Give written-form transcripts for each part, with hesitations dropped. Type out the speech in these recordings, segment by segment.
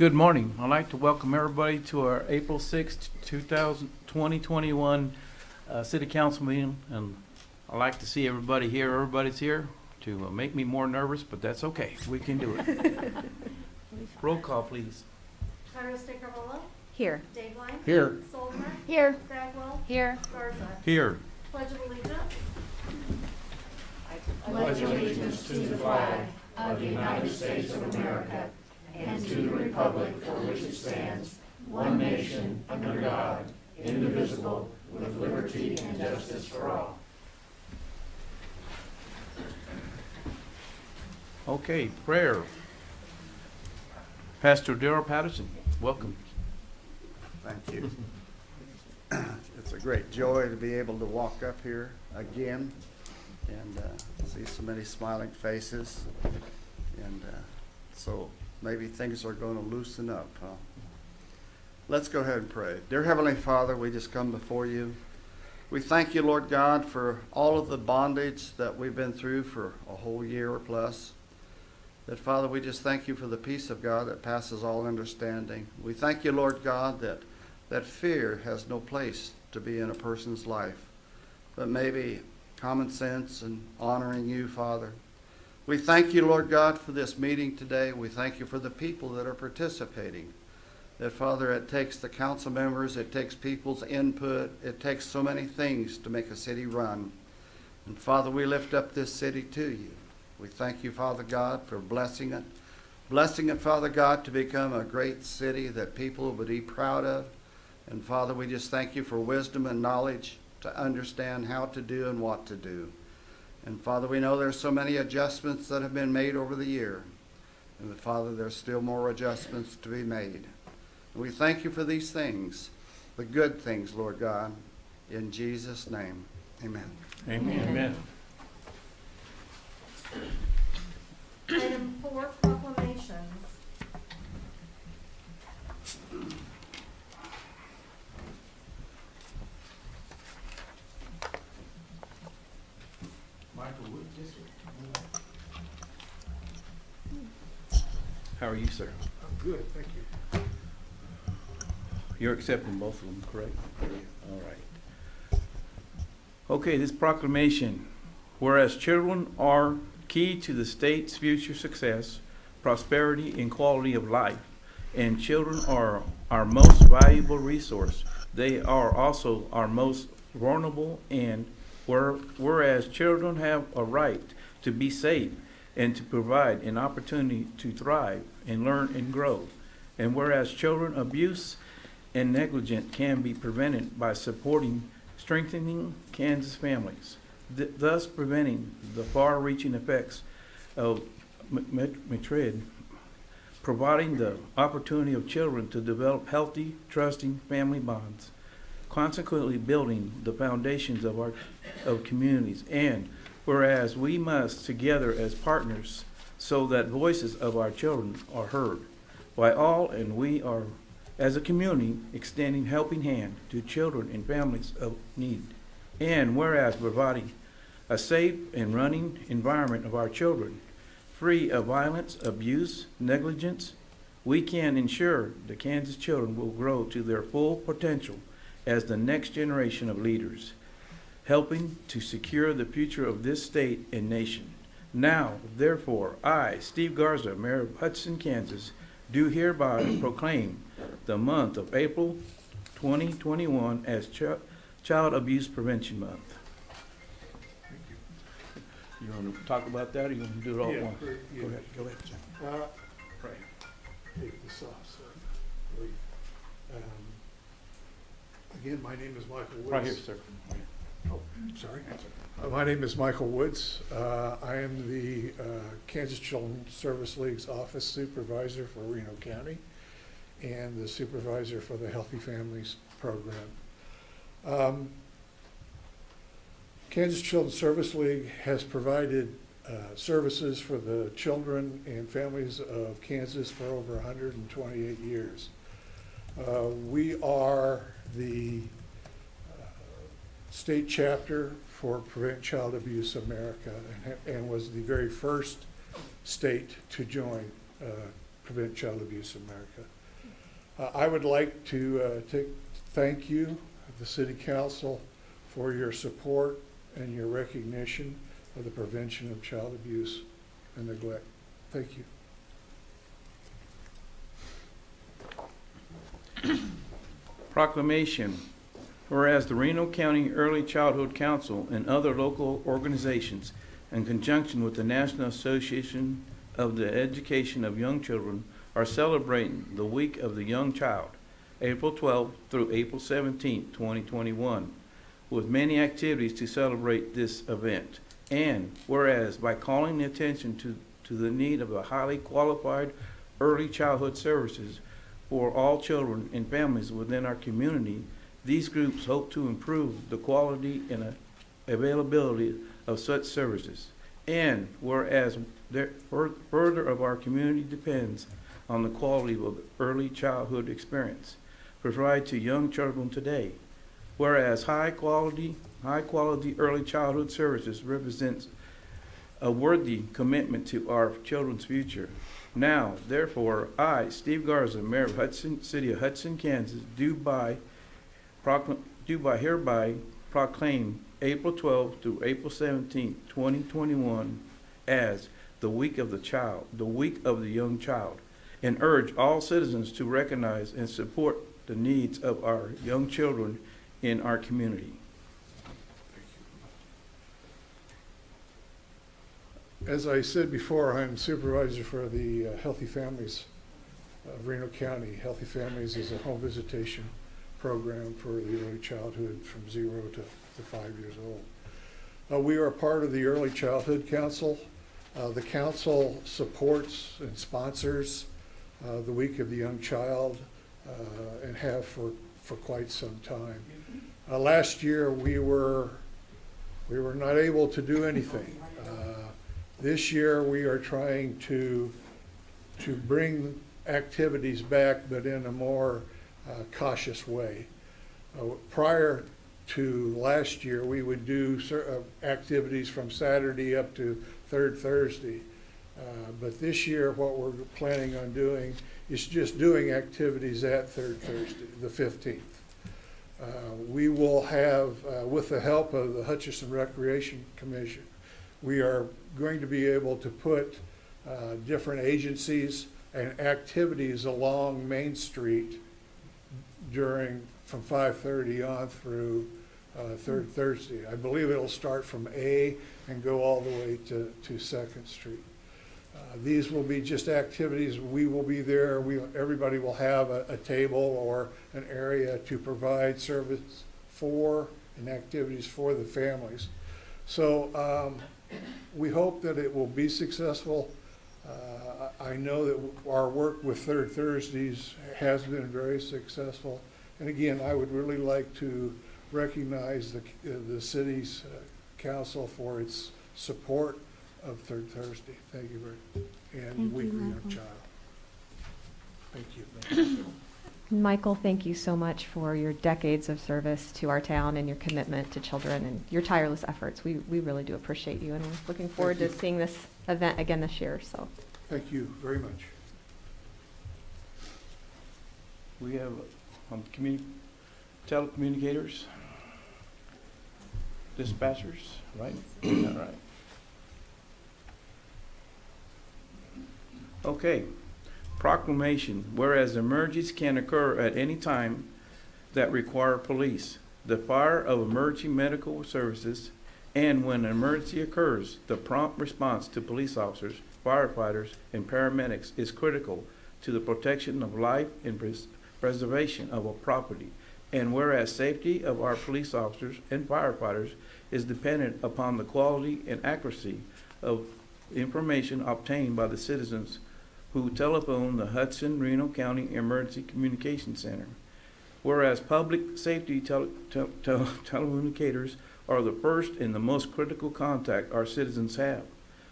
Good morning. I'd like to welcome everybody to our April 6th, 2021 City Council meeting. And I'd like to see everybody here. Everybody's here to make me more nervous, but that's okay. We can do it. Roll call, please. Tyrus Carbola, Here. Dave Line. Here. Solmer. Here. Bagwell. Here. Garza. Here. Pledge of Allegiance. Pledge allegiance to the flag of the United States of America and to the republic for which it stands, one nation, under God, indivisible, with liberty and justice for all. Okay, prayer. Pastor Darrell Patterson, welcome. Thank you. It's a great joy to be able to walk up here again and see so many smiling faces. And so maybe things are going to loosen up, huh? Let's go ahead and pray. Dear Heavenly Father, we just come before you. We thank you, Lord God, for all of the bondage that we've been through for a whole year or plus. That, Father, we just thank you for the peace of God that passes all understanding. We thank you, Lord God, that fear has no place to be in a person's life, but maybe common sense and honoring you, Father. We thank you, Lord God, for this meeting today. We thank you for the people that are participating. That, Father, it takes the council members, it takes people's input, it takes so many things to make a city run. And, Father, we lift up this city to you. We thank you, Father God, for blessing it. Blessing it, Father God, to become a great city that people would be proud of. And, Father, we just thank you for wisdom and knowledge to understand how to do and what to do. And, Father, we know there's so many adjustments that have been made over the year. And, Father, there's still more adjustments to be made. And we thank you for these things, the good things, Lord God. In Jesus' name, amen. Amen. Amen. Item 4, proclamations. Michael Wood, how are you, sir? I'm good, thank you. You're accepting both of them, correct? All right. Okay, this proclamation. Whereas children are key to the state's future success, prosperity, and quality of life, and children are our most valuable resource, they are also our most vulnerable, and whereas children have a right to be safe and to provide an opportunity to thrive and learn and grow, and whereas children abuse and negligence can be prevented by strengthening Kansas families, thus preventing the far-reaching effects of Madrid, providing the opportunity of children to develop healthy, trusting family bonds, consequently building the foundations of communities. And whereas we must together as partners so that voices of our children are heard by all, and we are as a community extending helping hand to children and families of need. And whereas providing a safe and running environment of our children, free of violence, abuse, negligence, we can ensure the Kansas children will grow to their full potential as the next generation of leaders, helping to secure the future of this state and nation. Now, therefore, I, Steve Garza, Mayor of Hutchinson, Kansas, do hereby proclaim the month of April 2021 as Child Abuse Prevention Month. Thank you. You want to talk about that, or you want to do it all at once? Yeah. Go ahead, Jim. Pray. Take this off, so. Wait. Again, my name is Michael Woods. Right here, sir. Oh, sorry. My name is Michael Woods. I am the Kansas Children's Service League's office supervisor for Reno County and the supervisor for the Healthy Families Program. Kansas Children's Service League has provided services for the children and families of Kansas for over 128 years. We are the state chapter for Prevent Child Abuse America, and was the very first state to join Prevent Child Abuse in America. I would like to thank you, the City Council, for your support and your recognition of the prevention of child abuse and neglect. Thank you. Proclamation. Whereas the Reno County Early Childhood Council and other local organizations, in conjunction with the National Association of the Education of Young Children, are celebrating the Week of the Young Child, April 12th through April 17th, 2021, with many activities to celebrate this event. And whereas by calling the attention to the need of a highly qualified early childhood services for all children and families within our community, these groups hope to improve the quality and availability of such services. And whereas further of our community depends on the quality of early childhood experience provided to young children today, whereas high quality early childhood services represents a worthy commitment to our children's future. Now, therefore, I, Steve Garza, Mayor of Hudson, City of Hudson, Kansas, do by hereby proclaim April 12th through April 17th, 2021 as the Week of the Child, the Week of the Young Child, and urge all citizens to recognize and support the needs of our young children in our community. As I said before, I'm supervisor for the Healthy Families of Reno County. Healthy Families is a home visitation program for the early childhood from 0 to 5 years old. We are part of the Early Childhood Council. The council supports and sponsors the Week of the Young Child and have for quite some time. Last year we were not able to do anything. This year we are trying to bring activities back, but in a more cautious way. Prior to last year, we would do activities from Saturday up to third Thursday. But this year, what we're planning on doing is just doing activities at third Thursday, the 15th. We will have, with the help of the Hutchinson Recreation Commission, we are going to be able to put different agencies and activities along Main Street from 5:30 on through third Thursday. I believe it'll start from A and go all the way to 2nd Street. These will be just activities. We will be there. Everybody will have a table or an area to provide service for and activities for the families. So we hope that it will be successful. I know that our work with third Thursdays has been very successful. And again, I would really like to recognize the city's council for its support of third Thursday. Thank you very much. And Week of the Young Child. Thank you. Michael, thank you so much for your decades of service to our town and your commitment to children and your tireless efforts. We really do appreciate you, and we're looking forward to seeing this event again this year. So, thank you very much. We have telecommunicators, dispatchers, right? All right. Okay. Proclamation. Whereas emergencies can occur at any time that require police, the fire of emergency medical services, and when an emergency occurs, the prompt response to police officers, firefighters, and paramedics is critical to the protection of life and preservation of a property. And whereas safety of our police officers and firefighters is dependent upon the quality and accuracy of information obtained by the citizens who telephone the Hudson Reno County Emergency Communication Center. Whereas public safety telecommunicators are the first and the most critical contact our citizens have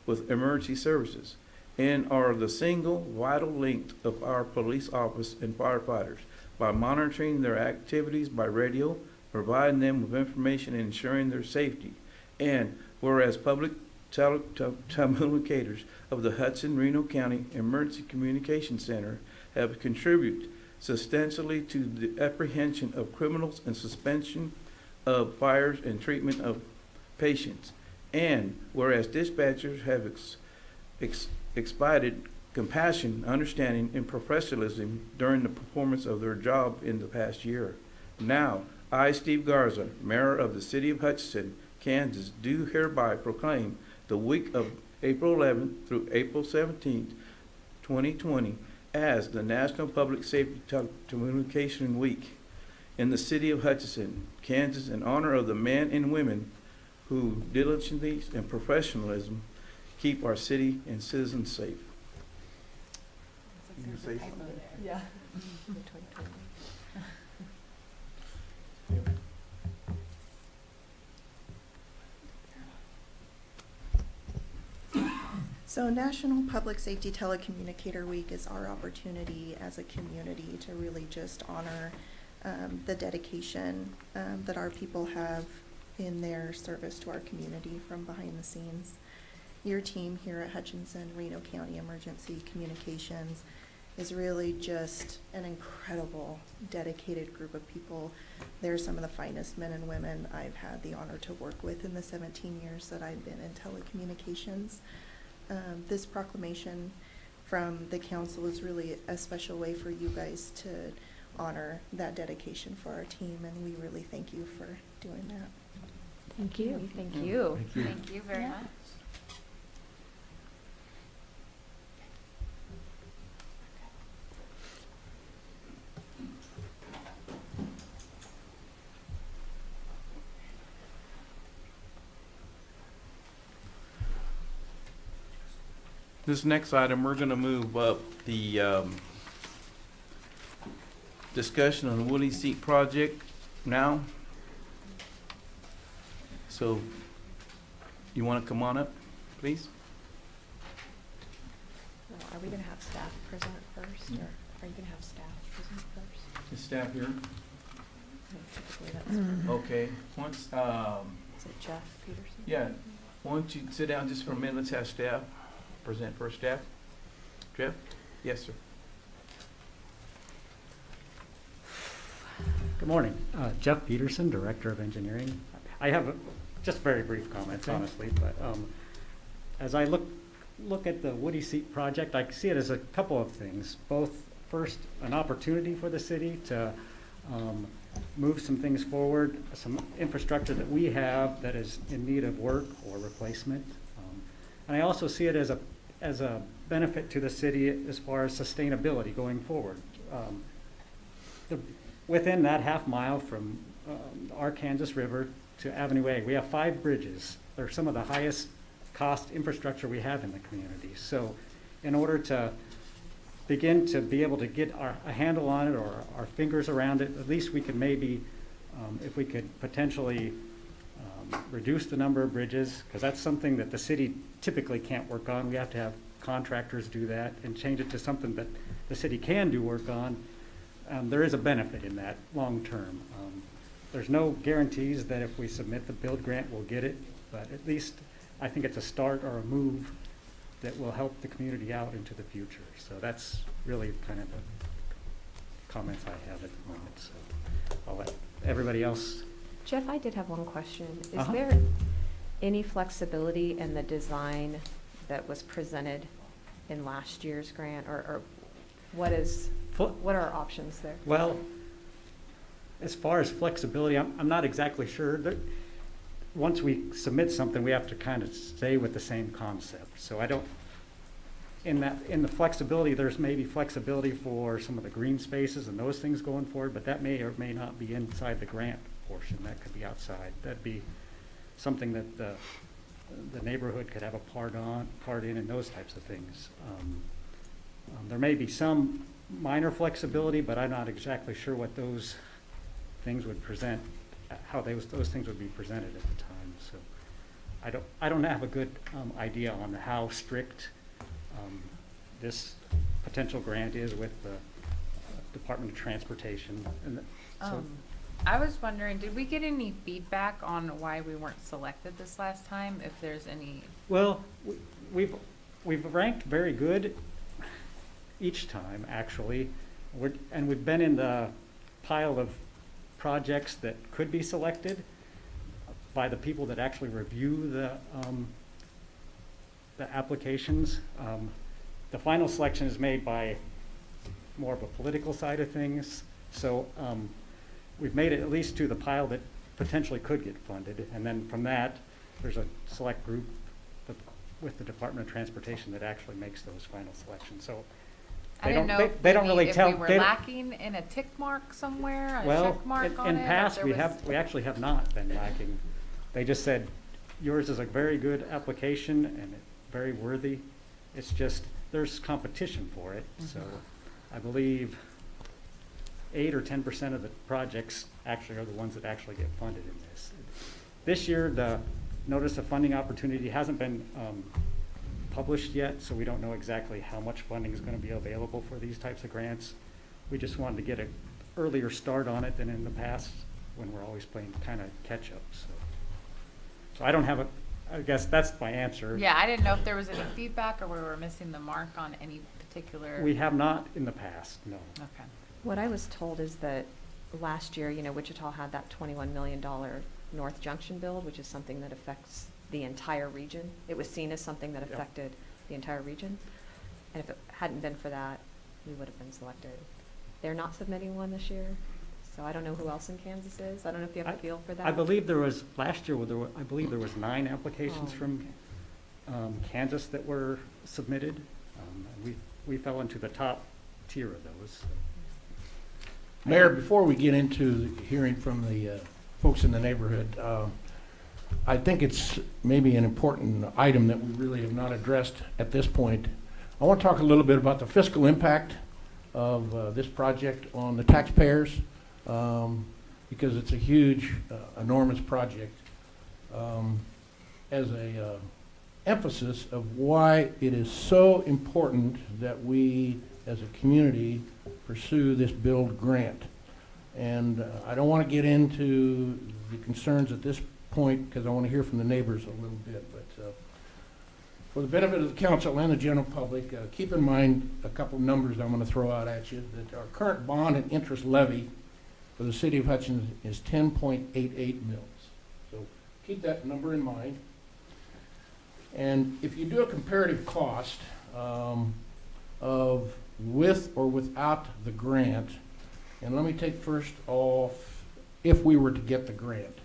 with emergency services and are the single vital link of our police office and firefighters by monitoring their activities by radio, providing them with information and ensuring their safety. And whereas public telecommunicators of the Hudson Reno County Emergency Communication Center have contributed substantially to the apprehension of criminals and suspension of fires and treatment of patients. And whereas dispatchers have exhibited compassion, understanding, and professionalism during the performance of their job in the past year. Now, I, Steve Garza, Mayor of the City of Hutchinson, Kansas, do hereby proclaim the week of April 11th through April 17th, 2020, as the National Public Safety Telecommunication Week in the City of Hutchinson, Kansas, in honor of the men and women who diligently and professionalism keep our city and citizens safe. You can say something? Yeah. So National Public Safety Telecommunicator Week is our opportunity as a community to really just honor the dedication that our people have in their service to our community from behind the scenes. Your team here at Hutchinson Reno County Emergency Communications is really just an incredible, dedicated group of people. They're some of the finest men and women I've had the honor to work with in the 17 years that I've been in telecommunications. This proclamation from the council is really a special way for you guys to honor that dedication for our team, and we really thank you for doing that. Thank you. Thank you. Thank you very much. This next item, we're gonna move up the discussion on the Woody Seat project now. So, you wanna come on up, please? Are we gonna have staff present first, or are you gonna have staff present first? The staff here? Typically that's, Okay, once, is it Jeff Peterson? yeah, why don't you sit down just for a minute, let's have staff present first. Staff? Jeff? Yes, sir. Good morning. Jeff Peterson, Director of Engineering. I have just very brief comments, Okay. honestly, but as I look at the Woody Seat project, I see it as a couple of things. Both, first, an opportunity for the city to move some things forward, some infrastructure that we have that is in need of work or replacement. And I also see it as a benefit to the city as far as sustainability going forward. Within that half mile from our Kansas River to Avenue A, we have 5 bridges. They're some of the highest cost infrastructure we have in the community. So in order to begin to be able to get a handle on it or our fingers around it, at least we could maybe, if we could potentially reduce the number of bridges, because that's something that the city typically can't work on. We have to have contractors do that, and change it to something that the city can do work on. There is a benefit in that long term. There's no guarantees that if we submit the build grant, we'll get it, but at least I think it's a start or a move that will help the community out into the future. So that's really kind of the comments I have at the moment. So I'll let everybody else. Jeff, I did have one question. Is Uh-huh. there any flexibility in the design that was presented in last year's grant, or what are our options there? Well, as far as flexibility, I'm not exactly sure. Once we submit something, we have to kind of stay with the same concept. So I don't, in the flexibility, there's maybe flexibility for some of the green spaces and those things going forward, but that may or may not be inside the grant portion. That could be outside. That'd be something that the neighborhood could have a part in, and those types of things. There may be some minor flexibility, but I'm not exactly sure what those things would present, how those things would be presented at the time. So I don't have a good idea on how strict this potential grant is with the Department of Transportation. And so I was wondering, did we get any feedback on why we weren't selected this last time? If there's any, Well, we've ranked very good each time, actually. And we've been in the pile of projects that could be selected by the people that actually review the applications. The final selection is made by more of a political side of things. So we've made it at least to the pile that potentially could get funded. And then from that, there's a select group with the Department of Transportation that actually makes those final selections. So I didn't know they don't really tell. if we were they don't- lacking in a tick mark somewhere, a Well, check mark on it. in if past, there we was- we actually have not been lacking. They just said, yours is a very good application and very worthy. It's just, there's competition for it. So I believe 8 or 10% of the projects actually are the ones that actually get funded in this. This year, the notice of funding opportunity hasn't been published yet, so we don't know exactly how much funding is going to be available for these types of grants. We just wanted to get an earlier start on it than in the past, when we're always playing kind of catch up. So I don't have I guess that's my answer. Yeah, I didn't know if there was any feedback or we were missing the mark on any particular. We have not in the past, no. Okay. What I was told is that last year, Wichita had that $21 million North Junction build, which is something that affects the entire region. It was seen as something that Yep. affected the entire region. And if it hadn't been for that, we would have been selected. They're not submitting one this year, so I don't know who else in Kansas is. I don't know if you have a feel for that. I believe there was, last year, I believe there was 9 applications Oh, from Kansas that were submitted. We fell into the top tier of those. Mayor, before we get into hearing from the folks in the neighborhood, I think it's maybe an important item that we really have not addressed at this point. I want to talk a little bit about the fiscal impact of this project on the taxpayers, because it's a huge, enormous project, as a emphasis of why it is so important that we, as a community, pursue this build grant. And I don't want to get into the concerns at this point, because I want to hear from the neighbors a little bit, but for the benefit of the council and the general public, keep in mind a couple numbers I'm going to throw out at you. That our current bond and interest levy for the city of Hutchinson is 10.88 mils. So keep that number in mind. And if you do a comparative cost of with or without the grant, and let me take first off, if we were to get the grant,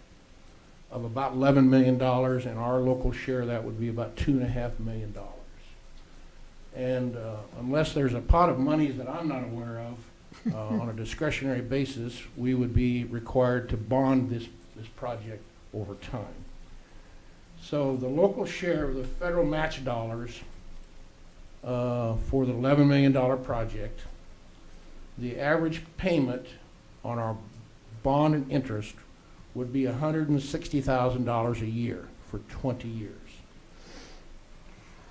of about $11 million, and our local share of that would be about $2.5 million. And unless there's a pot of money that I'm not aware of, on a discretionary basis, we would be required to bond this project over time. So the local share of the federal match dollars for the $11 million project, the average payment on our bond and interest would be $160,000 a year for 20 years.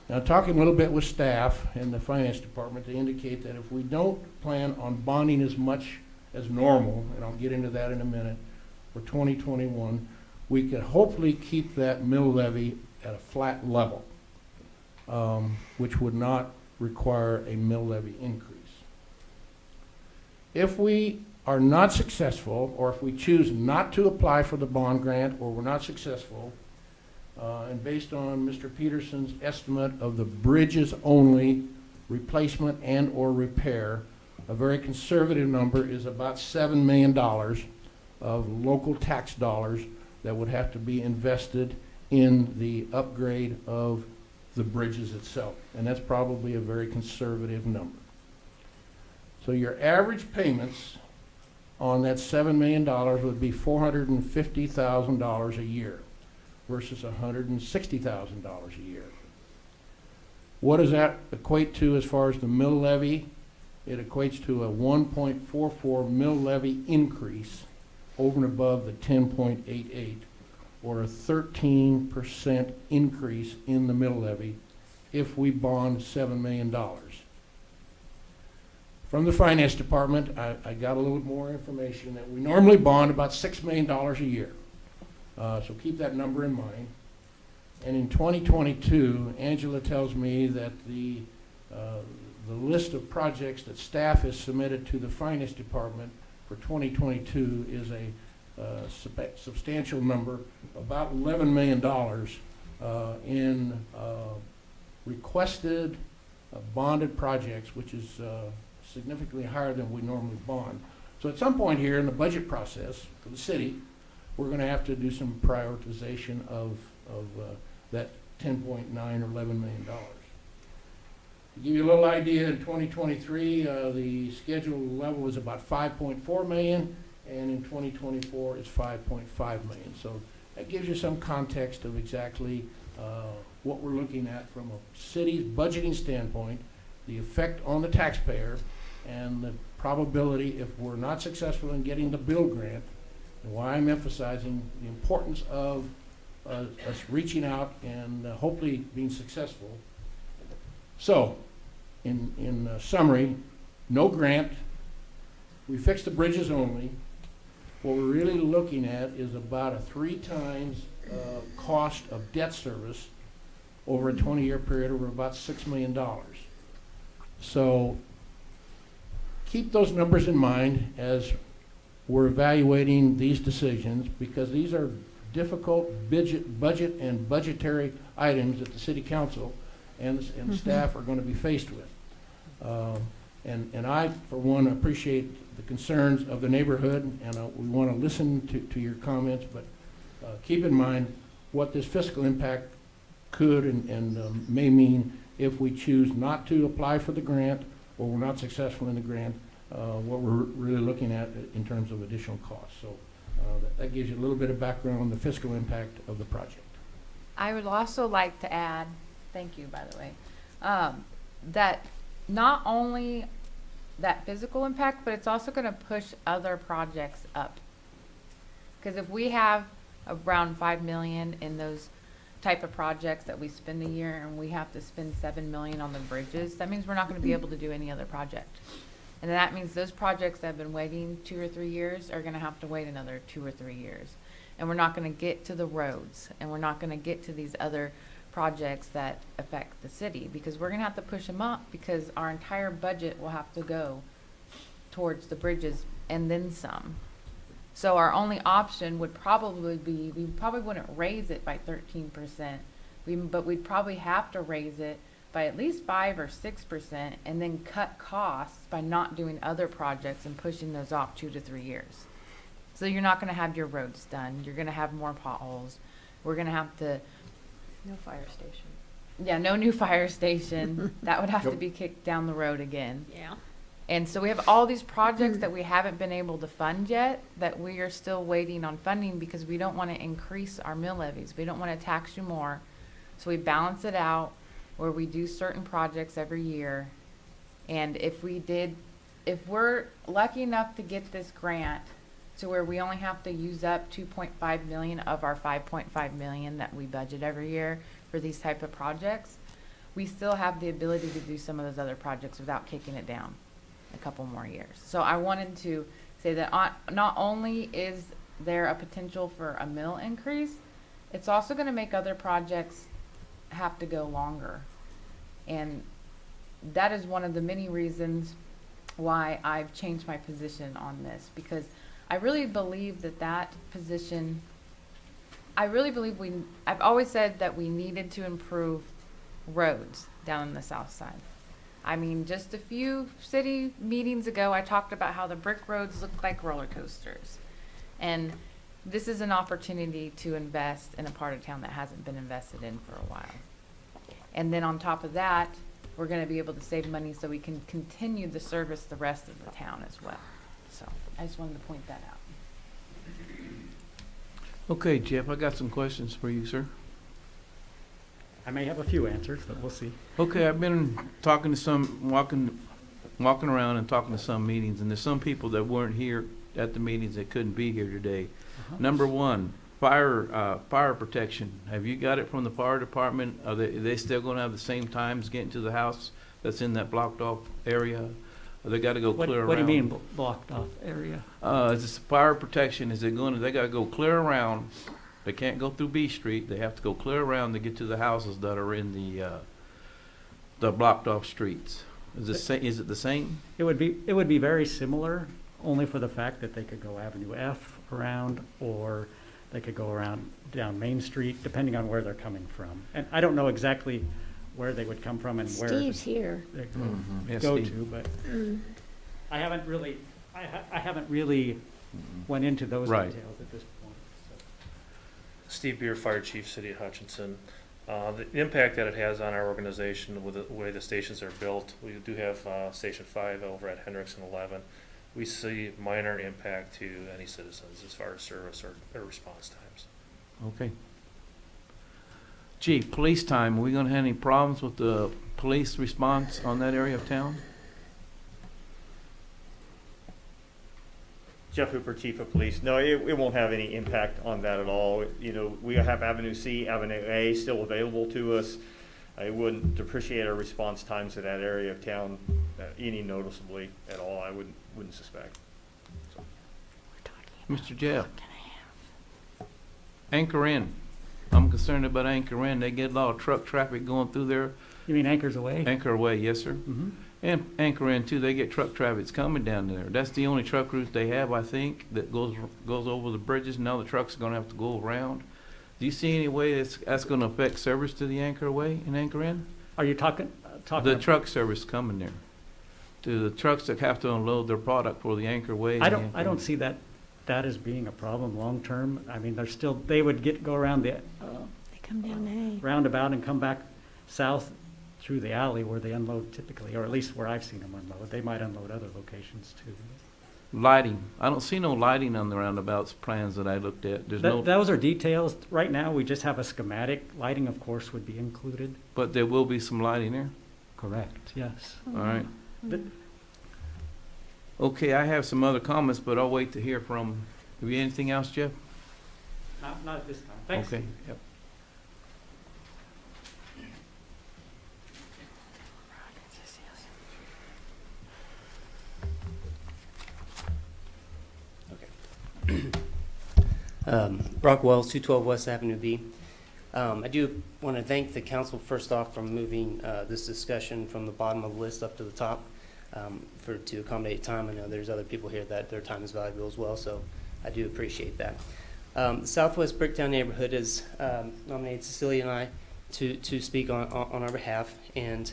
Now, talking a little bit with staff in the finance department, they indicate that if we don't plan on bonding as much as normal, and I'll get into that in a minute, for 2021, we could hopefully keep that mill levy at a flat level, which would not require a mill levy increase. If we are not successful, or if we choose not to apply for the bond grant, or we're not successful, and based on Mr. Peterson's estimate of the bridges only replacement and or repair, a very conservative number is about $7 million of local tax dollars that would have to be invested in the upgrade of the bridges itself. And that's probably a very conservative number. So your average payments on that $7 million would be $450,000 a year versus $160,000 a year. What does that equate to as far as the mill levy? It equates to a 1.44 mill levy increase over and above the 10.88, or a 13% increase in the mill levy if we bond $7 million. from the finance department, I got a little more information that we normally bond about $6 million a year. So keep that number in mind. And in 2022, Angela tells me that the list of projects that staff has submitted to the finance department for 2022 is a substantial number, about $11 million in requested bonded projects, which is significantly higher than we normally bond. So at some point here in the budget process for the city, we're going to have to do some prioritization of that 10.9 or $11 million. To give you a little idea, in 2023, the schedule level is about 5.4 million, and in 2024, it's 5.5 million. So that gives you some context of exactly what we're looking at from a city's budgeting standpoint, the effect on the taxpayer, and the probability if we're not successful in getting the build grant, and why I'm emphasizing the importance of us reaching out and hopefully being successful. So, in summary, no grant. We fixed the bridges only. What we're really looking at is about a 3 times cost of debt service over a 20-year period, over about $6 million. So keep those numbers in mind as we're evaluating these decisions, because these are difficult budget and budgetary items that the city council and staff are going to be faced with. And I, for one, appreciate the concerns of the neighborhood, and we want to listen to your comments, but keep in mind what this fiscal impact could and may mean if we choose not to apply for the grant, or we're not successful in the grant, what we're really looking at in terms of additional costs. So that gives you a little bit of background on the fiscal impact of the project. I would also like to add, thank you, by the way, that not only that physical impact, but it's also going to push other projects up. Because if we have around 5 million in those type of projects that we spend a year, and we have to spend 7 million on the bridges, that means we're not going to be able to do any other project. And that means those projects that have been waiting 2 or 3 years are going to have to wait another 2 or 3 years. And we're not going to get to the roads, and we're not going to get to these other projects that affect the city, because we're going to have to push them up, because our entire budget will have to go towards the bridges and then some. So our only option would probably be, we probably wouldn't raise it by 13%, but we'd probably have to raise it by at least 5 or 6%, and then cut costs by not doing other projects and pushing those off 2 to 3 years. So you're not going to have your roads done. You're going to have more potholes. We're going to have to, No fire station. yeah, no new fire station. That would have to Yep. be kicked down the road again. Yeah. And so we have all these projects that we haven't been able to fund yet, that we are still waiting on funding, because we don't want to increase our mill levies. We don't want to tax you more. So we balance it out where we do certain projects every year. And if we're lucky enough to get this grant to where we only have to use up 2.5 million of our 5.5 million that we budget every year for these type of projects, we still have the ability to do some of those other projects without kicking it down a couple more years. So I wanted to say that not only is there a potential for a mill increase, it's also going to make other projects have to go longer. And that is one of the many reasons why I've changed my position on this, because I really believe that position, I've always said that we needed to improve roads down in the south side. I mean, just a few city meetings ago, I talked about how the brick roads look like roller coasters. And this is an opportunity to invest in a part of town that hasn't been invested in for a while. And then on top of that, we're going to be able to save money so we can continue to service the rest of the town as well. So I just wanted to point that out. Okay, Jeff, I got some questions for you, sir. I may have a few answers, but we'll see. Okay, I've been talking to some, walking around and talking to some meetings, and there's some people that weren't here at the meetings that couldn't be here today. Number one, fire protection. Have you got it from the fire department? Are they still gonna have the same times getting to the house that's in that blocked off area? Or they gotta go What clear around? what do you mean blocked off area? Is this fire protection, is it going, they gotta go clear around, they can't go through B Street, they have to go clear around to get to the houses that are in the blocked off streets. Is it the same? It would be very similar, only for the fact that they could go Avenue F around, or they could go around down Main Street, depending on where they're coming from. And I don't know exactly where they would come from and where Steve's here. they Yes, go Steve. to, but I haven't really, I haven't really went into those Right. details at this point. So. Steve Beer, Fire Chief, City of Hutchinson. The impact that it has on our organization with the way the stations are built, we do have Station 5 over at Hendrickson 11. We see minor impact to any citizens as far as service or response times. Okay. Chief, police time, are we gonna have any problems with the police response on that area of town? Jeff Hooper, Chief of Police. No, it won't have any impact on that at all. You know, we have Avenue C, Avenue A still available to us. I wouldn't depreciate our response times to that area of town any noticeably at all. I wouldn't suspect. So. Mr. Jeff? Anchor Inn. I'm concerned about Anchor Inn. They get a lot of truck traffic going through there. You mean Anchors Away? Anchor Way, yes, sir. Mm-hmm. And Anchor Inn too, they get truck traffic's coming down there. That's the only truck route they have, I think, that goes over the bridges. Now the trucks are gonna have to go around. Do you see any way that's gonna affect service to the Anchor Way in Anchor Inn? Are you talking? The truck service coming there. To the trucks that have to unload their product for the Anchor Way. and I the don't Anchor- see that as being a problem long-term. I mean, they would go around the They come down A. roundabout and come back south through the alley where they unload typically, or at least where I've seen them unload. They might unload other locations too. Lighting. I don't see no lighting on the roundabouts plans that I looked at. There's no, Those are details. Right now, we just have a schematic. Lighting, of course, would be included. but there will be some lighting there. Correct, yes. All right. But Okay, I have some other comments, but I'll wait to hear from, have you anything else, Jeff? not at this time. Thanks. Okay, yep. Brock Wells, 212 West Avenue B. I do want to thank the council first off for moving this discussion from the bottom of the list up to the top to accommodate time. I know there's other people here that their time is valuable as well, so I do appreciate that. The Southwest Bricktown neighborhood has nominated Cecilia and I to speak on our behalf, and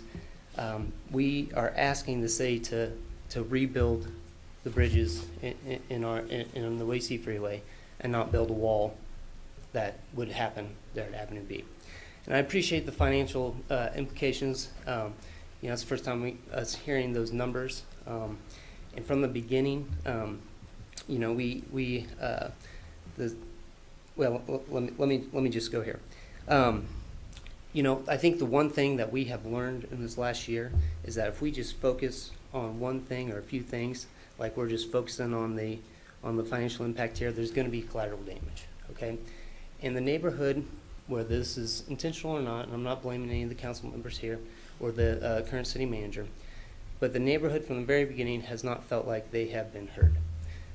we are asking the city to rebuild the bridges in the WC freeway and not build a wall that would happen there at Avenue B. And I appreciate the financial implications. It's the first time us hearing those numbers. And from the beginning, let me just go here. I think the one thing that we have learned in this last year is that if we just focus on one thing or a few things, like we're just focusing on the financial impact here, there's going to be collateral damage. Okay, in the neighborhood where this is intentional or not, and I'm not blaming any of the council members here or the current city manager, but the neighborhood from the very beginning has not felt like they have been heard.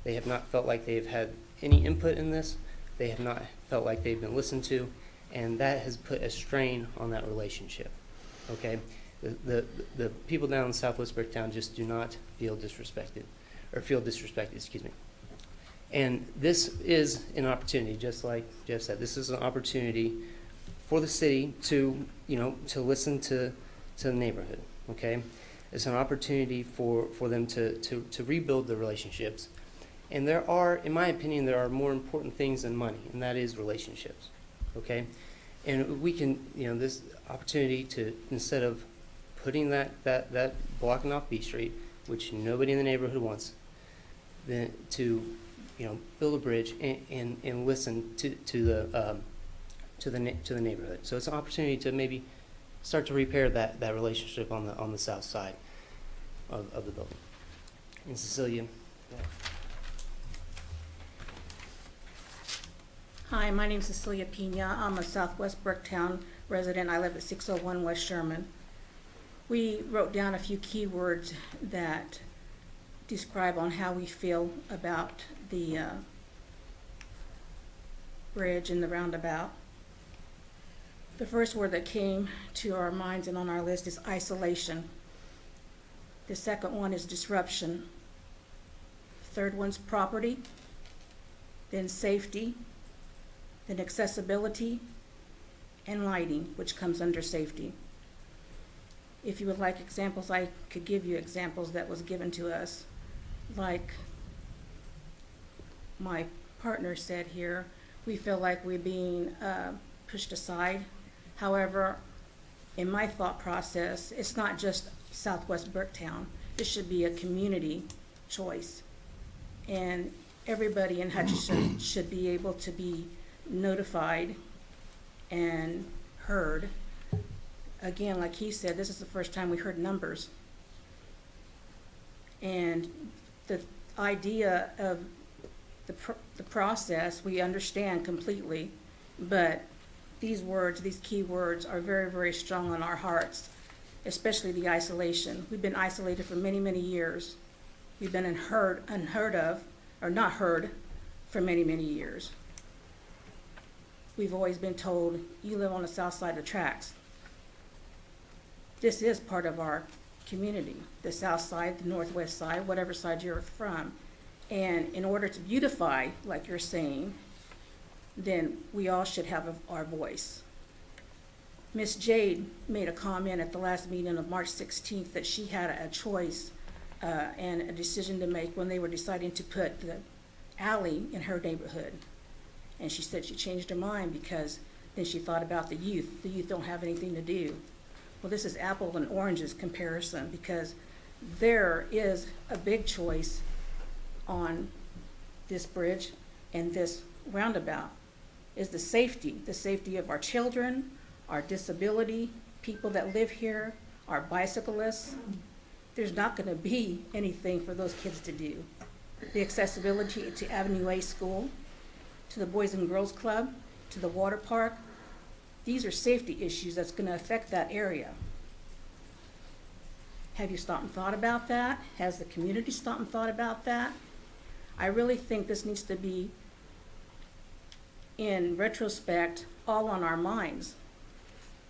They have not felt like they've had any input in this. They have not felt like they've been listened to, and that has put a strain on that relationship. Okay, the people down in Southwest Bricktown just do not feel disrespected, excuse me. And this is an opportunity, just like Jeff said, this is an opportunity for the city to listen to the neighborhood, okay? It's an opportunity for them to rebuild the relationships. And there are, in my opinion, there are more important things than money, and that is relationships, okay? And we can, this opportunity to, instead of putting that blocking off B Street, which nobody in the neighborhood wants, then to build a bridge and listen to the neighborhood. So it's an opportunity to maybe start to repair that relationship on the south side of the building. And Cecilia. Yeah. Hi, my name's Cecilia Pina. I'm a Southwest Bricktown resident. I live at 601 West Sherman. We wrote down a few keywords that describe on how we feel about the bridge and the roundabout. The first word that came to our minds and on our list is isolation. The second one is disruption. The third one's property, then safety, then accessibility, and lighting, which comes under safety. If you would like examples, I could give you examples that was given to us. Like my partner said here, we feel like we're being pushed aside. However, in my thought process, it's not just Southwest Bricktown. It should be a community choice. And everybody in Hutchinson should be able to be notified and heard. Again, like he said, this is the first time we heard numbers. And the idea of the process, we understand completely, but these words, these key words are very, very strong on our hearts, especially the isolation. We've been isolated for many, many years. We've been unheard of, or not heard, for many, many years. We've always been told, you live on the south side of the tracks. This is part of our community, the south side, the northwest side, whatever side you're from. And in order to beautify, like you're saying, then we all should have our voice. Miss Jade made a comment at the last meeting of March 16th that she had a choice and a decision to make when they were deciding to put the alley in her neighborhood. And she said she changed her mind because then she thought about the youth. The youth don't have anything to do. Well, this is apple and oranges comparison, because there is a big choice on this bridge and this roundabout is the safety of our children, our disability, people that live here, our bicyclists. There's not going to be anything for those kids to do. The accessibility to Avenue A School, to the Boys and Girls Club, to the water park. These are safety issues that's going to affect that area. Have you stopped and thought about that? Has the community stopped and thought about that? I really think this needs to be, in retrospect, all on our minds.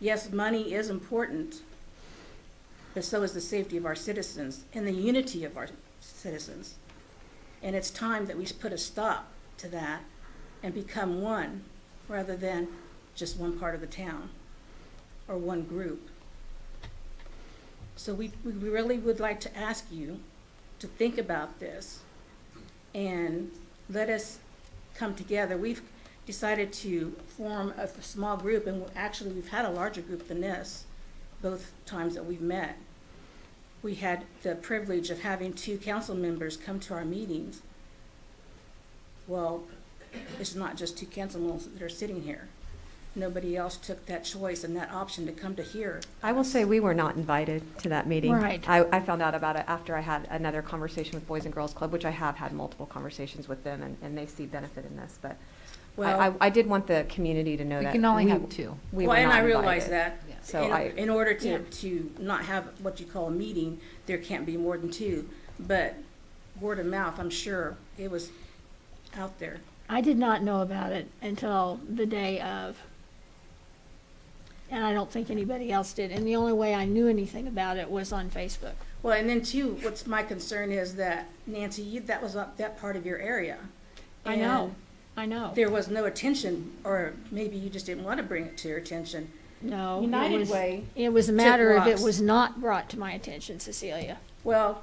Yes, money is important, but so is the safety of our citizens and the unity of our citizens. And it's time that we put a stop to that and become one, rather than just one part of the town or one group. So we really would like to ask you to think about this and let us come together. We've decided to form a small group, and actually we've had a larger group than this both times that we've met. We had the privilege of having 2 council members come to our meetings. Well, it's not just 2 council members that are sitting here. Nobody else took that choice and that option to come to here. I will say we were not invited to that meeting. Right. I found out about it after I had another conversation with Boys and Girls Club, which I have had multiple conversations with them, and they see benefit in this. But Well, I did want the community to know We that can only we- have 2. we well, were and not I realize invited. that. So In order Yeah. to not have what you call a meeting, there can't be more than 2. But word of mouth, I'm sure it was out there. I did not know about it until the day of. And I don't think anybody else did. And the only way I knew anything about it was on Facebook. Well, and then too, what's my concern is that, Nancy, that was up that part of your area. I know. I know. There was no attention, or maybe you just didn't want to bring it to your attention. No. United Way, It was a matter of it walks. was not brought to my attention, Cecilia. well,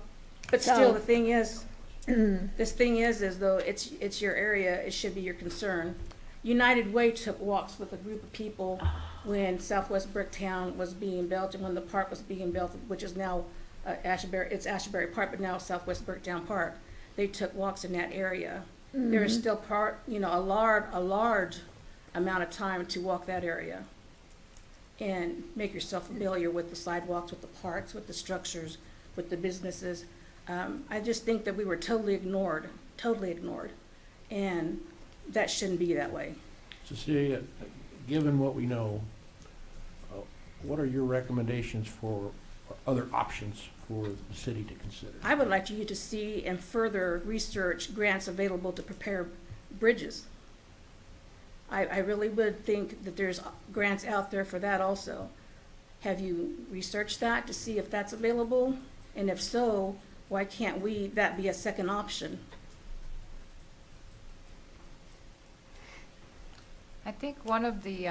but So- still, the thing is, this thing is though it's your area, it should be your concern. United Way took walks with a group of people when Southwest Bricktown was being built and when the park was being built, which is now Ashbury Park, but now Southwest Bricktown Park. They took walks in that area. There is still a large amount of time to walk that area and make yourself familiar with the sidewalks, with the parks, with the structures, with the businesses. I just think that we were totally ignored, and that shouldn't be that way. Cecilia, given what we know, what are your recommendations for other options for the city to consider. I would like you to see and further research grants available to prepare bridges. I really would think that there's grants out there for that also. Have you researched that to see if that's available? And if so, why can't that be a second option? I think one of the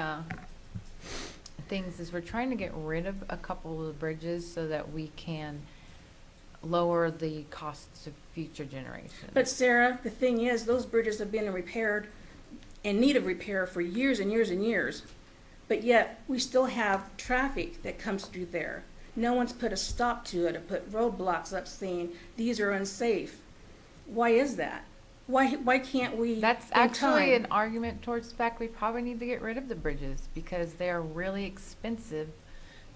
things is we're trying to get rid of a couple of the bridges so that we can lower the costs of future generations. But Sarah, the thing is, those bridges have been repaired, in need of repair for years and years and years. But yet, we still have traffic that comes through there. No one's put a stop to it or put roadblocks up saying, these are unsafe. Why is that? Why can't we? That's in actually time- an argument towards the fact we probably need to get rid of the bridges because they are really expensive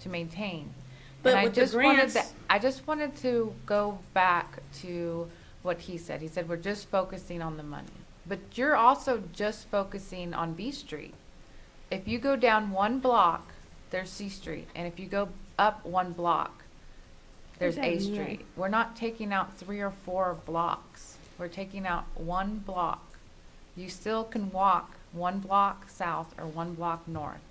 to maintain. But And with the grants- I just wanted to go back to what he said. He said we're just focusing on the money. But you're also just focusing on B Street. If you go down one block, there's C Street. And if you go up one block, there's A Street. We're not taking out 3 or 4 blocks. We're taking out one block. You still can walk one block south or one block north.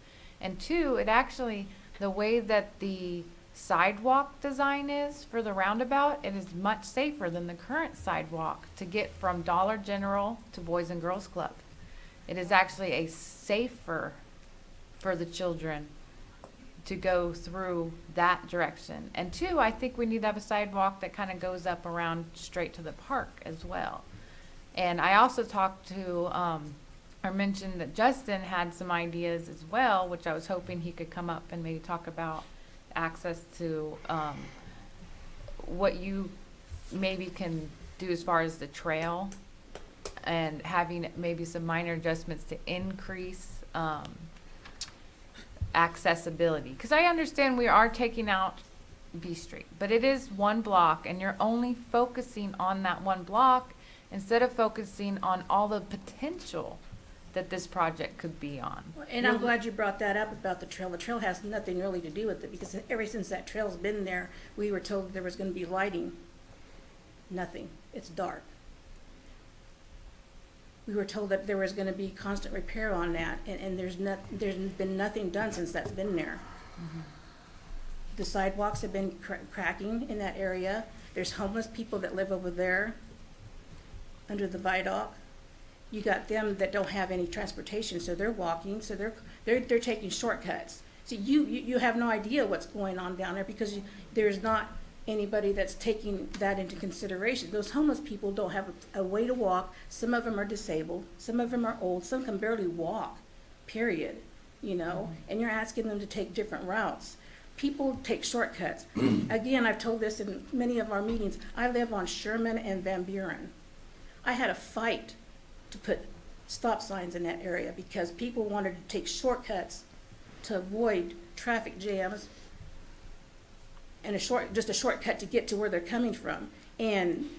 And 2, it actually, the way that the sidewalk design is for the roundabout, it is much safer than the current sidewalk to get from Dollar General to Boys and Girls Club. It is actually a safer for the children to go through that direction. And 2, I think we need to have a sidewalk that kind of goes up around straight to the park as well. And I also talked to, or mentioned that Justin had some ideas as well, which I was hoping he could come up and maybe talk about access to what you maybe can do as far as the trail and having maybe some minor adjustments to increase accessibility. Because I understand we are taking out B Street, but it is one block and you're only focusing on that one block instead of focusing on all the potential that this project could be on. And I'm glad you brought that up about the trail. The trail has nothing really to do with it because ever since that trail's been there, we were told there was going to be lighting. Nothing. It's dark. We were told that there was going to be constant repair on that, and there's been nothing done since that's been there. Mm-hmm. The sidewalks have been cracking in that area. There's homeless people that live over there under the viaduct. You got them that don't have any transportation, so they're walking, so they're taking shortcuts. So you have no idea what's going on down there because there's not anybody that's taking that into consideration. Those homeless people don't have a way to walk. Some of them are disabled. Some of them are old. Some can barely walk, period, you know, and you're asking them to take different routes. People take shortcuts. Again, I've told this in many of our meetings. I live on Sherman and Van Buren. I had a fight to put stop signs in that area because people wanted to take shortcuts to avoid traffic jams and just a shortcut to get to where they're coming from. And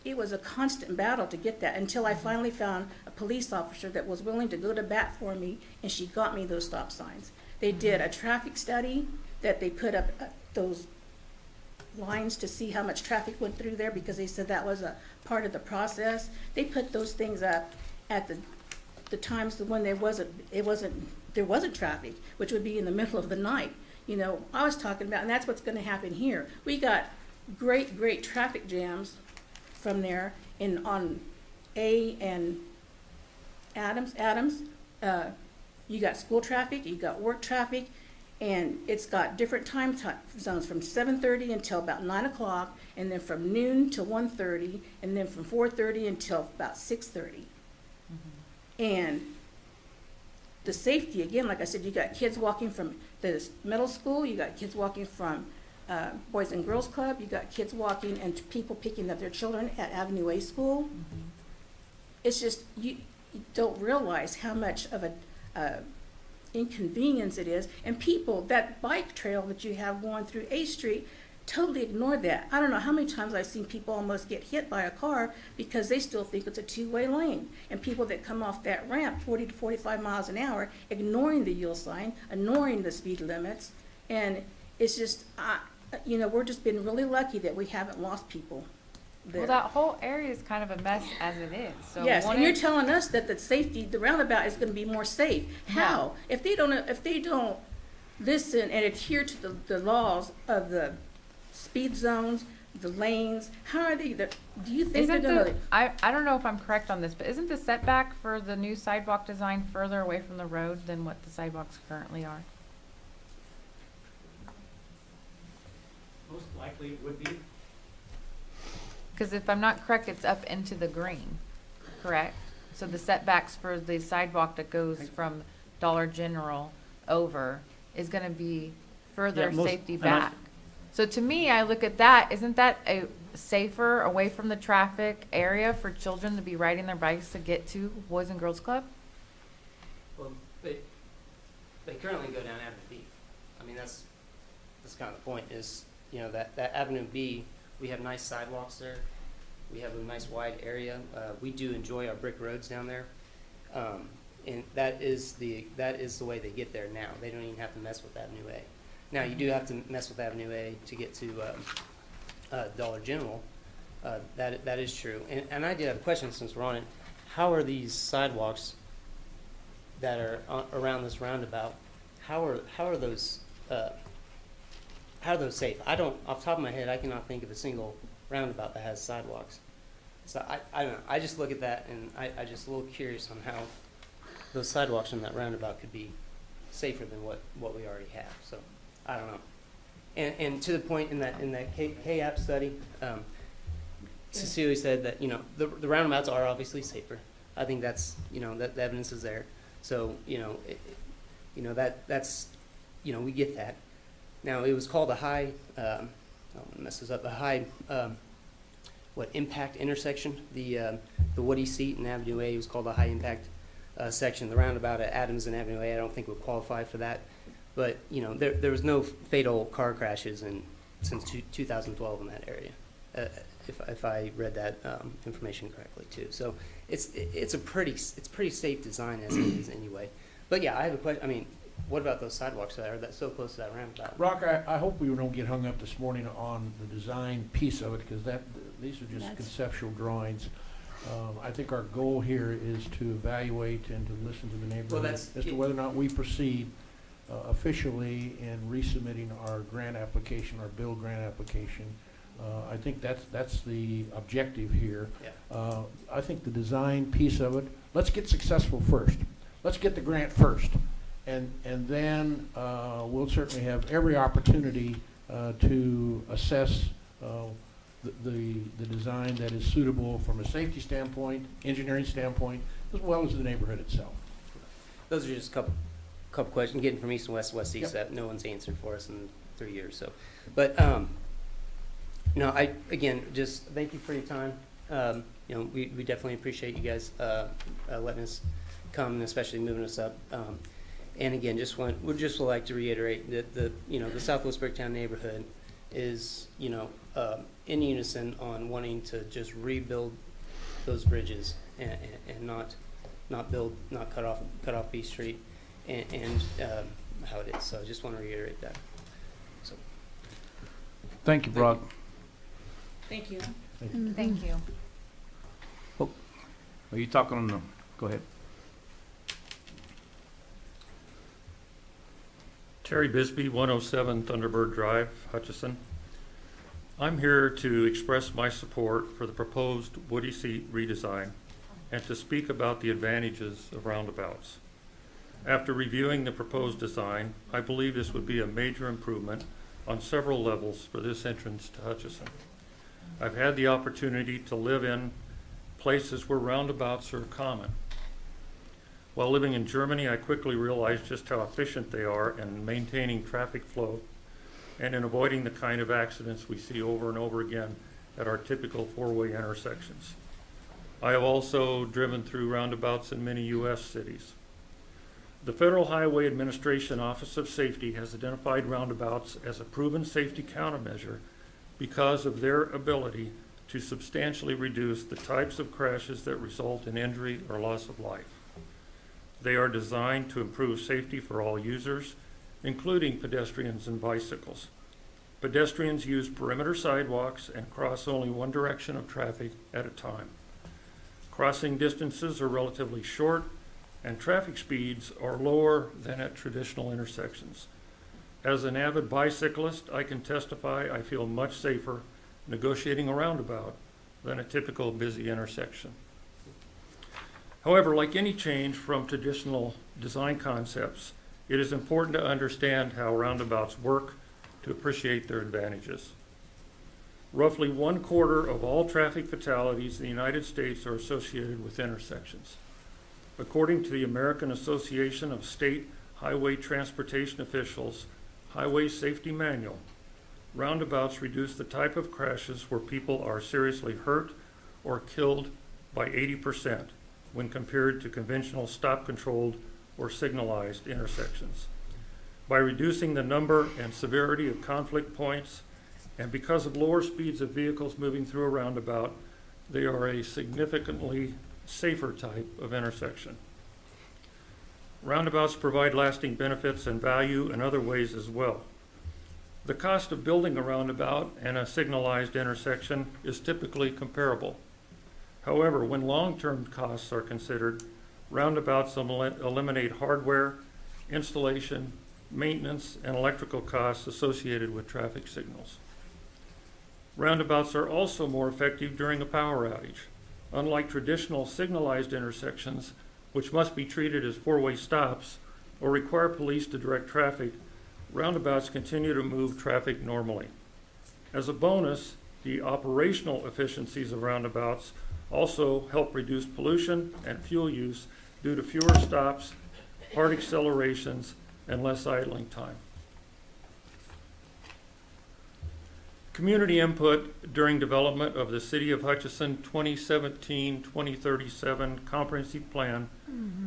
it was a constant battle to get that until I finally found a police officer that was willing to go to bat for me, and she got me those stop signs. They did a traffic study that they put up those lines to see how much traffic went through there because they said that was a part of the process. They put those things up at the times when there wasn't traffic, which would be in the middle of the night. You know, I was talking about, and that's what's going to happen here. We got great traffic jams from there on A and Adams. You got school traffic, you got work traffic, and it's got different time zones from 7:30 until about 9 o'clock, and then from noon to 1:30, and then from 4:30 until about 6:30. And the safety, again, like I said, you got kids walking from the middle school, you got kids walking from Boys and Girls Club, you got kids walking and people picking up their children at Avenue A School. It's just, you don't realize how much of a inconvenience it is. And people, that bike trail that you have going through A Street, totally ignored that. I don't know how many times I've seen people almost get hit by a car because they still think it's a two-way lane. And people that come off that ramp 40 to 45 miles an hour, ignoring the yield sign, ignoring the speed limits. And it's just, you know, we're just been really lucky that we haven't lost people there. Well, that whole area is kind of a mess as it is, so. Yes, and wouldn't- you're telling us that the safety, the roundabout is gonna be more safe. How? If they don't listen and adhere to the laws of the speed zones, the lanes, how are they, do you think they're Isn't gonna? the, I don't know if I'm correct on this, but isn't the setback for the new sidewalk design further away from the road than what the sidewalks currently are? Most likely it would be. Because if I'm not correct, it's up into the green, correct? So the setbacks for the sidewalk that goes from Dollar General over is gonna be further Yeah, most- safety and I- back. So to me, I look at that, isn't that a safer, away from the traffic area for children to be riding their bikes to get to Boys and Girls Club? Well, they currently go down Avenue B. I mean, that's kind of the point is, you know, that Avenue B, we have nice sidewalks there. We have a nice wide area. We do enjoy our brick roads down there. And that is the way they get there now. They don't even have to mess with Avenue A. Now, you do have to mess with Avenue A to get to Dollar General. That is true. And I did have a question since we're on it. How are these sidewalks that are around this roundabout, how are those safe? I don't, off the top of my head, I cannot think of a single roundabout that has sidewalks. So I don't know, I just look at that and I just a little curious on how those sidewalks in that roundabout could be safer than what we already have, so, I don't know. And to the point in that K-app study, Cecilia said that, you know, the roundabouts are obviously safer. I think that's, you know, that the evidence is there. So, you know, that's, you know, we get that. Now, it was called a high, I don't want to mess this up, a high, impact intersection. The Woody seat in Avenue A was called a high impact section. The roundabout at Adams and Avenue A, I don't think would qualify for that. But, you know, there was no fatal car crashes since 2012 in that area, if I read that information correctly too. So it's pretty safe design as it is anyway. But yeah, I have a question. I mean, what about those sidewalks that are so close to that roundabout? Rock, I hope we don't get hung up this morning on the design piece of it, because these are just conceptual drawings. I think our goal here is to evaluate and to listen to the neighborhood as to whether or not we proceed officially in resubmitting our grant application, our bill grant application. I think that's the objective here. Yeah. I think the design piece of it, let's get successful first. Let's get the grant first. And then we'll certainly have every opportunity to assess the design that is suitable from a safety standpoint, engineering standpoint, as well as the neighborhood itself. Those are just a couple questions, getting from east and west, west to east, Yep. that no one's answered for us in 3 years. So, but no, I again just thank you for your time. You know, we definitely appreciate you guys letting us come, and especially moving us up. And again, would just like to reiterate that the Southwest Bricktown neighborhood is, you know, in unison on wanting to just rebuild those bridges and not cut off B Street and how it is. So I just want to reiterate that. So Thank you, Brock. Thank you. Thank you. Are you talking on the, go ahead. Terry Bisbee, 107 Thunderbird Drive, Hutchinson. I'm here to express my support for the proposed Woody Seat redesign and to speak about the advantages of roundabouts. After reviewing the proposed design, I believe this would be a major improvement on several levels for this entrance to Hutchinson. I've had the opportunity to live in places where roundabouts are common. While living in Germany, I quickly realized just how efficient they are in maintaining traffic flow and in avoiding the kind of accidents we see over and over again at our typical four-way intersections. I have also driven through roundabouts in many U.S. cities. The Federal Highway Administration Office of Safety has identified roundabouts as a proven safety countermeasure because of their ability to substantially reduce the types of crashes that result in injury or loss of life. They are designed to improve safety for all users, including pedestrians and bicycles. Pedestrians use perimeter sidewalks and cross only one direction of traffic at a time. Crossing distances are relatively short, and traffic speeds are lower than at traditional intersections. As an avid bicyclist, I can testify I feel much safer negotiating a roundabout than a typical busy intersection. However, like any change from traditional design concepts, it is important to understand how roundabouts work to appreciate their advantages. Roughly 1/4 of all traffic fatalities in the United States are associated with intersections. According to the American Association of State Highway Transportation Officials Highway Safety Manual, roundabouts reduce the type of crashes where people are seriously hurt or killed by 80% when compared to conventional stop-controlled or signalized intersections. By reducing the number and severity of conflict points, and because of lower speeds of vehicles moving through a roundabout, they are a significantly safer type of intersection. Roundabouts provide lasting benefits and value in other ways as well. The cost of building a roundabout and a signalized intersection is typically comparable. However, when long-term costs are considered, roundabouts eliminate hardware, installation, maintenance, and electrical costs associated with traffic signals. Roundabouts are also more effective during a power outage. Unlike traditional signalized intersections, which must be treated as four-way stops or require police to direct traffic, roundabouts continue to move traffic normally. As a bonus, the operational efficiencies of roundabouts also help reduce pollution and fuel use due to fewer stops, hard accelerations, and less idling time. Community input during development of the City of Hutchinson 2017-2037 Comprehensive Plan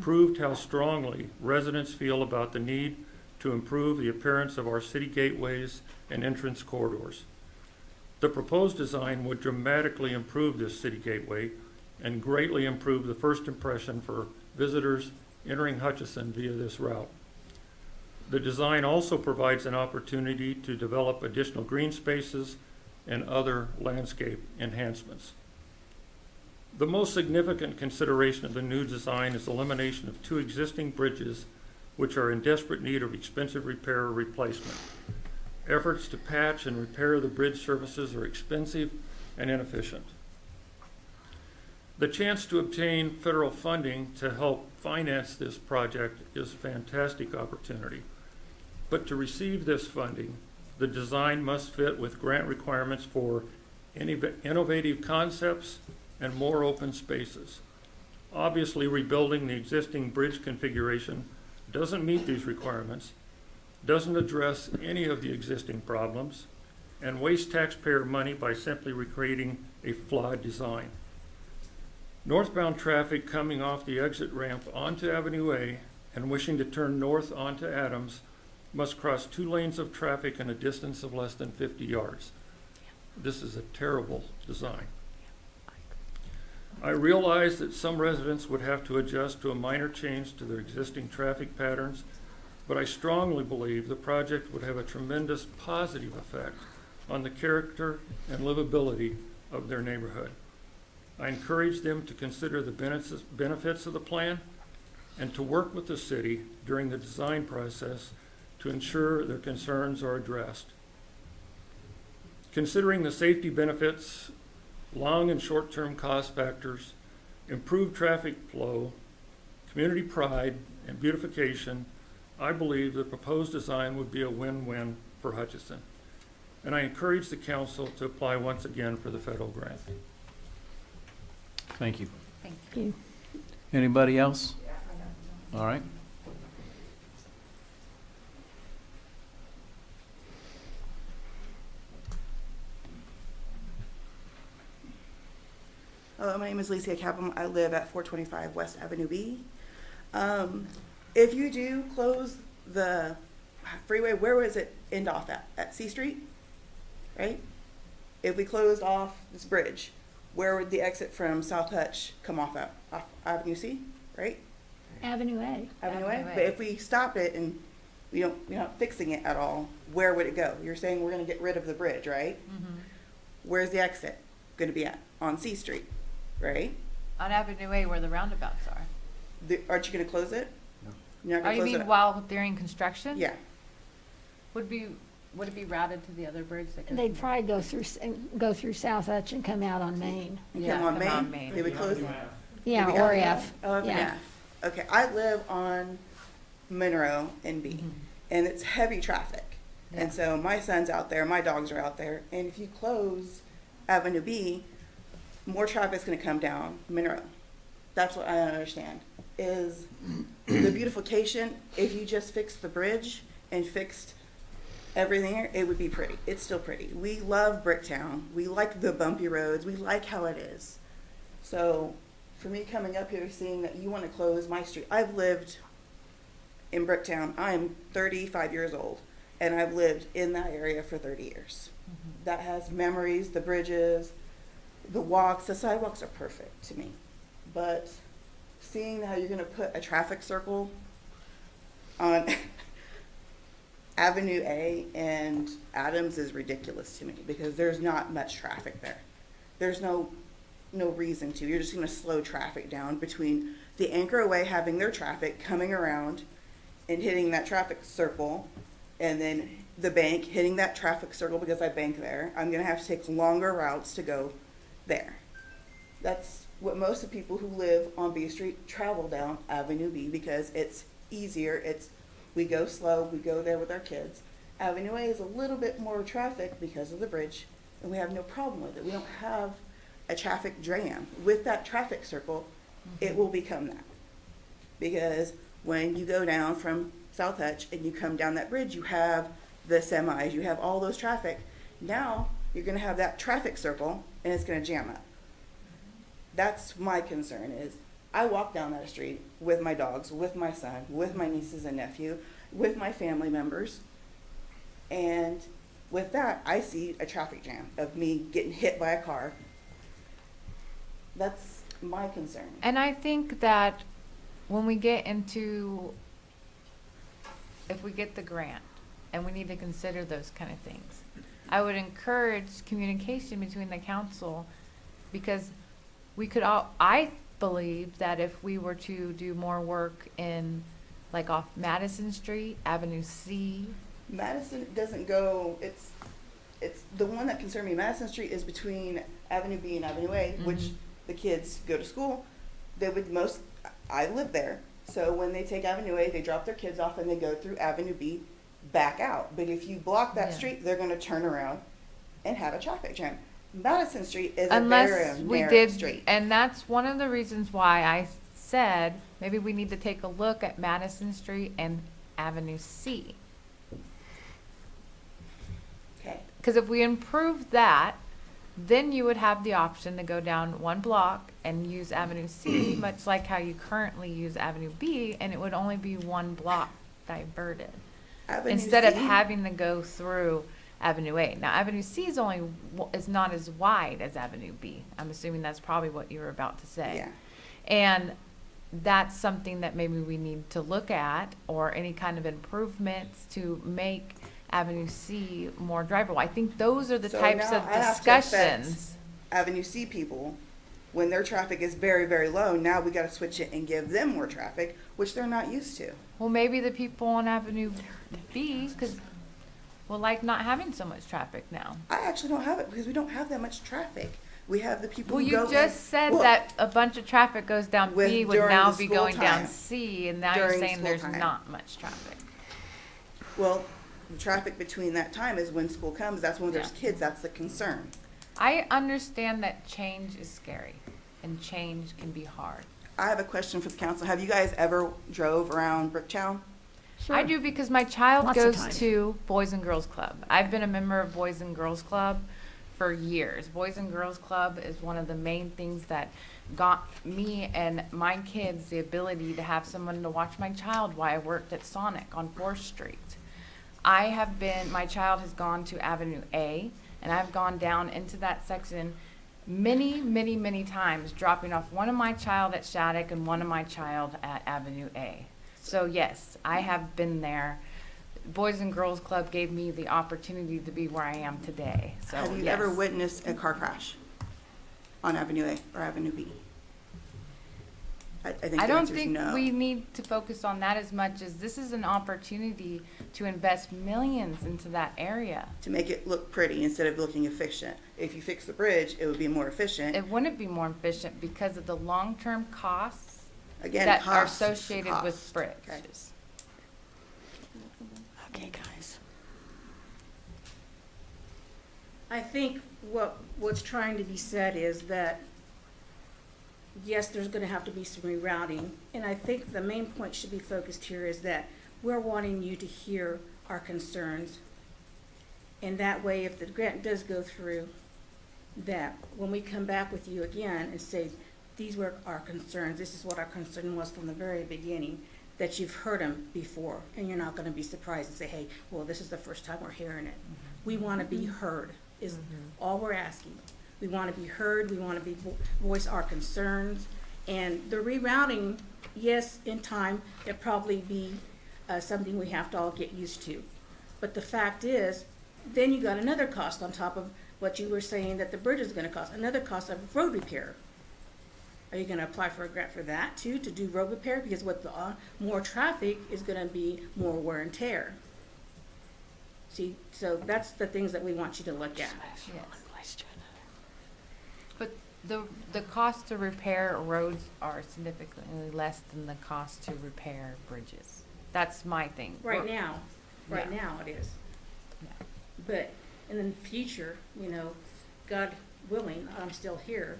proved how strongly residents feel about the need to improve the appearance of our city gateways and entrance corridors. The proposed design would dramatically improve this city gateway and greatly improve the first impression for visitors entering Hutchinson via this route. The design also provides an opportunity to develop additional green spaces and other landscape enhancements. The most significant consideration of the new design is elimination of 2 existing bridges which are in desperate need of expensive repair or replacement. Efforts to patch and repair the bridge surfaces are expensive and inefficient. The chance to obtain federal funding to help finance this project is a fantastic opportunity. But to receive this funding, the design must fit with grant requirements for innovative concepts and more open spaces. Obviously, rebuilding the existing bridge configuration doesn't meet these requirements, doesn't address any of the existing problems, and wastes taxpayer money by simply recreating a flawed design. Northbound traffic coming off the exit ramp onto Avenue A and wishing to turn north onto Adams must cross 2 lanes of traffic in a distance of less than 50 yards. This is a terrible design. I realize that some residents would have to adjust to a minor change to their existing traffic patterns, but I strongly believe the project would have a tremendous positive effect on the character and livability of their neighborhood. I encourage them to consider the benefits of the plan and to work with the city during the design process to ensure their concerns are addressed. Considering the safety benefits, long and short-term cost factors, improved traffic flow, community pride, and beautification, I believe the proposed design would be a win-win for Hutchinson. And I encourage the council to apply once again for the federal grant. Thank you. Thank you. Anybody else? All right. Hello, my name is Licia Capum. I live at 425 West Avenue B. If you do close the freeway, where was it end off at? At C Street, right? If we closed off this bridge, where would the exit from South Hutch come off at? Off Avenue C, right? Avenue A. Avenue A. Avenue A. But if we stopped it and We're not fixing it at all. Where would it go? You're saying we're gonna get rid of the bridge, right? Mhm. Where's the exit gonna be at? On C Street, right? On Avenue A where the roundabouts are. Aren't you gonna close it? No. You're not Oh, gonna you close mean it? while during construction? Yeah. Would it be routed to the other bridge that goes? They'd probably go through South Hutch and come out on Main. And Yeah, come on come on Main? Main. They would close? Yeah, They would or have- F. Oh, F and Yeah. F. Okay, I live on Monroe and B, and it's heavy traffic. Yeah. And so my son's out there, my dogs are out there, and if you close Avenue B, more traffic's gonna come down Monroe. That's what I don't understand, is the beautification, if you just fixed the bridge and fixed everything here, it would be pretty. It's still pretty. We love Bricktown. We like the bumpy roads. We like how it is. So for me coming up here, seeing that you want to close my street, I've lived in Bricktown. I'm 35 years old, and I've lived in that area for 30 years. That has memories, the bridges, the walks, the sidewalks are perfect to me. But seeing how you're going to put a traffic circle on Avenue A and Adams is ridiculous to me, because there's not much traffic there. There's no reason to. You're just going to slow traffic down between the Anchor Way having their traffic coming around and hitting that traffic circle, and then the bank hitting that traffic circle because I bank there. I'm going to have to take longer routes to go there. That's what most of the people who live on B Street travel down Avenue B, because it's easier. We go slow, we go there with our kids. Avenue A is a little bit more traffic because of the bridge, and we have no problem with it. We don't have a traffic jam. With that traffic circle, it will become that. Because when you go down from South Hutch and you come down that bridge, you have the semis, you have all those traffic. Now, you're gonna have that traffic circle, and it's gonna jam up. That's my concern, is I walk down that street with my dogs, with my son, with my nieces and nephew, with my family members. And with that, I see a traffic jam of me getting hit by a car. That's my concern. And I think that when we get into, if we get the grant, and we need to consider those kind of things, I would encourage communication between the council, because we could all, I believe that if we were to do more work in, like off Madison Street, Avenue C. Madison doesn't go, it's the one that concerned me. Madison Street is between Avenue B and Avenue A, which the kids go to school. I live there, so when they take Avenue A, they drop their kids off and they go through Avenue B back out. But if you block that Yeah. street, they're gonna turn around and have a traffic jam. Madison Street is Unless a very we narrow did, street. and that's one of the reasons why I said maybe we need to take a look at Madison Street and Avenue C. Okay. Because if we improve that, then you would have the option to go down one block and use Avenue C, much like how you currently use Avenue B, and it would only be one block diverted. Avenue Instead of C? having to go through Avenue A. Now, Avenue C is not as wide as Avenue B. I'm assuming that's probably what you were about to say. Yeah. And that's something that maybe we need to look at, or any kind of improvements to make Avenue C more drivable. I think those are the So types now of I have to affect discussions. Avenue C people, when their traffic is very, very low, now we gotta switch it and give them more traffic, which they're not used to. Well, maybe the people on Avenue B, will like not having so much traffic now. I actually don't have it, because we don't have that much traffic. We have the people Well, who you go in. just said Well, that a bunch of traffic goes down With- B would during now the be school going down time. C, and now you're During saying school there's time. not much traffic. Well, the traffic between that time is when school comes, that's when there's Yeah. kids, that's the concern. I understand that change is scary, and change can be hard. I have a question for the council. Have you guys ever drove around Bricktown? I do, because my child Lots of goes times. to Boys and Girls Club. I've been a member of Boys and Girls Club for years. Boys and Girls Club is one of the main things that got me and my kids the ability to have someone to watch my child while I worked at Sonic on 4th Street. My child has gone to Avenue A, and I've gone down into that section many, many, many times, dropping off one of my child at Shattuck and one of my child at Avenue A. So yes, I have been there. Boys and Girls Club gave me the opportunity to be where I am today. So Have you yes. ever witnessed a car crash on Avenue A or Avenue B? I think I the don't answer is think no. we need to focus on that as much as this is an opportunity to invest millions into that area. To make it look pretty instead of looking efficient. If you fix the bridge, it would be more efficient. It wouldn't be more efficient because of the long-term costs Again, that are costs, associated with costs. bridges. Okay, guys. I think what's trying to be said is that, yes, there's gonna have to be some rerouting, and I think the main point should be focused here is that we're wanting you to hear our concerns. And that way, if the grant does go through, that when we come back with you again and say, these were our concerns, this is what our concern was from the very beginning, that you've heard them before, and you're not gonna be surprised and say, hey, well, this is the first time we're hearing it. We wanna be heard, is all we're asking. We wanna be heard, we wanna be, voice our concerns, and the rerouting, yes, in time, it'll probably be, something we have to all get used to. But the fact is, then you got another cost on top of what you were saying that the bridge is gonna cost, another cost of road repair. Are you gonna apply for a grant for that too, to do road repair? Because with the more traffic is gonna be more wear and tear. See, so that's the things that we want you to look at. Yes. But the cost to repair roads are significantly less than the cost to repair bridges. That's my thing. Right now it is. Yeah. But in the future, you know, God willing, I'm still here,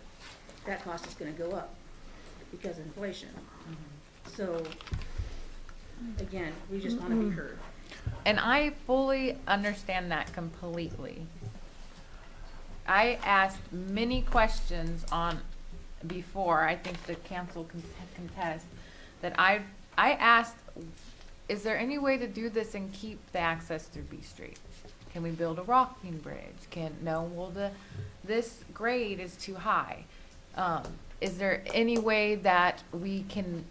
that cost is gonna go up because of inflation. So, again, we just wanna be heard. And I fully understand that completely. I asked many questions on before, I think the council can contest, that I asked, is there any way to do this and keep the access through B Street? Can we build a rocking bridge? This grade is too high. Is there any way that we can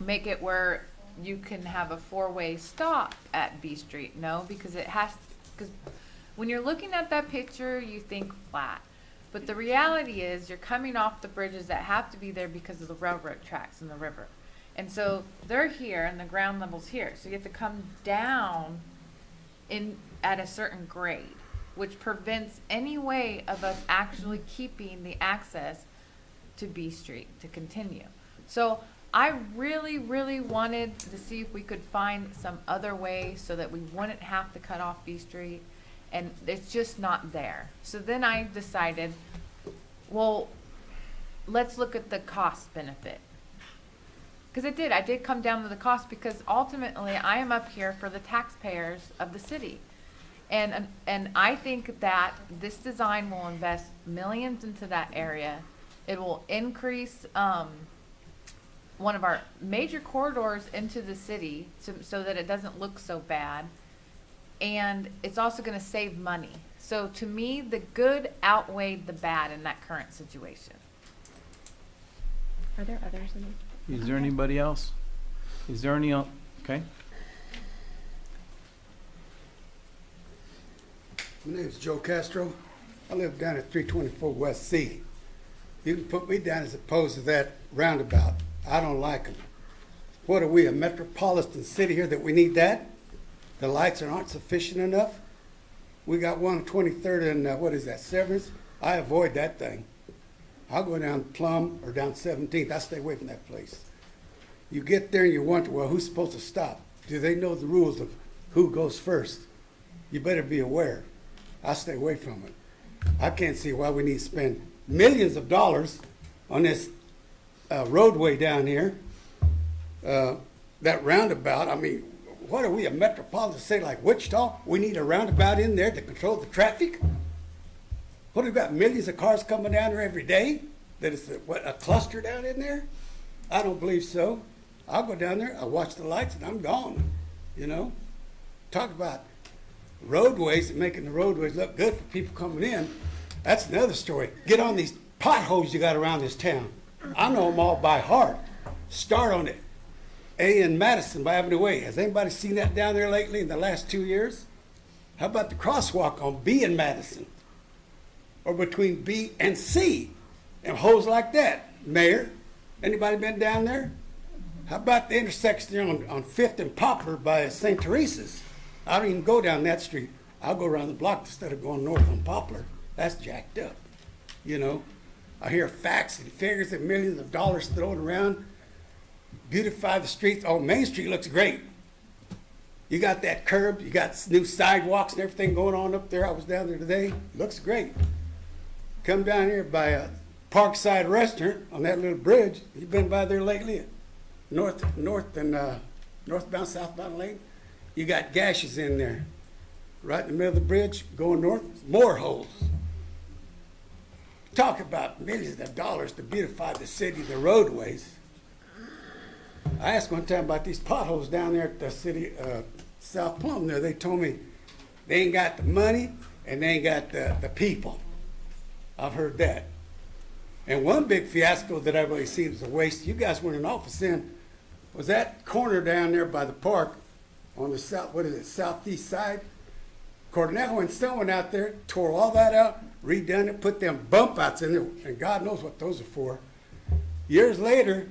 make it where you can have a four-way stop at B Street? No, because because when you're looking at that picture, you think flat. But the reality is you're coming off the bridges that have to be there because of the railroad tracks in the river. And so they're here and the ground level's here. So you have to come down at a certain grade, which prevents any way of us actually keeping the access to B Street to continue. So I really, really wanted to see if we could find some other way so that we wouldn't have to cut off B Street, and it's just not there. So then I decided, well, let's look at the cost benefit. Because I did come down to the cost, because ultimately I am up here for the taxpayers of the city. And I think that this design will invest millions into that area. It will increase one of our major corridors into the city so that it doesn't look so bad. And it's also going to save money. So to me, the good outweighed the bad in that current situation. Are there others in the? Is there anybody else? Is there any, okay? My name's Joe Castro. I live down at 324 West C. You can put me down as opposed to that roundabout. I don't like them. What are we, a metropolitan city here that we need that? The lights aren't sufficient enough? We got one on 23rd and, what is that, Severance? I avoid that thing. I'll go down Plum or down 17th. I stay away from that place. You get there and you wonder, well, who's supposed to stop? Do they know the rules of who goes first? You better be aware. I stay away from it. I can't see why we need to spend millions of dollars on this roadway down here. That roundabout, I mean, what are we, a metropolitan city like Wichita? We need a roundabout in there to control the traffic? What, we've got millions of cars coming down there every day? That it's a cluster down in there? I don't believe so. I'll go down there, I'll watch the lights, and I'm gone, you know? Talk about roadways and making the roadways look good for people coming in. That's another story. Get on these potholes you got around this town. I know them all by heart. Start on it. A and Madison by Avenue Way. Has anybody seen that down there lately in the last 2 years? How about the crosswalk on B and Madison? Or between B and C? And holes like that. Mayor, anybody been down there? How about the intersection there on 5th and Poplar by St. Teresa's? I don't even go down that street. I'll go around the block instead of going north on Poplar. That's jacked up, you know. I hear facts and figures and millions of dollars thrown around. Beautify the streets. Oh, Main Street looks great. You got that curb, you got new sidewalks and everything going on up there. I was down there today. Looks great. Come down here by a Parkside Restaurant on that little bridge. You been by there lately? North and northbound, southbound lane. You got gashes in there. Right in the middle of the bridge, going north, more holes. Talk about millions of dollars to beautify the city, the roadways. I asked one time about these potholes down there at the city, South Plum there. They told me they ain't got the money and they ain't got the people. I've heard that. And one big fiasco that I've really seen is a waste. You guys were in office in, was that corner down there by the park on the southeast side. Cornejo and someone out there tore all that out, redone it, put them bump outs in there, and God knows what those are for. Years later,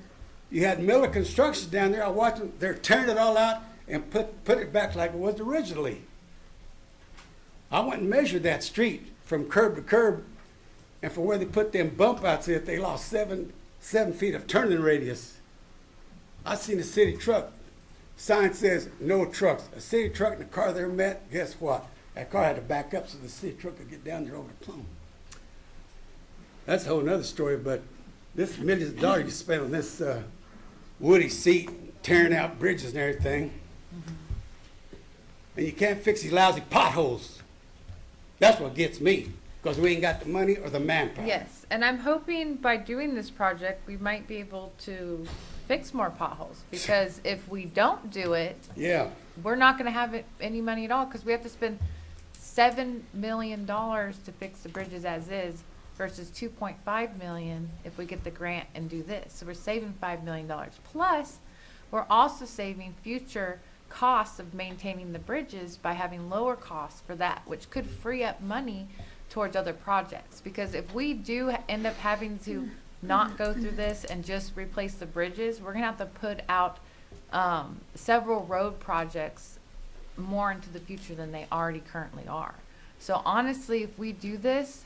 you had Miller Construction down there. I watched them, they're tearing it all out and put it back like it was originally. I went and measured that street from curb to curb, and for where they put them bump outs in, they lost 7 feet of turning radius. I seen a city truck. Sign says no trucks. A city truck and a car there met, guess what? That car had to back up so the city truck could get down there over the Plum. That's a whole nother story, but this millions of dollars you spent on this woody seat, tearing out bridges and everything. And you can't fix these lousy potholes. That's what gets me, because we ain't got the money or the manpower. Yes, and I'm hoping by doing this project, we might be able to fix more potholes, because if we don't do it, Yeah. we're not gonna have any money at all, because we have to spend $7 million to fix the bridges as is versus 2.5 million if we get the grant and do this. So we're saving $5 million. Plus, we're also saving future costs of maintaining the bridges by having lower costs for that, which could free up money towards other projects. Because if we do end up having to not go through this and just replace the bridges, we're gonna have to put out several road projects more into the future than they already currently are. So honestly, if we do this,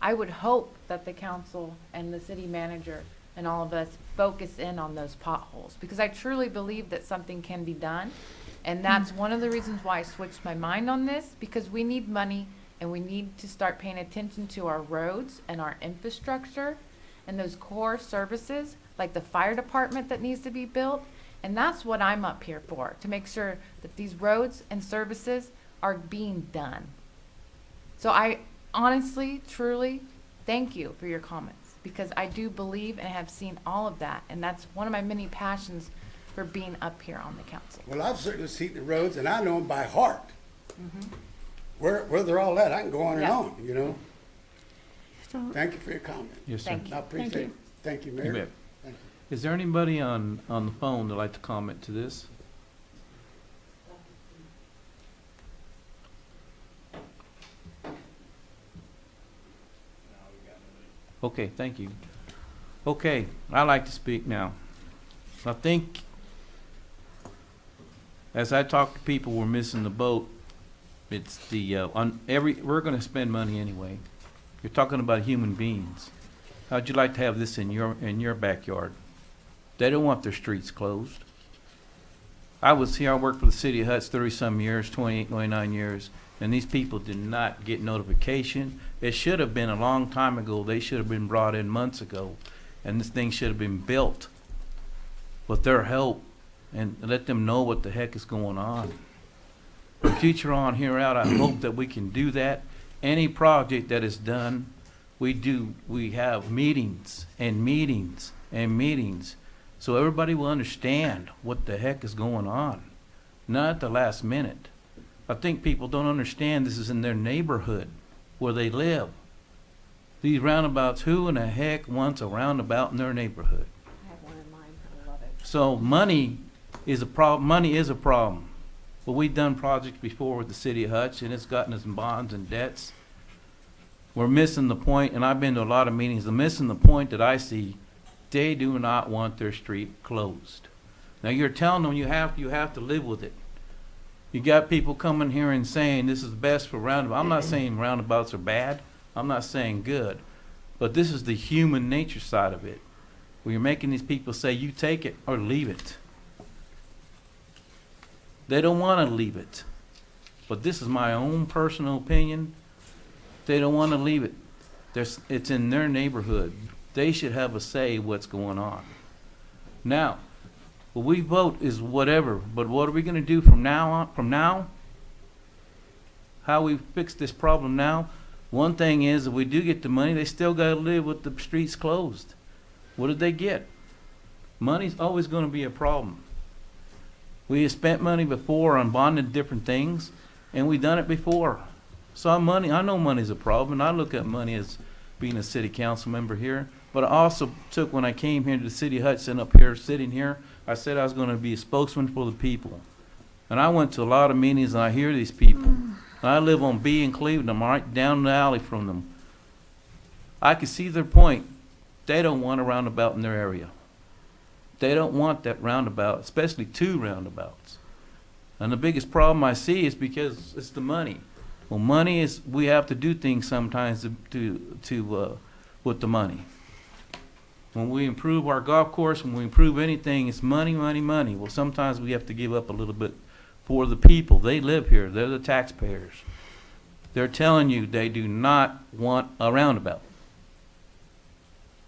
I would hope that the council and the city manager and all of us focus in on those potholes, because I truly believe that something can be done. And that's one of the reasons why I switched my mind on this, because we need money and we need to start paying attention to our roads and our infrastructure and those core services like the fire department that needs to be built. And that's what I'm up here for, to make sure that these roads and services are being done. So I honestly, truly, thank you for your comments, because I do believe and have seen all of that. And that's one of my many passions for being up here on the council. Well, I've certainly seen the roads, and I know them by heart. Where they're all at, I can go on and Yeah. on, you know. Thank you for your comment. Yes, sir. Thank you. I appreciate it. Thank you, Mayor. You bet. Thank you. Is there anybody on the phone that'd like to comment to this? Okay, thank you. Okay, I'd like to speak now. I think, as I talk to people, we're missing the boat. It's the, we're gonna spend money anyway. You're talking about human beings. How'd you like to have this in your backyard? They don't want their streets closed. I worked for the city of Hutz 30-some years, 28, 29 years, and these people did not get notification. It should have been a long time ago. They should have been brought in months ago, and this thing should have been built with their help, and let them know what the heck is going on. From future on here out, I hope that we can do that. Any project that is done, we have meetings and meetings and meetings, so everybody will understand what the heck is going on, not at the last minute. I think people don't understand this is in their neighborhood where they live. These roundabouts, who in the heck wants a roundabout in their neighborhood? I have one in mind. I love it. So money is a problem. Money is a problem. But we've done projects before with the city of Hutch, and it's gotten us in bonds and debts. We're missing the point, and I've been to a lot of meetings, they're missing the point that I see. They do not want their street closed. Now, you're telling them you have to live with it. You got people coming here and saying this is best for roundabouts. I'm not saying roundabouts are bad. I'm not saying good. But this is the human nature side of it, where you're making these people say you take it or leave it. They don't want to leave it. But this is my own personal opinion. They don't want to leave it. It's in their neighborhood. They should have a say what's going on. Now, what we vote is whatever, but what are we going to do from now on? From now? How we fix this problem now? One thing is, if we do get the money, they still got to live with the streets closed. What did they get? Money's always going to be a problem. We have spent money before on bonding different things, and we've done it before. So I know money's a problem, and I look at money as being a city council member here. But I also took, when I came here to the city of Hutchinson up here, sitting here, I said I was going to be a spokesman for the people. And I went to a lot of meetings, and I hear these people. And I live on B in Cleveland. I'm right down the alley from them. I can see their point. They don't want a roundabout in their area. They don't want that roundabout, especially two roundabouts. And the biggest problem I see is because it's the money. Well, money is, we have to do things sometimes to with the money. When we improve our golf course, when we improve anything, it's money, money, money. Well, sometimes we have to give up a little bit for the people. They live here. They're the taxpayers. They're telling you they do not want a roundabout.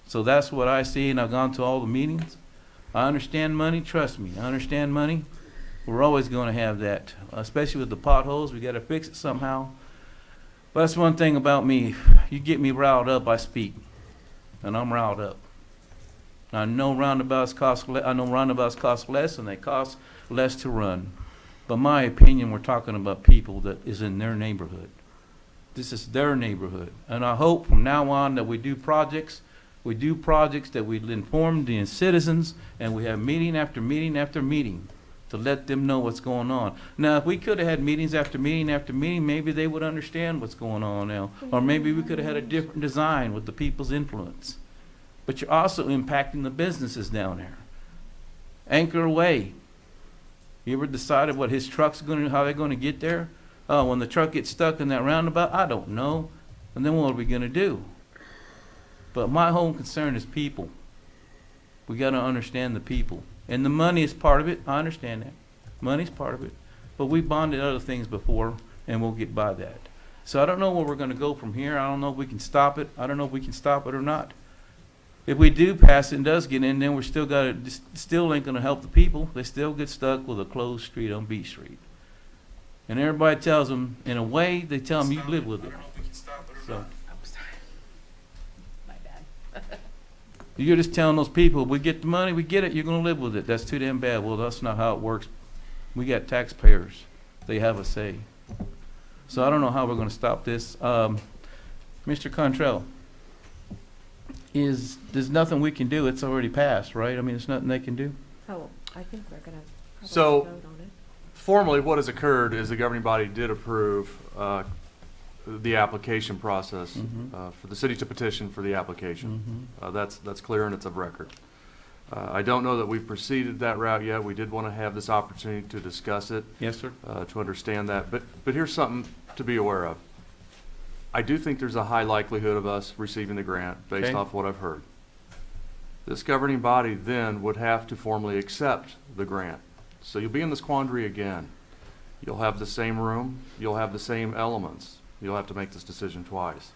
So that's what I see, and I've gone to all the meetings. I understand money. Trust me, I understand money. We're always going to have that, especially with the potholes. We got to fix it somehow. But that's one thing about me. You get me riled up, I speak, and I'm riled up. I know roundabouts cost less, and they cost less to run. But my opinion, we're talking about people that is in their neighborhood. This is their neighborhood, and I hope from now on that we do projects. We do projects that we inform the citizens, and we have meeting after meeting after meeting to let them know what's going on. Now, if we could have had meetings after meeting after meeting, maybe they would understand what's going on now. Or maybe we could have had a different design with the people's influence. But you're also impacting the businesses down there. Anchor Way. You ever decided what his truck's how they're going to get there? When the truck gets stuck in that roundabout, I don't know. And then what are we going to do? But my whole concern is people. We got to understand the people. And the money is part of it. I understand that. Money's part of it. But we bonded other things before, and we'll get by that. So I don't know where we're going to go from here. I don't know if we can stop it. I don't know if we can stop it or not. If we do pass it and does get in, then we're still ain't going to help the people. They still get stuck with a closed street on B Street. And everybody tells them, in a way, they tell them you live with it. So. You're just telling those people, we get the money, we get it, you're going to live with it. That's too damn bad. Well, that's not how it works. We got taxpayers. They have a say. So I don't know how we're going to stop this. Mr. Contrell, there's nothing we can do. It's already passed, right? I mean, there's nothing they can do. Oh, I think we're going to So, vote on it. formally, what has occurred is the governing body did approve the application process for the city to petition for the application. That's clear and it's of record. I don't know that we've proceeded that route yet. We did want to have this opportunity to discuss it. Yes, sir. To understand that. But here's something to be aware of. I do think there's a high likelihood of us receiving the grant based off what I've heard. This governing body then would have to formally accept the grant. So you'll be in this quandary again. You'll have the same room. You'll have the same elements. You'll have to make this decision twice.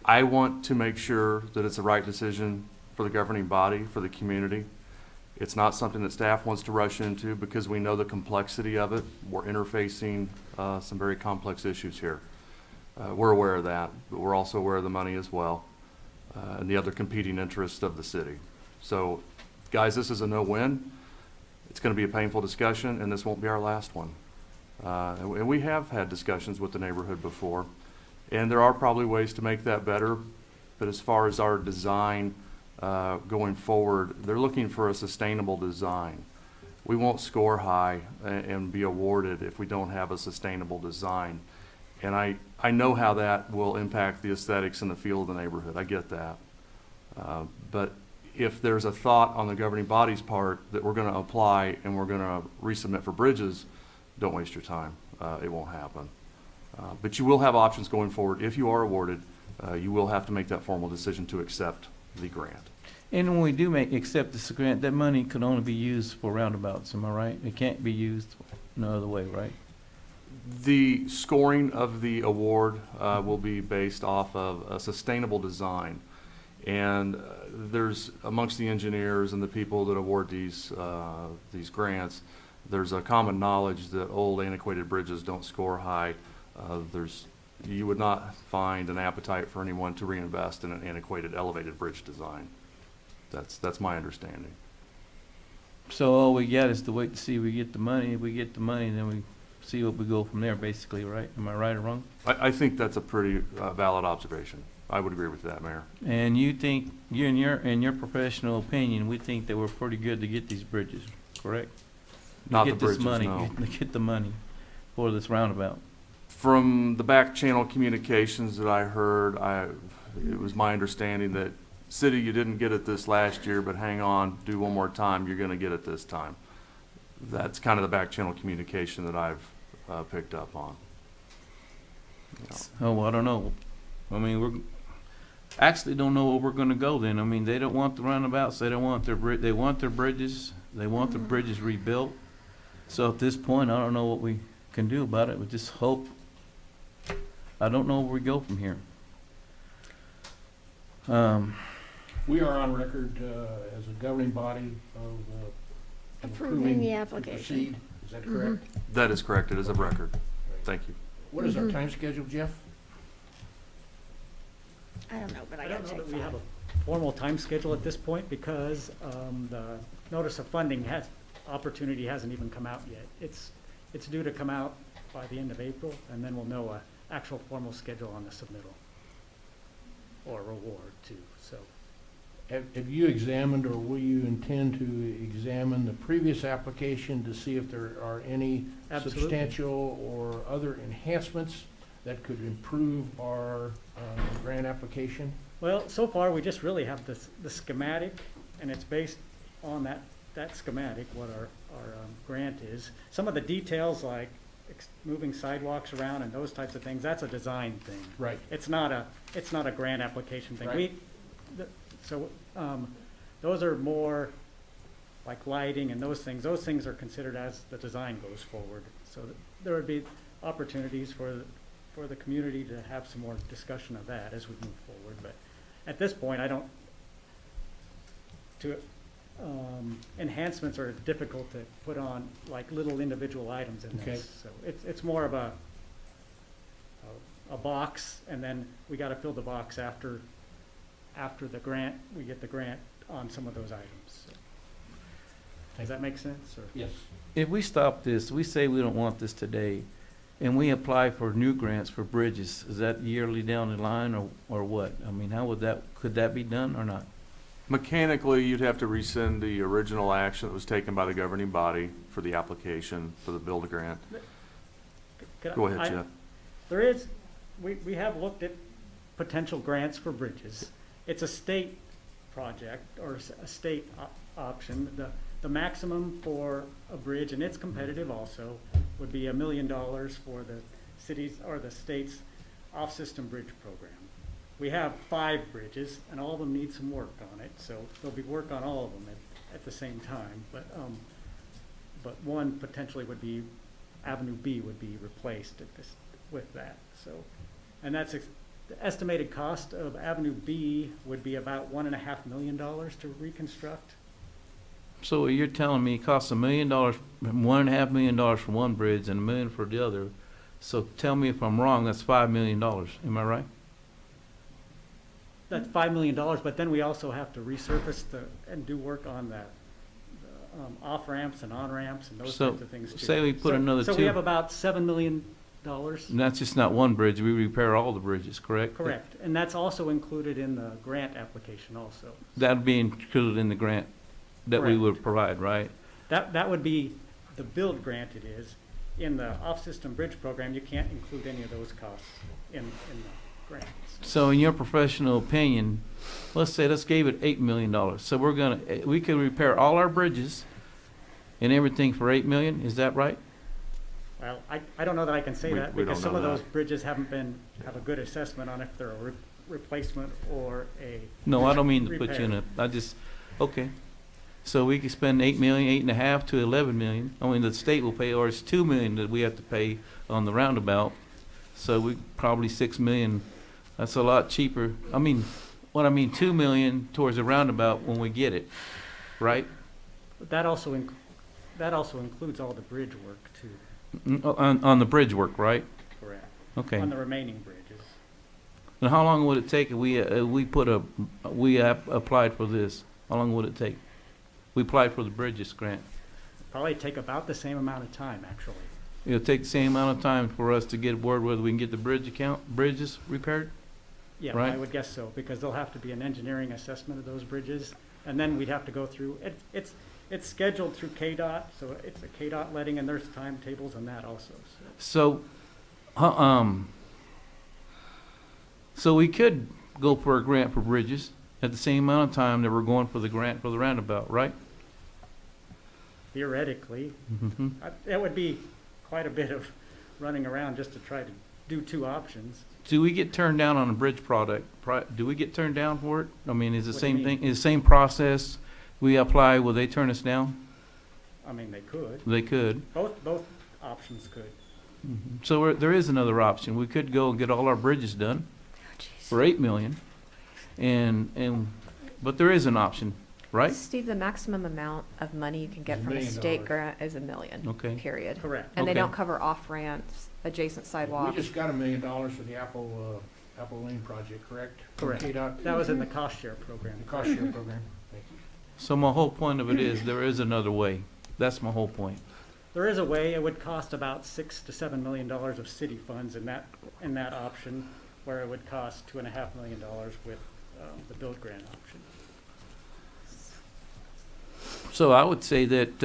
I want to make sure that it's the right decision for the governing body, for the community. It's not something that staff wants to rush into because we know the complexity of it. We're interfacing some very complex issues here. We're aware of that, but we're also aware of the money as well and the other competing interests of the city. So, guys, this is a no-win. It's going to be a painful discussion, and this won't be our last one. And we have had discussions with the neighborhood before, and there are probably ways to make that better, but as far as our design going forward, they're looking for a sustainable design. We won't score high and be awarded if we don't have a sustainable design. And I know how that will impact the aesthetics and the feel of the neighborhood. I get that. But if there's a thought on the governing body's part that we're going to apply and we're going to resubmit for bridges, don't waste your time. It won't happen. But you will have options going forward. If you are awarded, you will have to make that formal decision to accept the grant. And when we do accept this grant, that money could only be used for roundabouts, am I right? It can't be used no other way, right? The scoring of the award will be based off of a sustainable design. And there's, amongst the engineers and the people that award these grants, there's a common knowledge that old antiquated bridges don't score high. You would not find an appetite for anyone to reinvest in an antiquated elevated bridge design. That's my understanding. So all we got is to wait to see we get the money. If we get the money, then we see what we go from there, basically, right? Am I right or wrong? I think that's a pretty valid observation. I would agree with that, Mayor. And you think, in your professional opinion, we think that we're pretty good to get these bridges, correct? Not To the get this bridges, money, no. to get the money for this roundabout. From the back channel communications that I heard, it was my understanding that, city, you didn't get it this last year, but hang on, do one more time, you're going to get it this time. That's kind of the back channel communication that I've picked up on. You know. Oh, well, I don't know. I mean, we're actually don't know where we're going to go then. I mean, they don't want the roundabouts. They don't want they want their bridges. They want the bridges rebuilt. So at this point, I don't know what we can do about it. We just hope. I don't know where we go from here. We are on record as a governing body of Approving the to application. proceed. Is that correct? That is correct. It is a record. Thank you. What is our time schedule, Jeff? I don't know, but I I gotta don't know check that we have that. a formal time schedule at this point because the notice of funding opportunity hasn't even come out yet. It's due to come out by the end of April, and then we'll know a actual formal schedule on the submittal or reward too, so. Have you examined, or will you intend to examine the previous application to see if there are any Absolutely. substantial or other enhancements that could improve our grant application? Well, so far, we just really have the schematic, and it's based on that schematic, what our grant is. Some of the details, like moving sidewalks around and those types of things, that's a design thing. Right. It's not a grant application thing. Right. Those are more like lighting and those things. Those things are considered as the design goes forward. So there would be opportunities for the community to have some more discussion of that as we move forward. But at this point, enhancements are difficult to put on like little individual items in Okay. this. So it's more of a box, and then we got to fill the box after the grant, we get the grant on some of those items. So, does that make sense? Or? Yes. If we stop this, we say we don't want this today, and we apply for new grants for bridges, is that yearly down the line or what? I mean, could that be done or not? Mechanically, you'd have to rescind the original action that was taken by the governing body for the application for the build a grant. Go ahead, Jeff. There is, we have looked at potential grants for bridges. It's a state project or a state option. The maximum for a bridge, and it's competitive also, would be $1 million for the cities or the state's off-system bridge program. We have 5 bridges, and all of them need some work on it, so there'll be work on all of them at the same time. But one potentially would be, Avenue B would be replaced with that. So, and that's the estimated cost of Avenue B would be about $1.5 million to reconstruct. So you're telling me it costs $1 million, $1.5 million for one bridge and $1 million for the other. So tell me if I'm wrong, that's $5 million, am I right? That's $5 million, but then we also have to resurface and do work on the off ramps and on ramps and those So, types of things too. say we put another So two- we have about $7 million And that's just not one bridge, we repair all the bridges, correct? Correct, and that's also included in the grant application also. That'd be included in the grant that we Correct. would provide, right? That would be the build grant it is. In the off-system bridge program, you can't include any of those costs in the grants. So in your professional opinion, let's give it $8 million. So we can repair all our bridges and everything for $8 million, is that right? Well, I don't know that I can say that We because don't some of know those that. bridges have a good assessment on if they're a replacement or a No, I don't mean to put you in repair. okay. So we could spend 8 million, 8.5 to 11 million. I mean, the state will pay, or it's 2 million that we have to pay on the roundabout. So we, probably 6 million. That's a lot cheaper. I mean, 2 million towards the roundabout when we get it, right? But that also includes all the bridge work too, On the bridge work, right? correct? Okay. On the remaining bridges. And how long would it take if we applied for this? How long would it take? We applied for the bridges grant. Probably take about the same amount of time, actually. It'll take the same amount of time for us to get word whether we can get the bridges repaired? Yeah, Right. I would guess so, because there'll have to be an engineering assessment of those bridges, and then we'd have to go through, it's scheduled through KDOT, so it's a KDOT letting, and there's timetables on that also, so. So we could go for a grant for bridges at the same amount of time that we're going for the grant for the roundabout, right? Theoretically, Mm-hmm. it would be quite a bit of running around just to try to do two options. Do we get turned down on a bridge product? Do we get turned down for it? I mean, is the What do you same mean? thing, is the same process? We apply, will they turn us down? I mean, they could, They could. both options could. So there is another option. We could go and get all our bridges done for 8 million. But there is an option, right? Steve, the maximum amount of money you can get Is from a $1 state million. grant is $1 million, Okay. period. Correct. And they Okay. don't cover off-ramps, adjacent We sidewalks. just got $1 million for the Apple Lane project, correct? From Correct. KDOT, That was in the cost share program. the cost share program. Thank you. So my whole point of it is, there is another way. That's my whole point. There is a way, it would cost about $6 to $7 million of city funds in that option, where it would cost $2.5 million with the build grant option. So I would say that,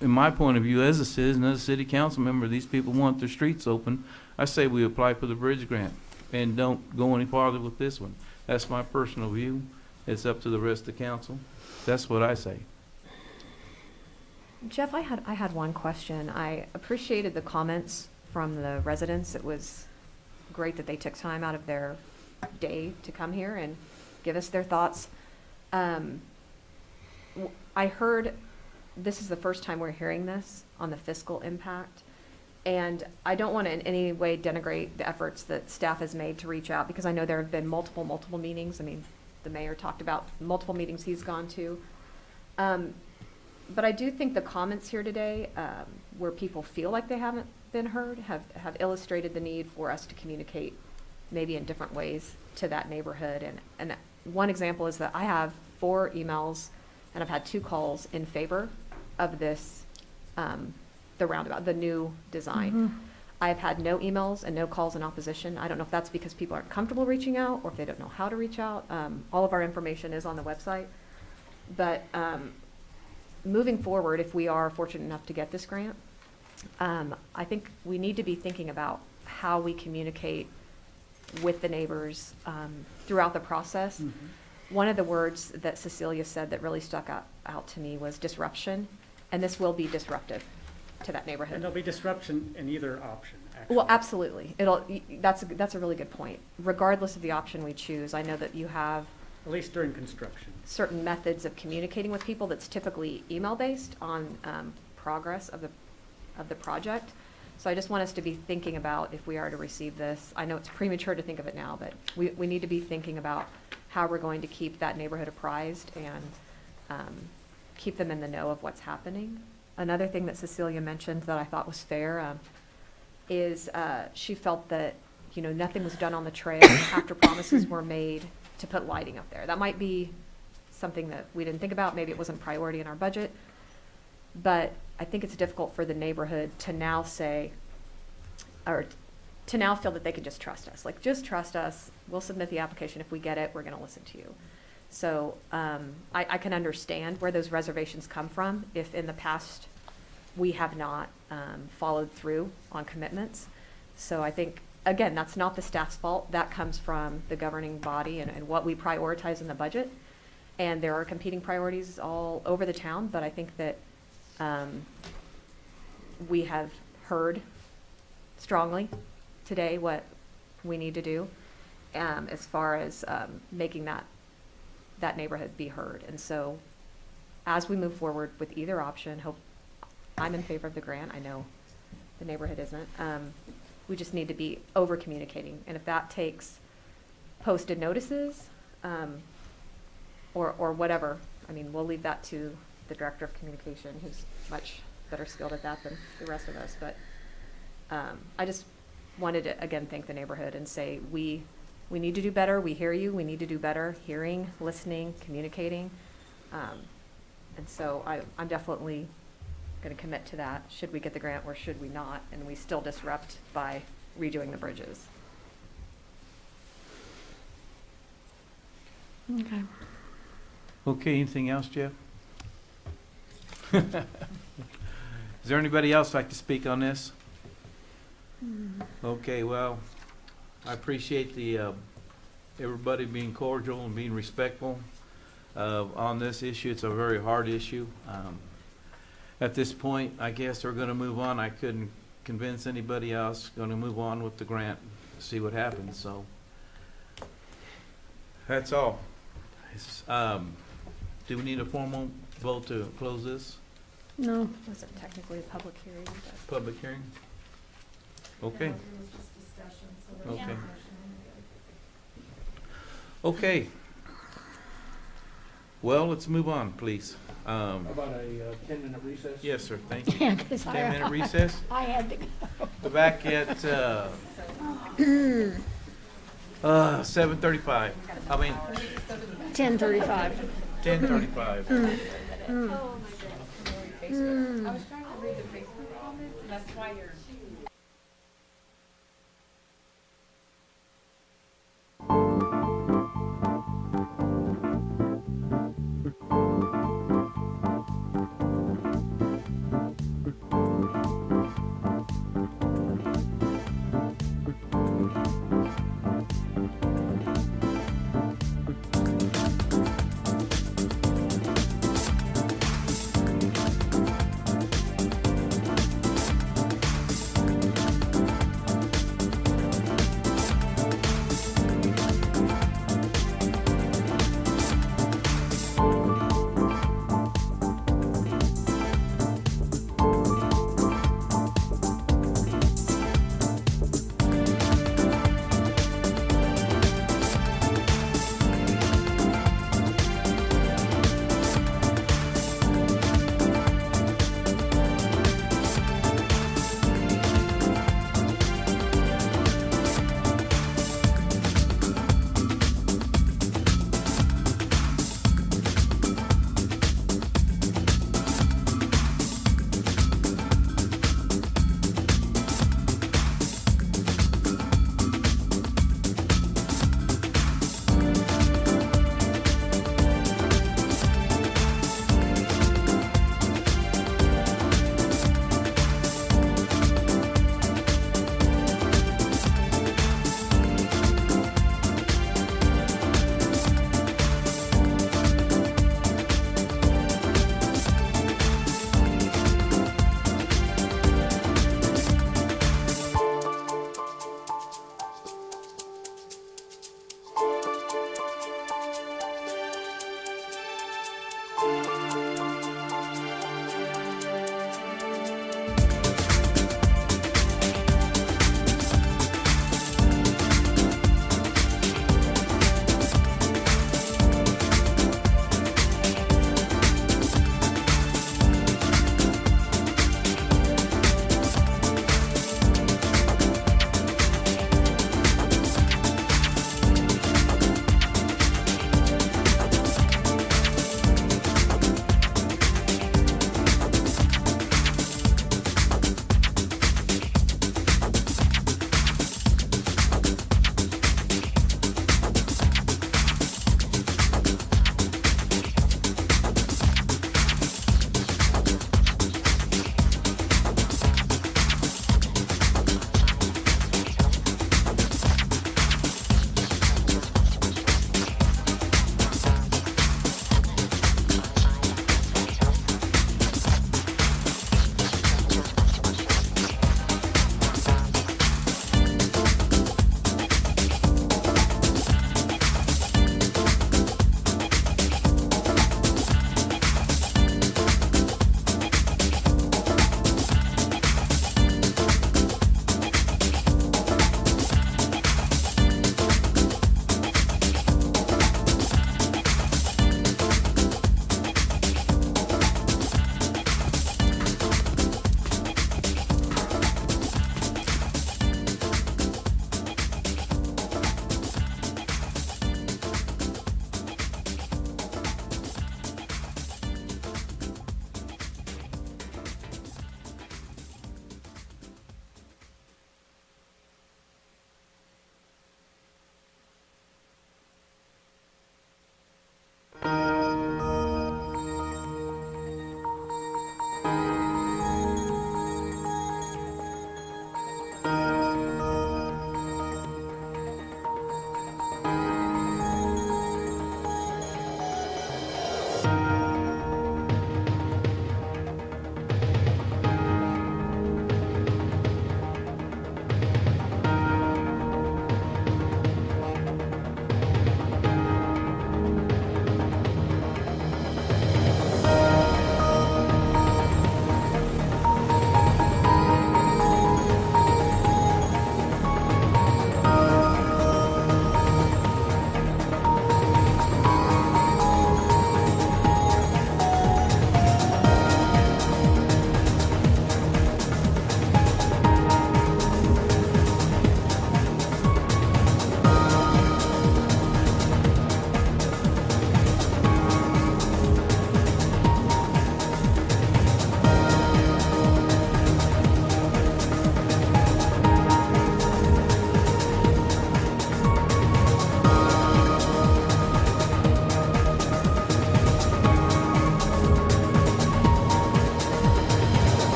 in my point of view, as a citizen, as a city council member, these people want their streets open. I say we apply for the bridge grant and don't go any farther with this one. That's my personal view. It's up to the rest of the council. That's what I say. Jeff, I had one question. I appreciated the comments from the residents. It was great that they took time out of their day to come here and give us their thoughts. I heard, this is the first time we're hearing this on the fiscal impact. And I don't want to in any way denigrate the efforts that staff has made to reach out, because I know there have been multiple meetings. I mean, the mayor talked about multiple meetings he's gone to. But I do think the comments here today, where people feel like they haven't been heard, have illustrated the need for us to communicate maybe in different ways to that neighborhood. And one example is that I have 4 emails and I've had 2 calls in favor of this, the roundabout, the new design. I've had no emails and no calls in opposition. I don't know if that's because people aren't comfortable reaching out or if they don't know how to reach out. All of our information is on the website. But moving forward, if we are fortunate enough to get this grant, I think we need to be thinking about how we communicate with the neighbors throughout the process. One of the words that Cecilia said that really stuck out to me was disruption, and this will be disruptive to that neighborhood. And there'll be disruption in either option, actually. Well, absolutely. That's a really good point. Regardless of the option we choose, I know that you have At least during construction. certain methods of communicating with people that's typically email-based on progress of the project. So I just want us to be thinking about, if we are to receive this, I know it's premature to think of it now, but we need to be thinking about how we're going to keep that neighborhood apprised and keep them in the know of what's happening. Another thing that Cecilia mentioned that I thought was fair is she felt that, nothing was done on the trail after promises were made to put lighting up there. That might be something that we didn't think about. Maybe it wasn't a priority in our budget. But I think it's difficult for the neighborhood to now say, or to now feel that they can just trust us. Like, just trust us. We'll submit the application. If we get it, we're going to listen to you. So I can understand where those reservations come from if in the past we have not followed through on commitments. So I think, again, that's not the staff's fault. That comes from the governing body and what we prioritize in the budget. And there are competing priorities all over the town, but I think that we have heard strongly today what we need to do as far as making that neighborhood be heard. And so as we move forward with either option, I'm in favor of the grant. I know the neighborhood isn't. We just need to be over communicating. And if that takes posted notices or whatever, I mean, we'll leave that to the director of communication, who's much better skilled at that than the rest of us. But I just wanted to, again, thank the neighborhood and say we need to do better. We hear you. We need to do better hearing, listening, communicating. And so I'm definitely going to commit to that. Should we get the grant or should we not? And we still disrupt by redoing the bridges. Okay. Okay, anything else, Jeff? Is there anybody else like to speak on this? Okay, well, I appreciate the everybody being cordial and being respectful on this issue. It's a very hard issue. At this point, I guess we're going to move on. I couldn't convince anybody else. Going to move on with the grant, see what happens. So that's all. Do we need a formal vote to close this No. It wasn't technically a public hearing. But public hearing? Okay. No, it was just discussion, so there's no Okay. motion. Okay. Well, let's move on, please. How about a 10-minute recess? Yes, sir. Thank you. Yeah, 'cause 10-minute recess. I had to go. We're back at 7:35. I mean 10:35. 10:35. Oh, my God. I was trying to read the Facebook comments, and that's why you're.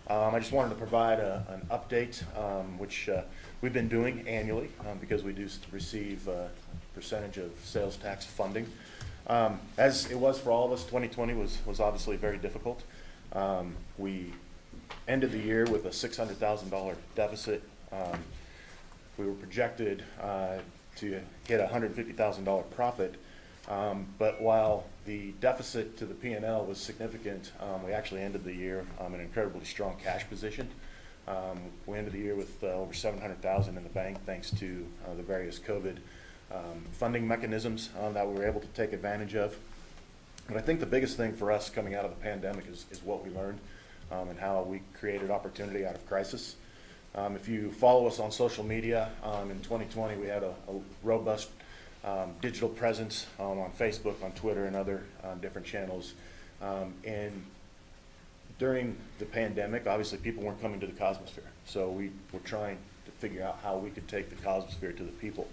I just wanted to provide an update, which we've been doing annually because we do receive a percentage of sales tax funding. As it was for all of us, 2020 was obviously very difficult. We ended the year with a $600,000 deficit. We were projected to hit a $150,000 profit, but while the deficit to the P&L was significant, we actually ended the year in an incredibly strong cash position. We ended the year with over $700,000 in the bank thanks to the various COVID funding mechanisms that we were able to take advantage of. But I think the biggest thing for us coming out of the pandemic is what we learned and how we created opportunity out of crisis. If you follow us on social media, in 2020 we had a robust digital presence on Facebook, on Twitter, and other different channels. And during the pandemic, obviously people weren't coming to the Cosmosphere, so we were trying to figure out how we could take the Cosmosphere to the people.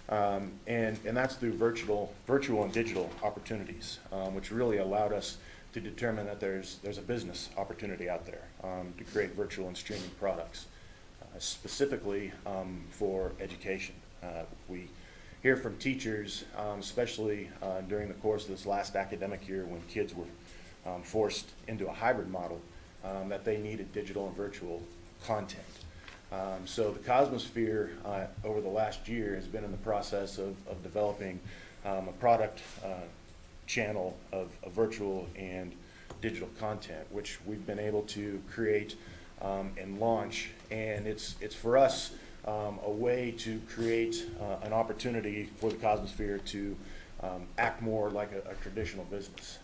And that's through virtual and digital opportunities, which really allowed us to determine that there's a business opportunity out there to create virtual and streaming products, specifically for education. We hear from teachers, especially during the course of this last academic year when kids were forced into a hybrid model, that they needed digital and virtual content. So the Cosmosphere over the last year has been in the process of developing a product channel of virtual and digital content, which we've been able to create and launch. And it's for us a way to create an opportunity for the Cosmosphere to act more like a traditional business.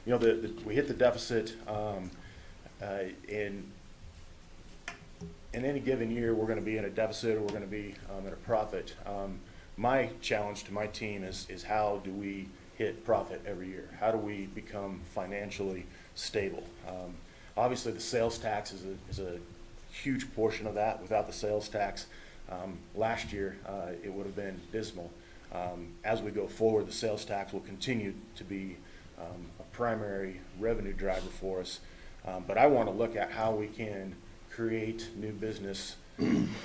You know, we hit the deficit in any given year. We're going to be in a deficit or we're going to be at a profit. My challenge to my team is how do we hit profit every year? How do we become financially stable? Obviously the sales tax is a huge portion of that. Without the sales tax, last year it would have been dismal. As we go forward, the sales tax will continue to be a primary revenue driver for us. But I want to look at how we can create new business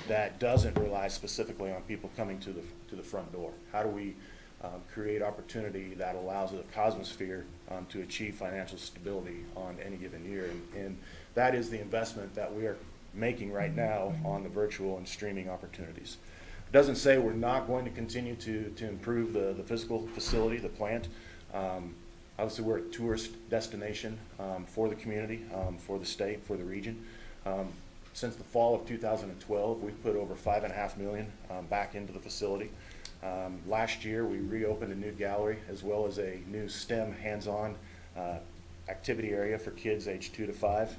that doesn't rely specifically on people coming to the front door. How do we create opportunity that allows the Cosmosphere to achieve financial stability on any given year? And that is the investment that we are making right now on the virtual and streaming opportunities. It doesn't say we're not going to continue to improve the physical facility, the plant. Obviously, we're a tourist destination for the community, for the state, for the region. Since the fall of 2012, we've put over $5.5 million back into the facility. Last year, we reopened a new gallery as well as a new STEM hands-on activity area for kids aged 2 to 5.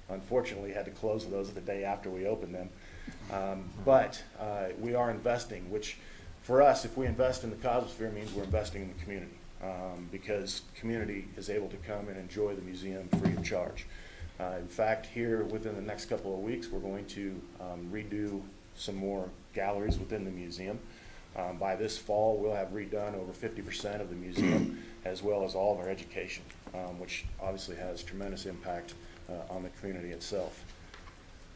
Unfortunately, had to close those the day after we opened them. But we are investing, which for us, if we invest in the Cosmosphere, means we're investing in the community. Because community is able to come and enjoy the museum free of charge. In fact, here within the next couple of weeks, we're going to redo some more galleries within the museum. By this fall, we'll have redone over 50% of the museum, as well as all of our education, which obviously has tremendous impact on the community itself.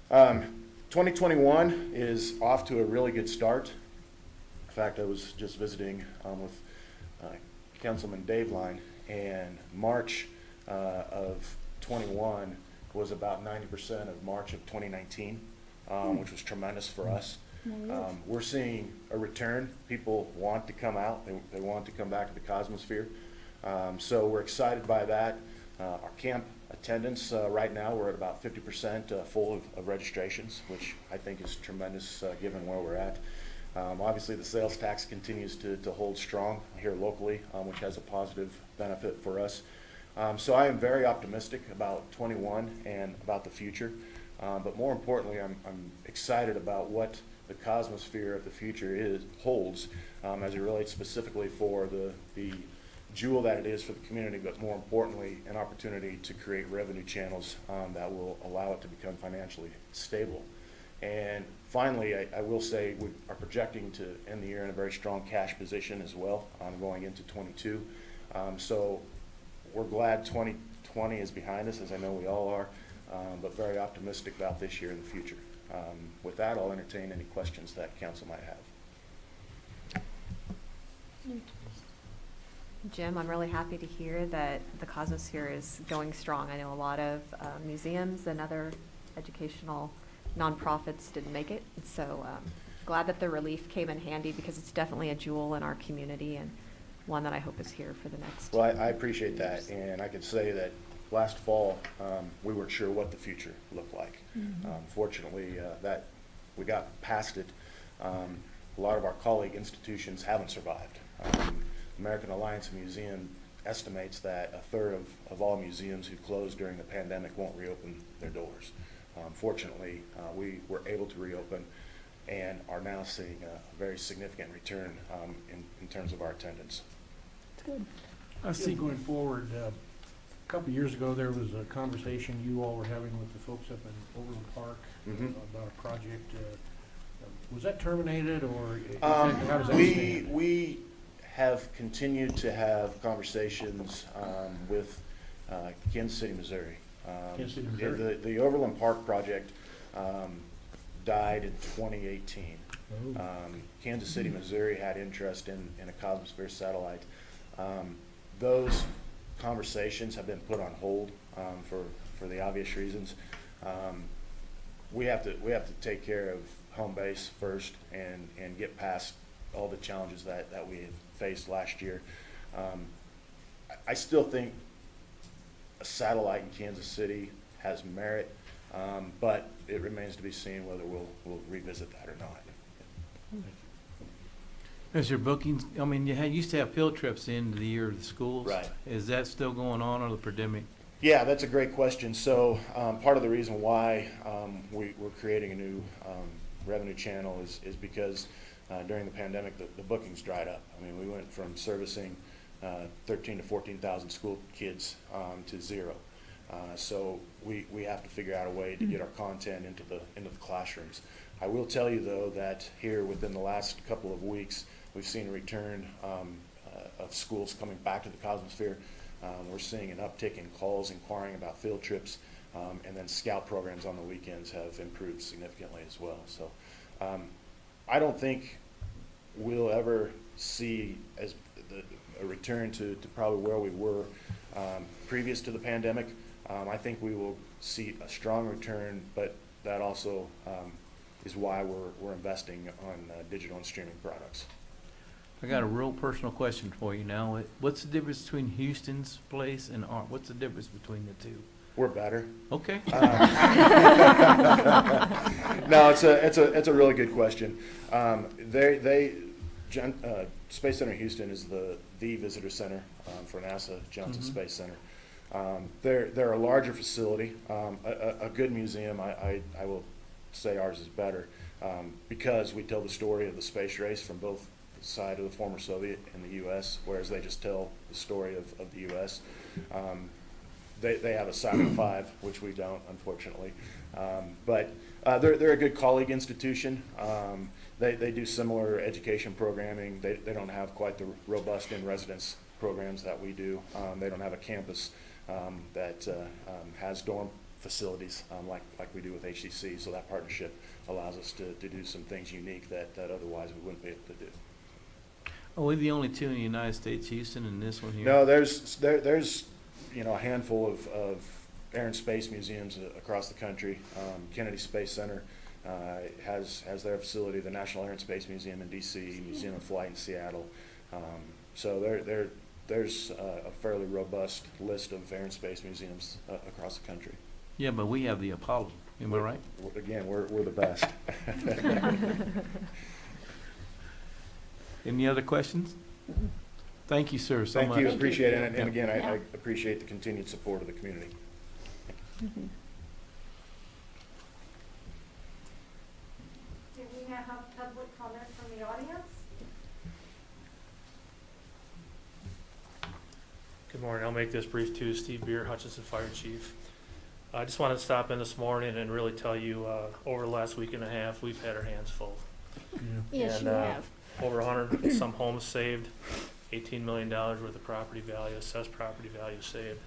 2021 is off to a really good start. In fact, I was just visiting with Councilman Dave Line, and March of 21 was about 90% of March of 2019, which was tremendous for us. We're seeing a return. People want to come out. They want to come back to the Cosmosphere. So we're excited by that. Our camp attendance right now, we're at about 50% full of registrations, which I think is tremendous given where we're at. Obviously, the sales tax continues to hold strong here locally, which has a positive benefit for us. So I am very optimistic about 21 and about the future. But more importantly, I'm excited about what the Cosmosphere of the future holds as it relates specifically for the jewel that it is for the community, but more importantly, an opportunity to create revenue channels that will allow it to become financially stable. And finally, I will say we are projecting to end the year in a very strong cash position as well, going into 22. So we're glad 2020 is behind us, as I know we all are, but very optimistic about this year and the future. With that, I'll entertain any questions that council might have. Jim, I'm really happy to hear that the Cosmosphere is going strong. I know a lot of museums and other educational nonprofits didn't make it, so glad that the relief came in handy because it's definitely a jewel in our community and one that I hope is here for the next. Well, I appreciate that, and I can say that last fall, we weren't sure what the future looked like. Fortunately, that we got past it. A lot of our colleague institutions haven't survived. American Alliance of Museum estimates that a third of all museums who closed during the pandemic won't reopen their doors. Fortunately, we were able to reopen and are now seeing a very significant return in terms of our attendance. Good. I see going forward, a couple of years ago, there was a conversation you all were having with the folks up in Overland Park about a project. Was that terminated, or how does that stand? We have continued to have conversations with Kansas City, Missouri. Kansas City, Missouri? The Overland Park project died in 2018. Oh. Kansas City, Missouri had interest in a Cosmosphere satellite. Those conversations have been put on hold for the obvious reasons. We have to take care of home base first and get past all the challenges that we have faced last year. I still think a satellite in Kansas City has merit, but it remains to be seen whether we'll revisit that or not. Is your bookings, I mean, used to have field trips the end of the year of the schools. Right. Is that still going on, or the pandemic? Yeah, that's a great question. So part of the reason why we're creating a new revenue channel is because during the pandemic, the bookings dried up. I mean, we went from servicing 13,000 to 14,000 school kids to zero. So we have to figure out a way to get our content into the classrooms. I will tell you, though, that here within the last couple of weeks, we've seen a return of schools coming back to the Cosmosphere. We're seeing an uptick in calls inquiring about field trips, and then scout programs on the weekends have improved significantly as well. So I don't think we'll ever see a return to probably where we were previous to the pandemic. I think we will see a strong return, but that also is why we're investing on digital and streaming products. I got a real personal question for you now. What's the difference between Houston's place and ours? What's the difference between the two? We're better. Okay. No, it's a really good question. Space Center Houston is the visitor center for NASA Johnson Space Center. They're a larger facility, a good museum. I will say ours is better because we tell the story of the space race from both sides of the former Soviet and the U.S., whereas they just tell the story of the U.S. They have a Saturn V, which we don't, unfortunately. But they're a good colleague institution. They do similar education programming. They don't have quite the robust in-residence programs that we do. They don't have a campus that has dorm facilities like we do with HCC. So that partnership allows us to do some things unique that otherwise we wouldn't be able to do. Are we the only two in the United States, Houston, and this one here? No, there's a handful of air and space museums across the country. Kennedy Space Center has their facility, the National Air and Space Museum in D.C., Museum of Flight in Seattle. So there's a fairly robust list of air and space museums across the country. Yeah, but we have the Apollo. Am I right? Again, we're the best. Any other questions? Thank you, sir, so much. Thank you, appreciate it. And again, I appreciate the continued support of the community. Do we now have public comment from the audience? Good morning. I'll make this brief too. Steve Beer, Hutchinson Fire Chief. I just wanted to stop in this morning and really tell you, over the last week and a half, we've had our hands full. Yes, you have. Over 100 and some homes saved, $18 million worth of property value, assessed property value saved.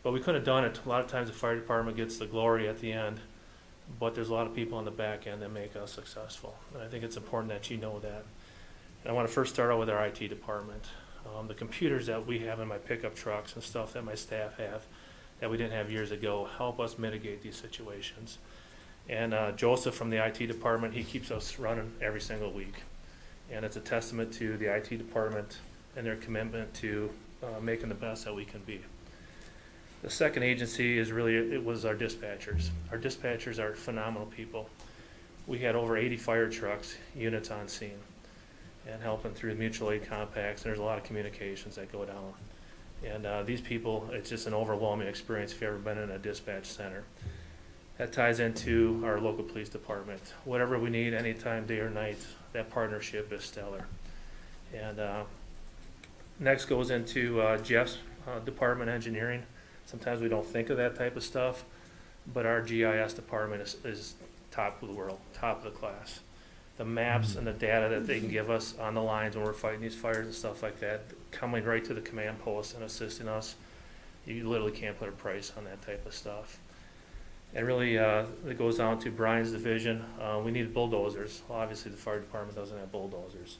But we couldn't have done it. A lot of times the fire department gets the glory at the end, but there's a lot of people on the back end that make us successful. And I think it's important that you know that. And I want to first start out with our IT department. The computers that we have in my pickup trucks and stuff that my staff have that we didn't have years ago help us mitigate these situations. And Joseph from the IT department, he keeps us running every single week. And it's a testament to the IT department and their commitment to making the best that we can be. The second agency is really, it was our dispatchers. Our dispatchers are phenomenal people. We had over 80 fire trucks, units on scene, and helping through mutual aid compacts, and there's a lot of communications that go down. And these people, it's just an overwhelming experience if you've ever been in a dispatch center. That ties into our local police department. Whatever we need, anytime, day or night, that partnership is stellar. And next goes into Jeff's department, engineering. Sometimes we don't think of that type of stuff, but our GIS department is top of the world, top of the class. The maps and the data that they can give us on the lines when we're fighting these fires and stuff like that, coming right to the command post and assisting us, you literally can't put a price on that type of stuff. And really, it goes down to Brian's division. We need bulldozers. Well, obviously, the fire department doesn't have bulldozers.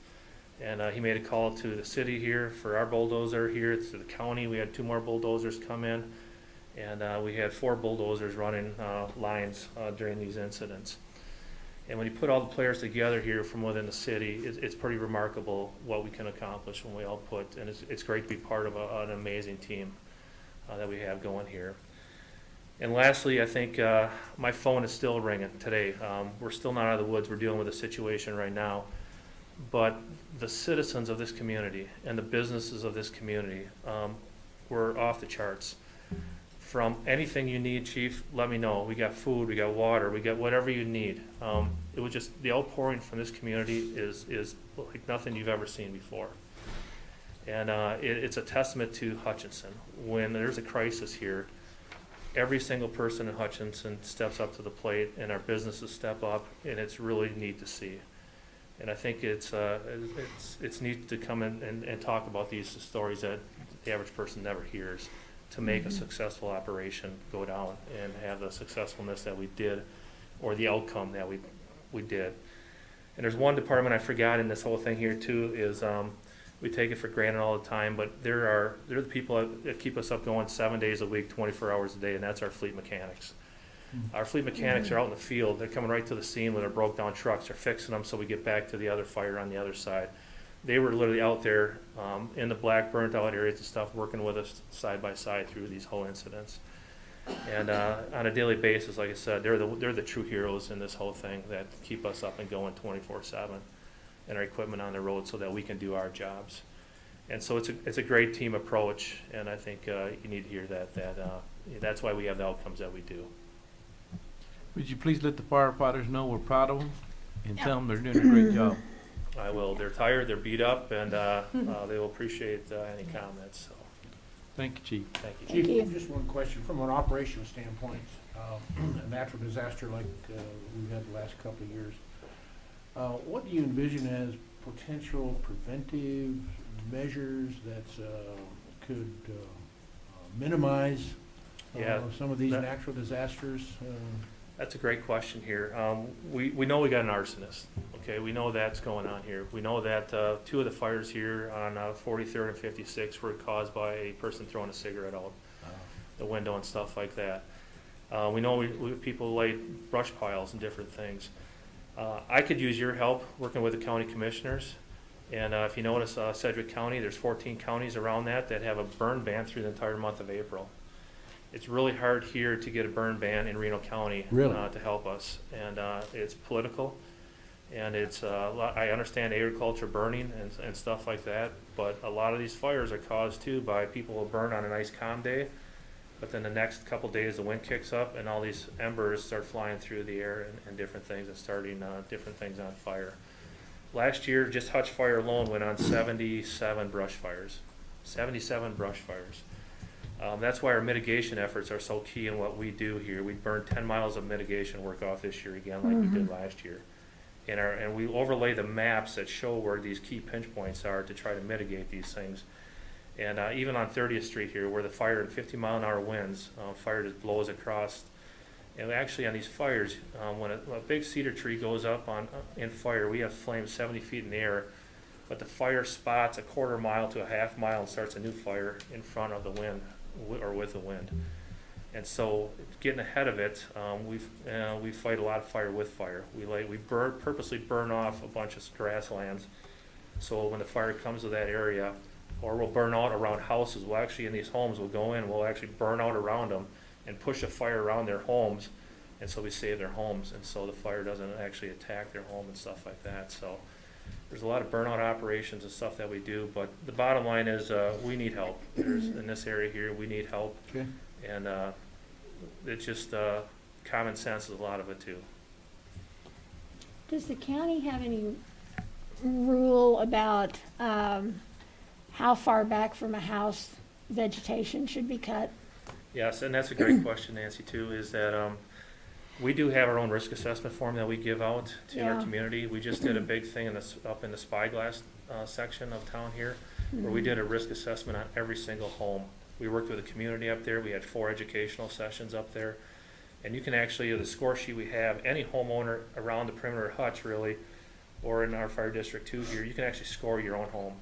And he made a call to the city here for our bulldozer here, to the county. We had 2 more bulldozers come in, and we had 4 bulldozers running lines during these incidents. And when you put all the players together here from within the city, it's pretty remarkable what we can accomplish when we all put, and it's great to be part of an amazing team that we have going here. And lastly, I think my phone is still ringing today. We're still not out of the woods. We're dealing with a situation right now. But the citizens of this community and the businesses of this community were off the charts. From anything you need, Chief, let me know. We got food, we got water, we got whatever you need. It was just, the outpouring from this community is like nothing you've ever seen before. And it's a testament to Hutchinson. When there's a crisis here, every single person in Hutchinson steps up to the plate, and our businesses step up, and it's really neat to see. And I think it's neat to come in and talk about these stories that the average person never hears, to make a successful operation go down and have the successfulness that we did, or the outcome that we did. And there's one department I forgot in this whole thing here too, is we take it for granted all the time, but they're the people that keep us up going 7 days a week, 24 hours a day, and that's our fleet mechanics. Our fleet mechanics are out in the field. They're coming right to the scene with their broke down trucks. They're fixing them so we get back to the other fire on the other side. They were literally out there in the black, burnt out areas and stuff, working with us side by side through these whole incidents. And on a daily basis, like I said, they're the true heroes in this whole thing that keep us up and going 24/7, and our equipment on the road so that we can do our jobs. And so it's a great team approach, and I think you need to hear that that's why we have the outcomes that we do. Would you please let the firefighters know we're proud of them and tell them they're doing a great job? I will. They're tired, they're beat up, and they will appreciate any comments. So. Thank you, Chief. Thank you. Chief, just one question from an operational standpoint. A natural disaster like we've had the last couple of years. What do you envision as potential preventive measures that could minimize some of these natural disasters? That's a great question here. We know we got an arsonist. Okay, we know that's going on here. We know that 2 of the fires here on 43rd and 56 were caused by a person throwing a cigarette out the window and stuff like that. We know we people light brush piles and different things. I could use your help working with the county commissioners. And if you notice, Sedgwick County, there's 14 counties around that have a burn ban through the entire month of April. It's really hard here to get a burn ban in Reno County to help us, and it's political, and it's I understand agriculture burning and stuff like that, but a lot of these fires are caused too by people who burn on a nice calm day, but then the next couple days the wind kicks up and all these embers start flying through the air and different things and starting different things on fire. Last year, just Hutch Fire alone went on 77 brush fires. 77 brush fires. That's why our mitigation efforts are so key in what we do here. We burned 10 miles of mitigation work off this year again, like we did last year. And we overlay the maps that show where these key pinch points are to try to mitigate these things. And even on 30th Street here, where the fire in 50-mile-an-hour winds, fire just blows across. And actually on these fires, when a big cedar tree goes up in fire, we have flames 70 feet in the air, but the fire spots a quarter mile to a half mile and starts a new fire in front of the wind or with the wind. And so getting ahead of it, we fight a lot of fire with fire. We purposely burn off a bunch of grasslands. So when the fire comes to that area, or we'll burn out around houses, we'll actually in these homes, we'll go in, we'll actually burn out around them and push a fire around their homes. And so we save their homes. And so the fire doesn't actually attack their home and stuff like that. So there's a lot of burnout operations and stuff that we do. But the bottom line is we need help. In this area here, we need help. Okay. And it's just common sense is a lot of it too. Does the county have any rule about how far back from a house vegetation should be cut? Yes, and that's a great question, Nancy, too, is that we do have our own risk assessment form that we give out to our Yeah. community. We just did a big thing up in the Spyglass section of town here, where we did a risk assessment on every single home. We worked with the community up there. We had 4 educational sessions up there. And you can actually, the score sheet we have, any homeowner around the perimeter of Hutch, really, or in our fire district 2 here, you can actually score your own home.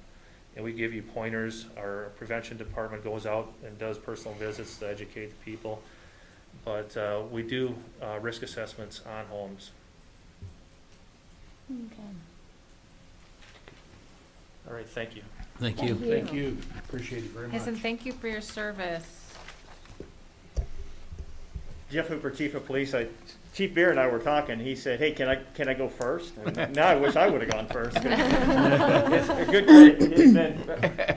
And we give you pointers. Our prevention department goes out and does personal visits to educate the people. But we do risk assessments on homes. Okay. All right, thank you. Thank you. Thank you. Appreciate it very much. Yes, and thank you for your service. Jeff Hooper, Chief of Police. Chief Beer and I were talking. He said, "Hey, can I go first?" And now I wish I would have gone first. It's a good credit to his men.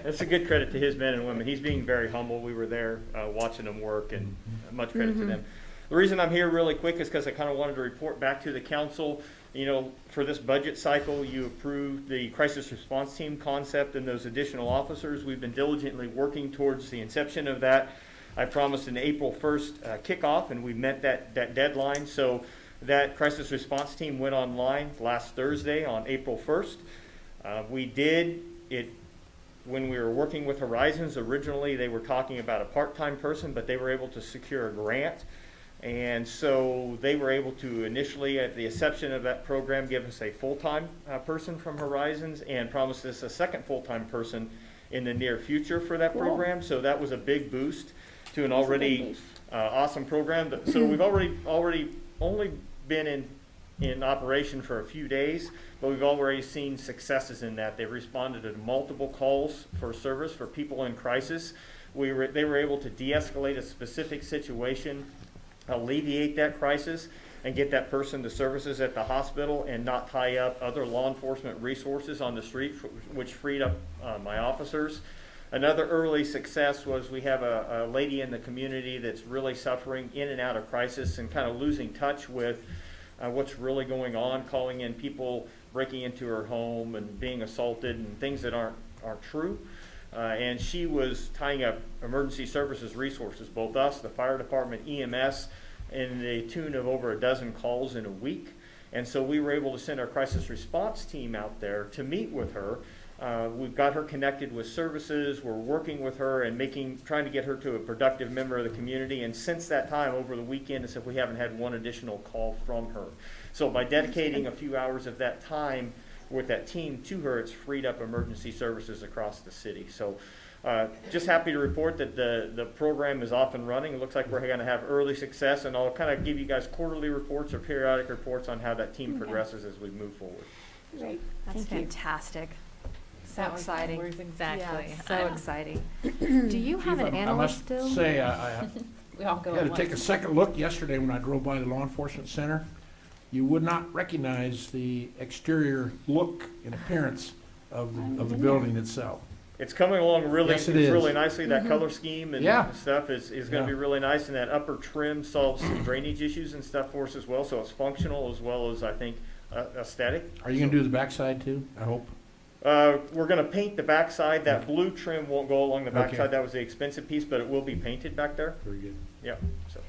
It's a good credit to his men and women. He's being very humble. We were there watching them work, and much credit to them. The reason I'm here really quick is because I kind of wanted to report back to the council. You know, for this budget cycle, you approved the crisis response team concept and those additional officers. We've been diligently working towards the inception of that. I promised an April 1st kickoff, and we met that deadline. So that crisis response team went online last Thursday on April 1st. We did it when we were working with Horizons. Originally, they were talking about a part-time person, but they were able to secure a grant. And so they were able to initially, at the inception of that program, give us a full-time person from Horizons and promised us a second full-time person in the near future for that program. So that was a big boost to an already awesome program. So we've already only been in operation for a few days, but we've already seen successes in that. They've responded to multiple calls for service for people in crisis. They were able to de-escalate a specific situation, alleviate that crisis, and get that person to services at the hospital and not tie up other law enforcement resources on the street, which freed up my officers. Another early success was we have a lady in the community that's really suffering in and out of crisis and kind of losing touch with what's really going on, calling in people breaking into her home and being assaulted and things that aren't true. And she was tying up emergency services resources, both us, the fire department, EMS, in the tune of over a dozen calls in a week. And so we were able to send our crisis response team out there to meet with her. We've got her connected with services. We're working with her and trying to get her to a productive member of the community. And since that time, over the weekend, as if we haven't had one additional call from her. So by dedicating a few hours of that time with that team to her, it's freed up emergency services across the city. So just happy to report that the program is off and running. It looks like we're going to have early success, and I'll kind of give you guys quarterly reports or periodic reports on how that team progresses as we move forward. Great. That's Thank you. fantastic. So That was exciting. words exactly. Yeah, so exciting. Do you have an analyst still? I must say, I We all go had at to take a once. second look yesterday when I drove by the law enforcement center. You would not recognize the exterior look and appearance of the building itself. It's coming along really, Yes, it is. really nicely. That color scheme and Yeah. stuff is going to be really nice, and that upper trim solves some drainage issues and stuff for us as well. So it's functional as well as, I think, aesthetic. Are you going to do the backside too, I hope? We're going to paint the backside. That blue trim won't go along the backside. Okay. That was the expensive piece, but it will be painted back there. Very good. Yeah. So.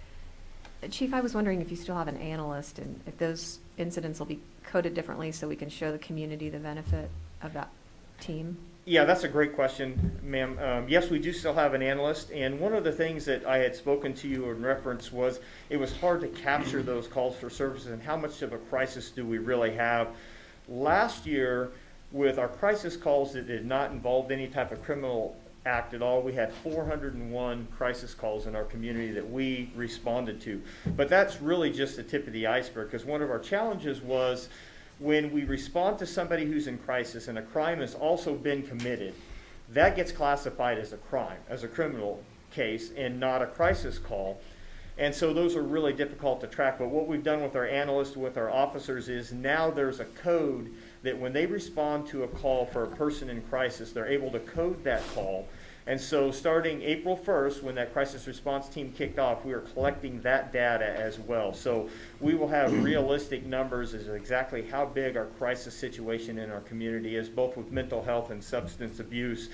Chief, I was wondering if you still have an analyst and if those incidents will be coded differently so we can show the community the benefit of that. team? Yeah, that's a great question, ma'am. Yes, we do still have an analyst, and one of the things that I had spoken to you in reference was it was hard to capture those calls for services and how much of a crisis do we really have. Last year, with our crisis calls that did not involve any type of criminal act at all, we had 401 crisis calls in our community that we responded to. But that's really just the tip of the iceberg, because one of our challenges was when we respond to somebody who's in crisis and a crime has also been committed, that gets classified as a crime, as a criminal case, and not a crisis call. And so those are really difficult to track. But what we've done with our analysts, with our officers, is now there's a code that when they respond to a call for a person in crisis, they're able to code that call. And so starting April 1st, when that crisis response team kicked off, we are collecting that data as well. So we will have realistic numbers as exactly how big our crisis situation in our community is, both with mental health and substance abuse,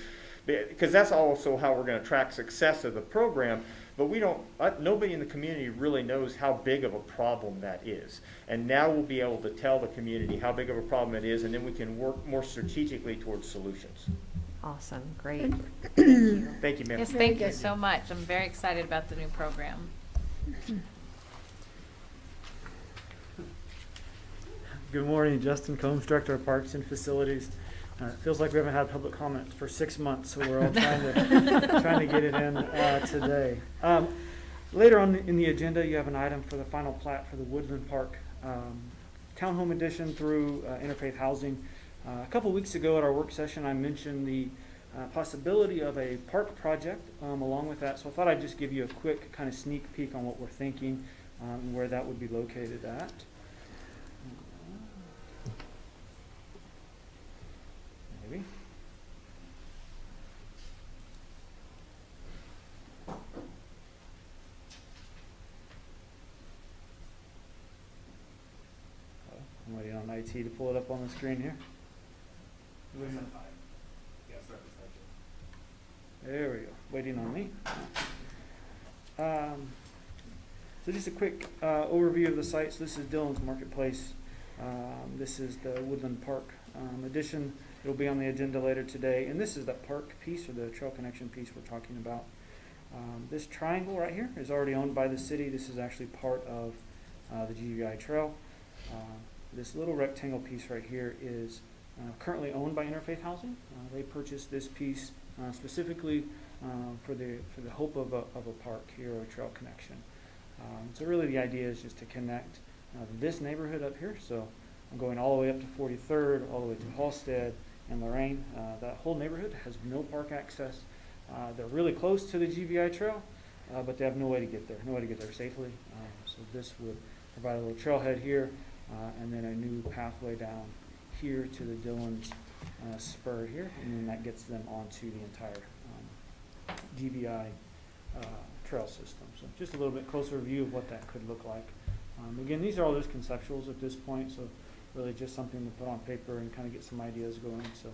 because that's also how we're going to track success of the program. But we don't, nobody in the community really knows how big of a problem that is. And now we'll be able to tell the community how big of a problem it is, and then we can work more strategically towards solutions. Awesome, great. Thank you, ma'am. Yes, thank you so much. I'm very excited about the new program. Good morning, Justin Combs, Director of Parks and Facilities. It feels like we haven't had public comment for 6 months, so we're all trying to get it in today. Later on in the agenda, you have an item for the final plat for the Woodland Park Townhome Edition through Interfaith Housing. A couple weeks ago at our work session, I mentioned the possibility of a park project along with that, so I thought I'd just give you a quick kind of sneak peek on what we're thinking and where that would be located at. Maybe. I'm waiting on IT to pull it up on the screen here. There we go, waiting on me. So just a quick overview of the sites. This is Dillon's Marketplace. This is the Woodland Park addition. It'll be on the agenda later today. And this is the park piece, or the trail connection piece we're talking about. This triangle right here is already owned by the city. This is actually part of the GVI trail. This little rectangle piece right here is currently owned by Interfaith Housing. They purchased this piece specifically for the hope of a park here, or a trail connection. So really the idea is just to connect this neighborhood up here. So I'm going all the way up to 43rd, all the way to Halstead and Lorraine. That whole neighborhood has no park access. They're really close to the GVI trail, but they have no way to get there, safely. So this would provide a little trailhead here, and then a new pathway down here to the Dillon's spur here, and then that gets them onto the entire GVI trail system. So just a little bit closer view of what that could look like. Again, these are all just conceptuals at this point, so really just something to put on paper and kind of get some ideas going. So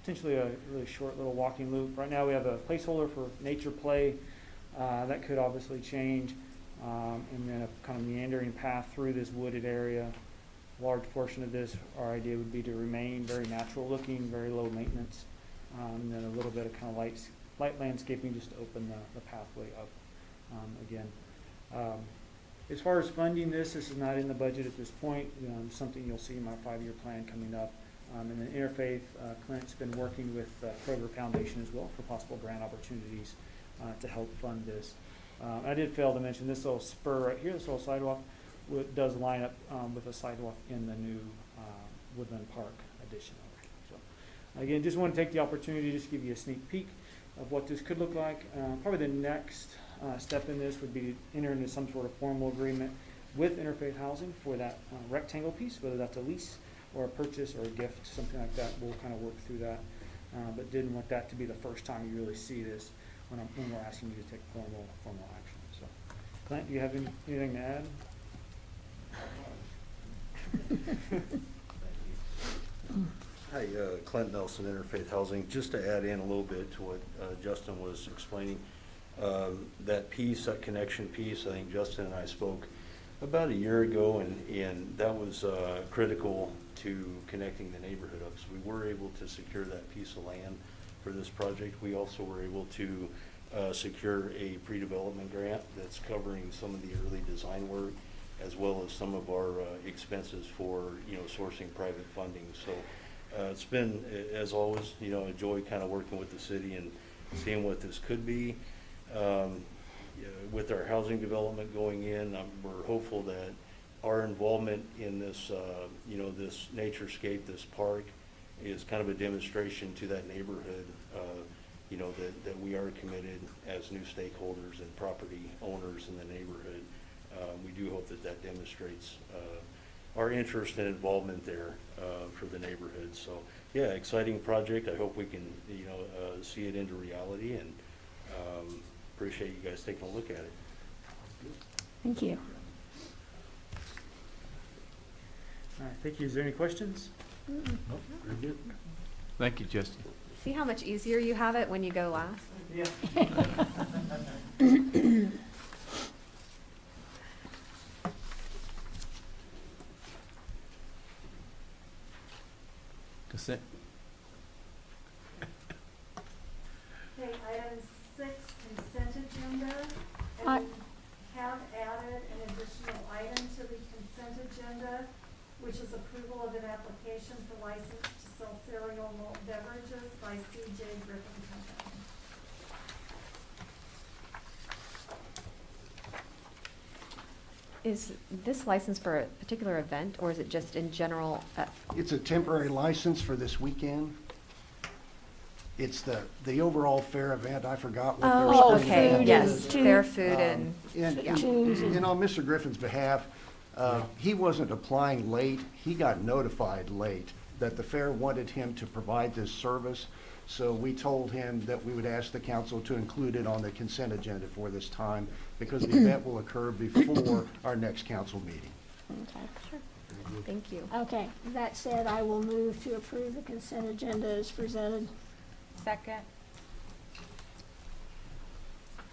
potentially a really short little walking loop. Right now we have a placeholder for nature play. That could obviously change. And then a kind of meandering path through this wooded area. Large portion of this, our idea would be to remain very natural looking, very low maintenance, and then a little bit of kind of light landscaping just to open the pathway up again. As far as funding this is not in the budget at this point. Something you'll see in my 5-year plan coming up. And then Interfaith Clint's been working with Kroger Foundation as well for possible grant opportunities to help fund this. I did fail to mention this little spur right here, this little sidewalk, does line up with a sidewalk in the new Woodland Park addition over here. So again, just want to take the opportunity to just give you a sneak peek of what this could look like. Probably the next step in this would be to enter into some sort of formal agreement with Interfaith Housing for that rectangle piece, whether that's a lease or a purchase or a gift, something like that. We'll kind of work through that, but didn't want that to be the first time you really see this when we're asking you to take formal action. So, Clint, do you have anything to add? Hi, Clint Nelson, Interfaith Housing. Just to add in a little bit to what Justin was explaining, that piece, that connection piece, I think Justin and I spoke About a year ago, and that was critical to connecting the neighborhood up. So we were able to secure that piece of land for this project. We also were able to secure a pre-development grant that's covering some of the early design work, as well as some of our expenses for, sourcing private funding. So it's been, as always, a joy kind of working with the city and seeing what this could be. With our housing development going in, we're hopeful that our involvement in this, this naturescape, this park, is kind of a demonstration to that neighborhood, that we are committed as new stakeholders and property owners in the neighborhood. We do hope that demonstrates our interest and involvement there for the neighborhood. So, yeah, exciting project. I hope we can, see it into reality, and appreciate you guys taking a look at it. Thank you. All right, thank you. Is there any questions? Nope, very good. Thank you, Justin. See how much easier you have it when you go last? Yeah. Consent. Okay, item 6, consent agenda. I- And we have added an additional item to the consent agenda, which is approval of an application for license to sell cereal malt beverages by C.J. Griffin Company. Is this license for a particular event, or is it just in general? It's a temporary license for this weekend. It's the overall fair event. I forgot what their Oh, spring okay, event yes, is. fair food and, And, yeah. and on Mr. Griffin's behalf, he wasn't applying late. He got notified late that the fair wanted him to provide this service. So we told him that we would ask the council to include it on the consent agenda for this time, because the event will occur before our next council meeting. Okay. Sure. Thank you. Okay, that said, I will move to approve the consent agenda as presented. Second.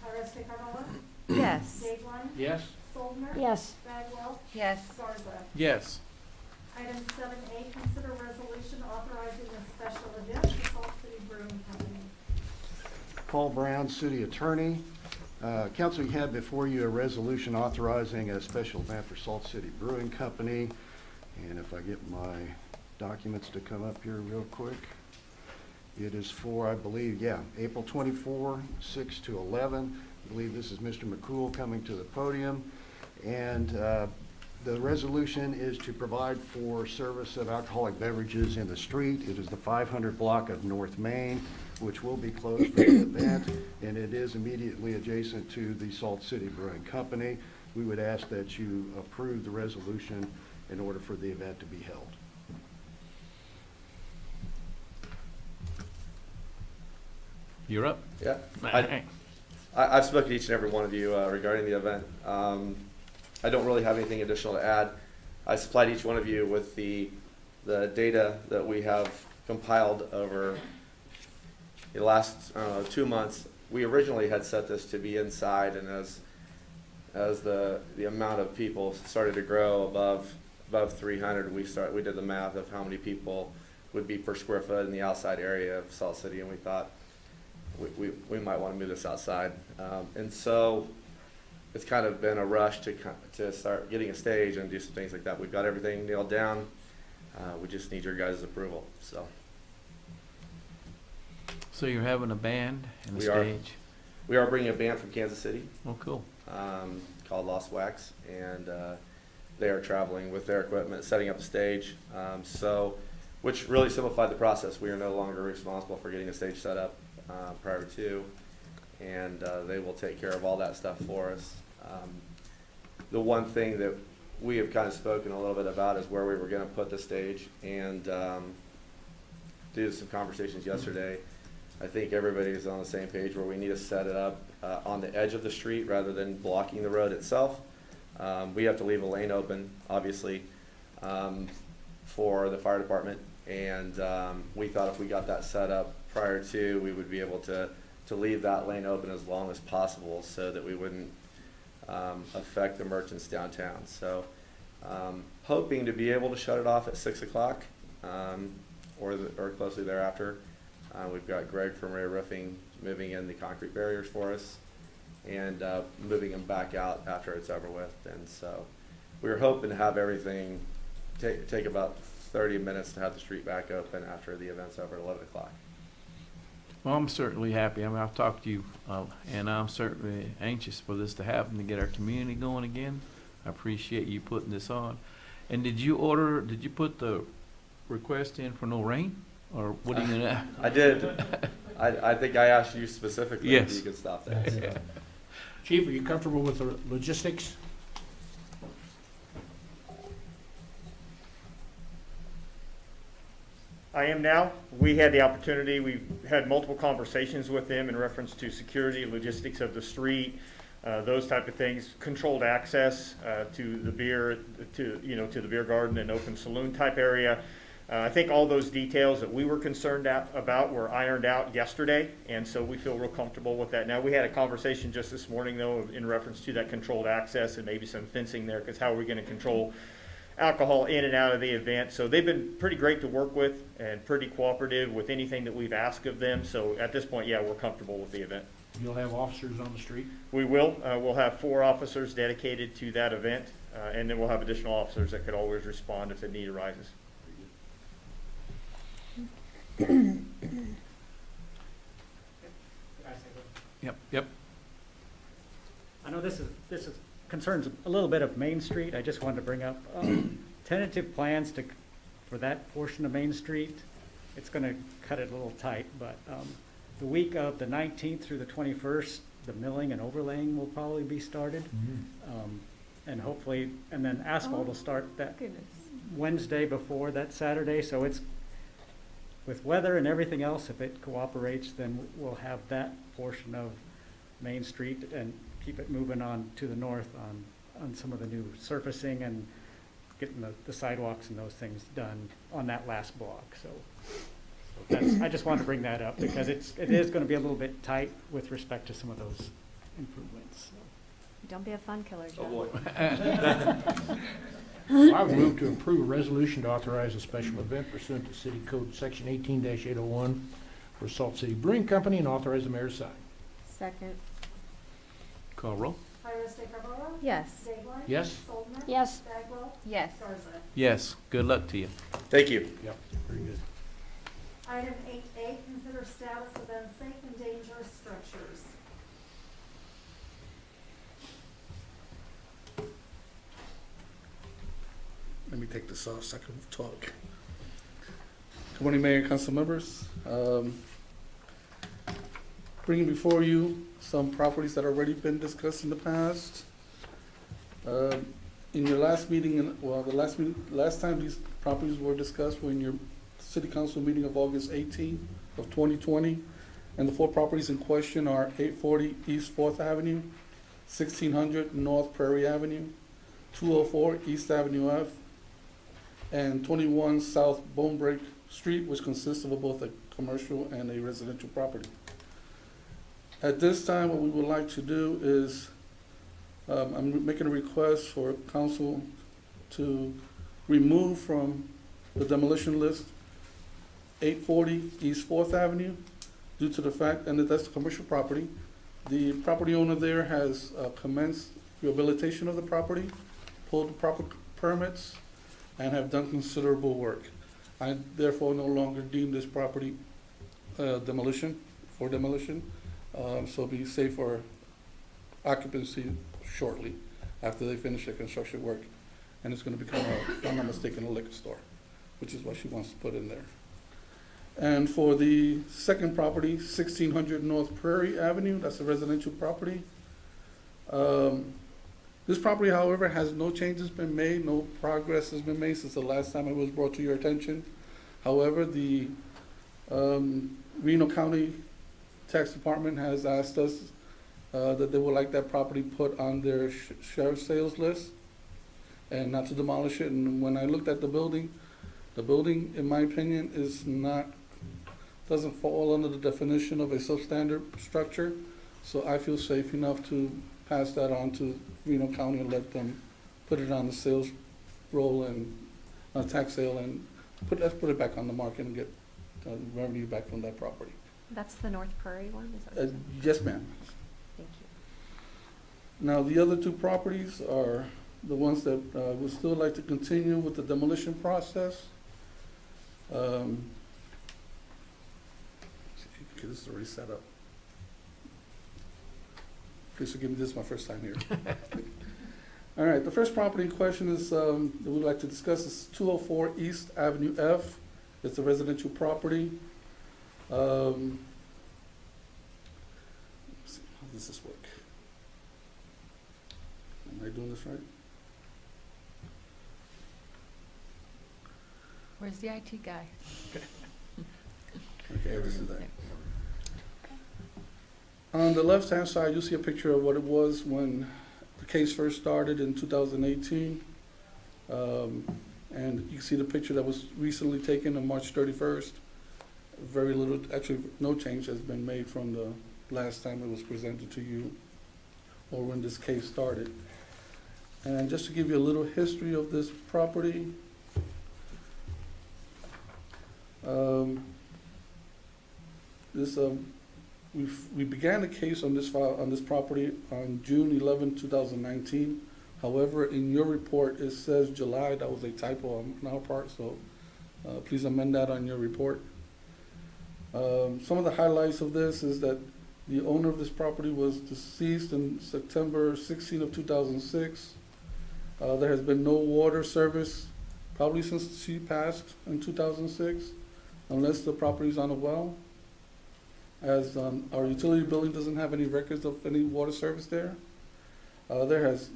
Harston Carbola? Yes. Dave Lund? Yes? Soldner? Yes. Bagwell? Yes. Garza. Yes. Item 7A, consider resolution authorizing a special event for Salt City Brewing Company. Paul Brown, City Attorney. Council, you have before you a resolution authorizing a special event for Salt City Brewing Company. And if I get my documents to come up here real quick. It is for, I believe, April 24, 6 to 11. I believe this is Mr. McCool coming to the podium. And the resolution is to provide for service of alcoholic beverages in the street. It is the 500 block of North Main, which will be closed for the event, and it is immediately adjacent to the Salt City Brewing Company. We would ask that you approve the resolution in order for the event to be held. You're up. Yeah. Hey. I've spoken to each and every one of you regarding the event. I don't really have anything additional to add. I supplied each one of you with the data that we have compiled over the last 2 months. We originally had set this to be inside, and as the amount of people started to grow above 300, we did the math of how many people would be per square foot in the outside area of Salt City, and we thought we might want to move this outside. And so it's kind of been a rush to start getting a stage and do some things like that. We've got everything nailed down. We just need your guys' approval. So you're having a band and a We stage? We are bringing a band from Kansas City. Oh, cool. Called Lost Wax, and they are traveling with their equipment, setting up a stage. Which really simplified the process. We are no longer responsible for getting a stage set up prior to, and they will take care of all that stuff for us. The one thing that we have kind of spoken a little bit about is where we were going to put the stage, and due to some conversations yesterday, I think everybody's on the same page where we need to set it up on the edge of the street rather than blocking the road itself. We have to leave a lane open, obviously, for the fire department, and we thought if we got that set up prior to, we would be able to leave that lane open as long as possible so that we wouldn't affect the merchants downtown. So hoping to be able to shut it off at 6 o'clock or closely thereafter. We've got Greg from Ray Roofing moving in the concrete barriers for us and moving them back out after it's over with. And so we were hoping to have everything take about 30 minutes to have the street back open after the event's over at 11 o'clock. Well, I'm certainly happy. I mean, I've talked to you, and I'm certainly anxious for this to happen, to get our community going again. I appreciate you putting this on. And did you put the request in for no rain? Or what are you gonna? I did. I think I asked you specifically Yes. if you could stop that. So. Chief, are you comfortable with the logistics? I am now. We had the opportunity, we've had multiple conversations with them in reference to security, logistics of the street, those type of things, controlled access to the beer, to the beer garden and open saloon type area. I think all those details that we were concerned about were ironed out yesterday, and so we feel real comfortable with that. Now, we had a conversation just this morning, though, in reference to that controlled access and maybe some fencing there, because how are we going to control alcohol in and out of the event? So they've been pretty great to work with and pretty cooperative with anything that we've asked of them. So at this point, yeah, we're comfortable with the event. You'll have officers on the street? We will. We'll have 4 officers dedicated to that event, and then we'll have additional officers that could always respond if the need arises. Yep. I know this is concerns a little bit of Main Street. I just wanted to bring up tentative plans for that portion of Main Street. It's going to cut it a little tight, but the week of the 19th through the 21st, the milling and overlaying will probably be started. And hopefully, and then asphalt will start that Wednesday before that Saturday. So it's, with weather and everything else, if it cooperates, then we'll have that portion of Main Street and keep it moving on to the north on some of the new surfacing and getting the sidewalks and those things done on that last block. So that's, I just wanted to bring that up because it is going to be a little bit tight with respect to some of those improvements. Don't be a fun killer, Joe. Oh, boy. I would move to approve a resolution to authorize a special event pursuant to City Code Section 18-801 for Salt City Brewing Company and authorize the mayor to sign. Second. Call roll. Iris DeCarbola? Yes. Daigle? Yes? Soldner? Yes. Bagwell? Yes. Garza? Yes. Good luck to you. Thank you. Yep, very good. Item 8A, consider status of unsafe and dangerous structures. Let me take this off so I can talk. Good morning, Mayor and council members. Bringing before you some properties that already been discussed in the past. In your last meeting, last time these properties were discussed were in your city council meeting of August 18th of 2020. And the 4 properties in question are 840 East 4th Avenue, 1600 North Prairie Avenue, 204 East Avenue F, and 21 South Bone Break Street, which consists of both a commercial and a residential property. At this time, what we would like to do is, I'm making a request for council to remove from the demolition list 840 East 4th Avenue due to the fact, and that's a commercial property. The property owner there has commenced rehabilitation of the property, pulled the proper permits, and have done considerable work. I therefore no longer deem this property demolition, so be safe for occupancy shortly after they finish their construction work. And it's gonna become, if I'm not mistaken, a liquor store, which is what she wants to put in there. And for the second property, 1600 North Prairie Avenue, that's a residential property. This property, however, has no changes been made, no progress has been made since the last time it was brought to your attention. However, the Reno County Tax Department has asked us that they would like that property put on their sheriff's sales list and not to demolish it. And when I looked at the building, in my opinion, doesn't fall under the definition of a substandard structure. So I feel safe enough to pass that on to Reno County and let them put it on the sales roll and, tax sale and let's put it back on the market and get revenue back from that property. That's the North Prairie one, is that what you said? Yes, ma'am. Thank you. Now, the other two properties are the ones that would still like to continue with the demolition process. Okay, this is already set up. Please forgive me, this is my first time here. All right, the first property in question is, that we'd like to discuss is 204 East Avenue F. It's a residential property. Let's see, how does this work? Am I doing this right? Where's the IT guy? Okay, this is that. On the left-hand side, you'll see a picture of what it was when the case first started in 2018. And you can see the picture that was recently taken on March 31st. Very little, actually no change has been made from the last time it was presented to you or when this case started. And just to give you a little history of this property, we began the case on this file, on this property on June 11, 2019. However, in your report, it says July. That was a typo on our part, so please amend that on your report. Some of the highlights of this is that the owner of this property was deceased in September 16 of 2006. There has been no water service probably since she passed in 2006, unless the property's on a well. As our utility building doesn't have any records of any water service there. It has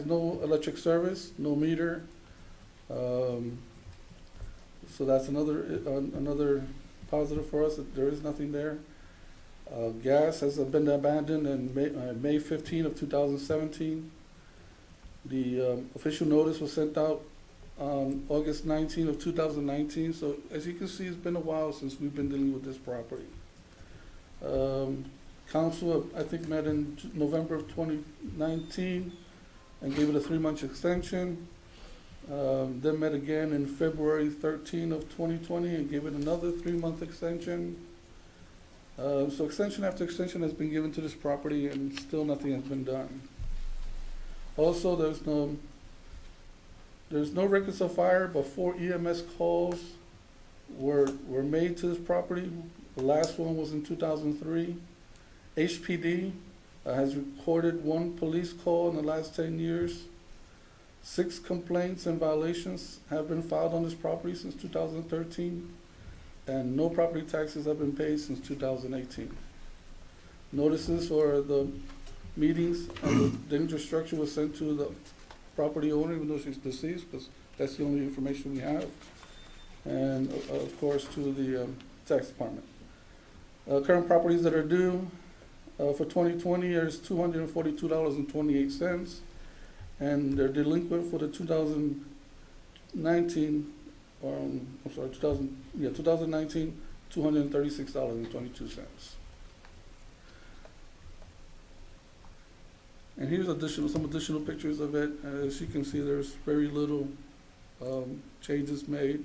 no electric service, no meter. So that's another positive for us, that there is nothing there. Gas has been abandoned in May 15 of 2017. The official notice was sent out on August 19 of 2019. So as you can see, it's been a while since we've been dealing with this property. Council, I think, met in November of 2019 and gave it a 3-month extension. Then met again in February 13 of 2020 and gave it another 3-month extension. So extension after extension has been given to this property and still nothing has been done. Also, there's no records of fire, but 4 EMS calls were made to this property. The last one was in 2003. HPD has recorded 1 police call in the last 10 years. 6 complaints and violations have been filed on this property since 2013, and no property taxes have been paid since 2018. Notices for the meetings and the dangerous structure was sent to the property owner, even though she's deceased, because that's the only information we have, and of course to the tax department. Current properties that are due for 2020 is $242.28, and they're delinquent for the 2019, 2019, $236.22. And here's some additional pictures of it. As you can see, there's very little changes made.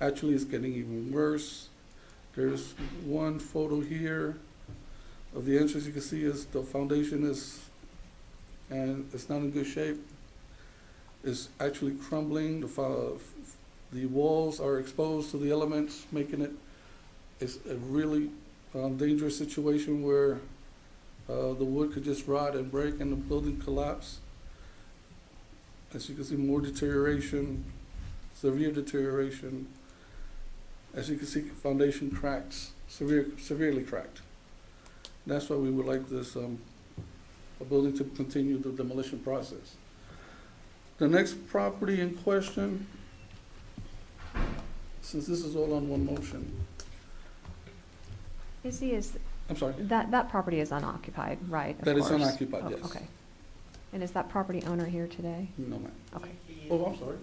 Actually, it's getting even worse. There's one photo here of the entrance. You can see is the foundation and it's not in good shape. It's actually crumbling. The walls are exposed to the elements, making it's a really dangerous situation where the wood could just rot and break and the building collapse. As you can see, more deterioration, severe deterioration. As you can see, foundation cracks, severely cracked. That's why we would like this a building to continue the demolition process. The next property in question, since this is all on one motion. I'm sorry? That property is unoccupied, right? That is unoccupied, yes. Okay. And is that property owner here today? No, ma'am. Okay. Oh, I'm sorry.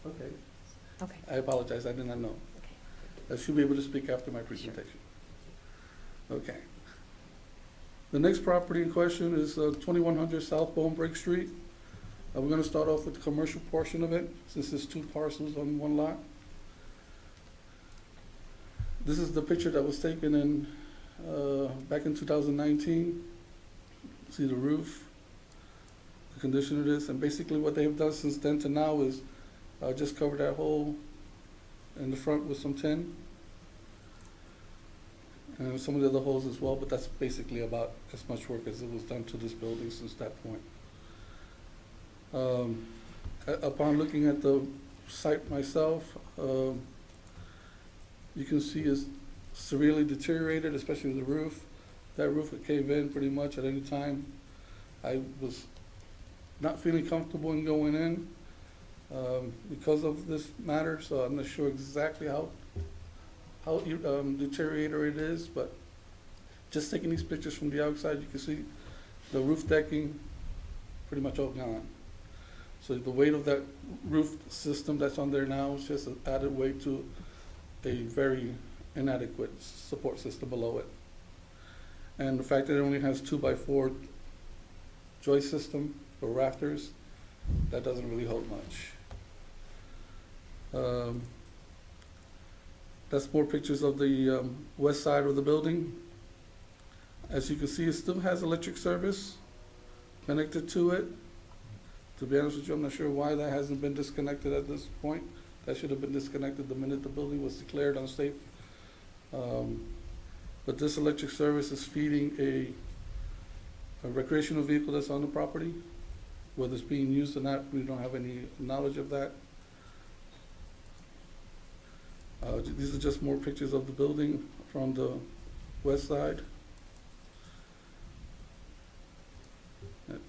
Okay. Okay. I apologize, I did not know. I should be able to speak after my presentation. Okay. The next property in question is 2100 South Bone Break Street. We're gonna start off with the commercial portion of it, since there's two parcels on one lot. This is the picture that was taken in, back in 2019. See the roof, the condition of this, and basically what they've done since then to now is just cover that hole in the front with some tin. And some of the other holes as well, but that's basically about as much work as it was done to this building since that point. Upon looking at the site myself, you can see it's severely deteriorated, especially the roof. That roof would cave in pretty much at any time. I was not feeling comfortable in going in because of this matter, so I'm not sure exactly how deteriorated it is, but just taking these pictures from the outside, you can see the roof decking pretty much all gone. So the weight of that roof system that's on there now is just an added weight to a very inadequate support system below it. And the fact that it only has 2x4 joist system for rafters, that doesn't really hold much. That's more pictures of the west side of the building. As you can see, it still has electric service connected to it. To be honest with you, I'm not sure why that hasn't been disconnected at this point. That should have been disconnected the minute the building was declared unsafe. But this electric service is feeding a recreational vehicle that's on the property. Whether it's being used or not, we don't have any knowledge of that. These are just more pictures of the building from the west side.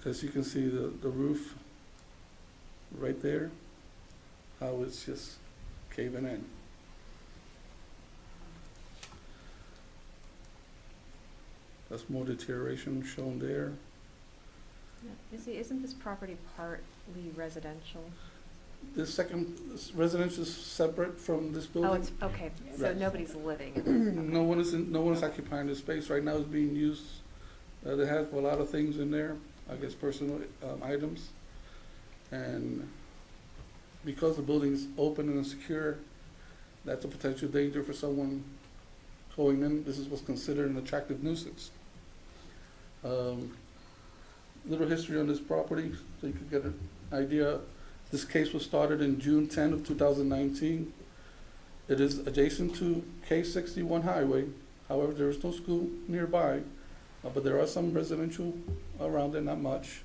As you can see, the roof right there, how it's just caving in. That's more deterioration shown there. Isn't this property partly residential? The second residence is separate from this building. Oh, it's, okay, so Right. nobody's living in it. No one is occupying the space right now. It's being used. They have a lot of things in there, I guess personal items. And because the building is open and secure, that's a potential danger for someone going in. This is what's considered an attractive nuisance. Little history on this property, so you could get an idea. This case was started in June 10 of 2019. It is adjacent to K61 highway. However, there is no school nearby, but there are some residential around there, not much.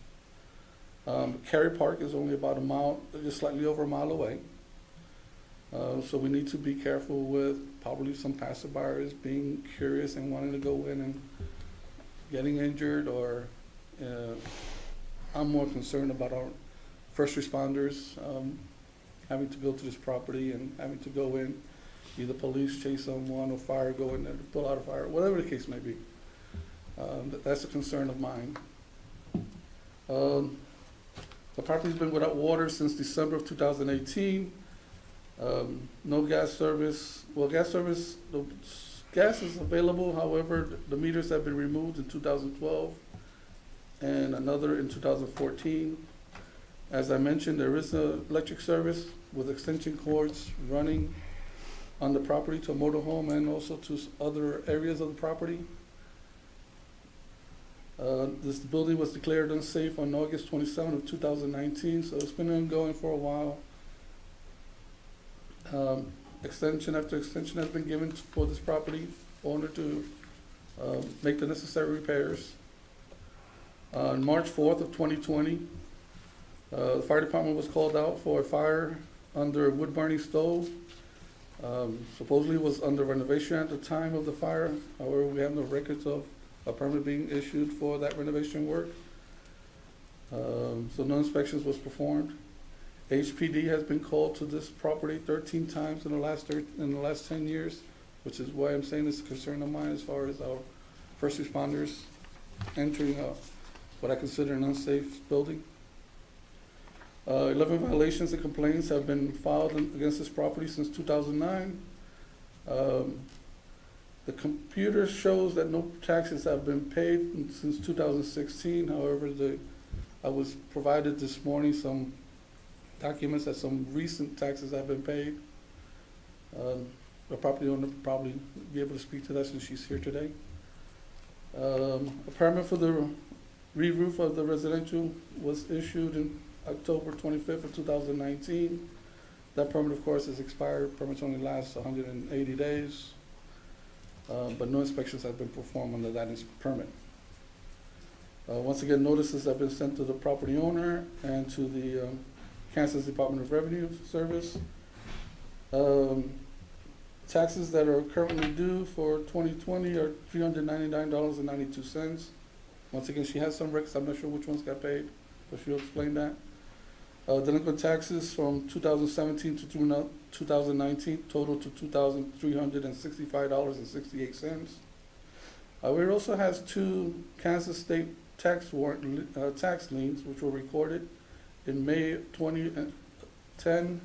Cary Park is only about a mile, just slightly over a mile away. So we need to be careful with probably some passerbyers being curious and wanting to go in and getting injured, or I'm more concerned about our first responders having to go to this property and having to go in, either police chase someone or fire go in there to pull out a fire, whatever the case may be. That's a concern of mine. The property's been without water since December of 2018. No gas service. Well, gas service, the gas is available, however, the meters have been removed in 2012 and another in 2014. As I mentioned, there is an electric service with extension cords running on the property to a motorhome and also to other areas of the property. This building was declared unsafe on August 27 of 2019, so it's been ongoing for a while. Extension after extension has been given for this property owner to make the necessary repairs. On March 4th of 2020, the fire department was called out for a fire under a wood burning stove. Supposedly it was under renovation at the time of the fire. However, we have no records of a permit being issued for that renovation work. So no inspections was performed. HPD has been called to this property 13 times in the last 10 years, which is why I'm saying it's a concern of mine as far as our first responders entering what I consider an unsafe building. 11 violations and complaints have been filed against this property since 2009. The computer shows that no taxes have been paid since 2016. However, I was provided this morning some documents that some recent taxes have been paid. The property owner will probably be able to speak to that since she's here today. A permit for the re-roof of the residential was issued in October 25th of 2019. That permit, of course, is expired. Permits only last 180 days, but no inspections have been performed under that permit. Once again, notices have been sent to the property owner and to the Kansas Department of Revenue Service. Taxes that are currently due for 2020 are $399.92. Once again, she has some records. I'm not sure which ones got paid, but she'll explain that. Delinquent taxes from 2017 to 2019 total to $2,365.68. It also has two Kansas State tax liens, which were recorded in May 2010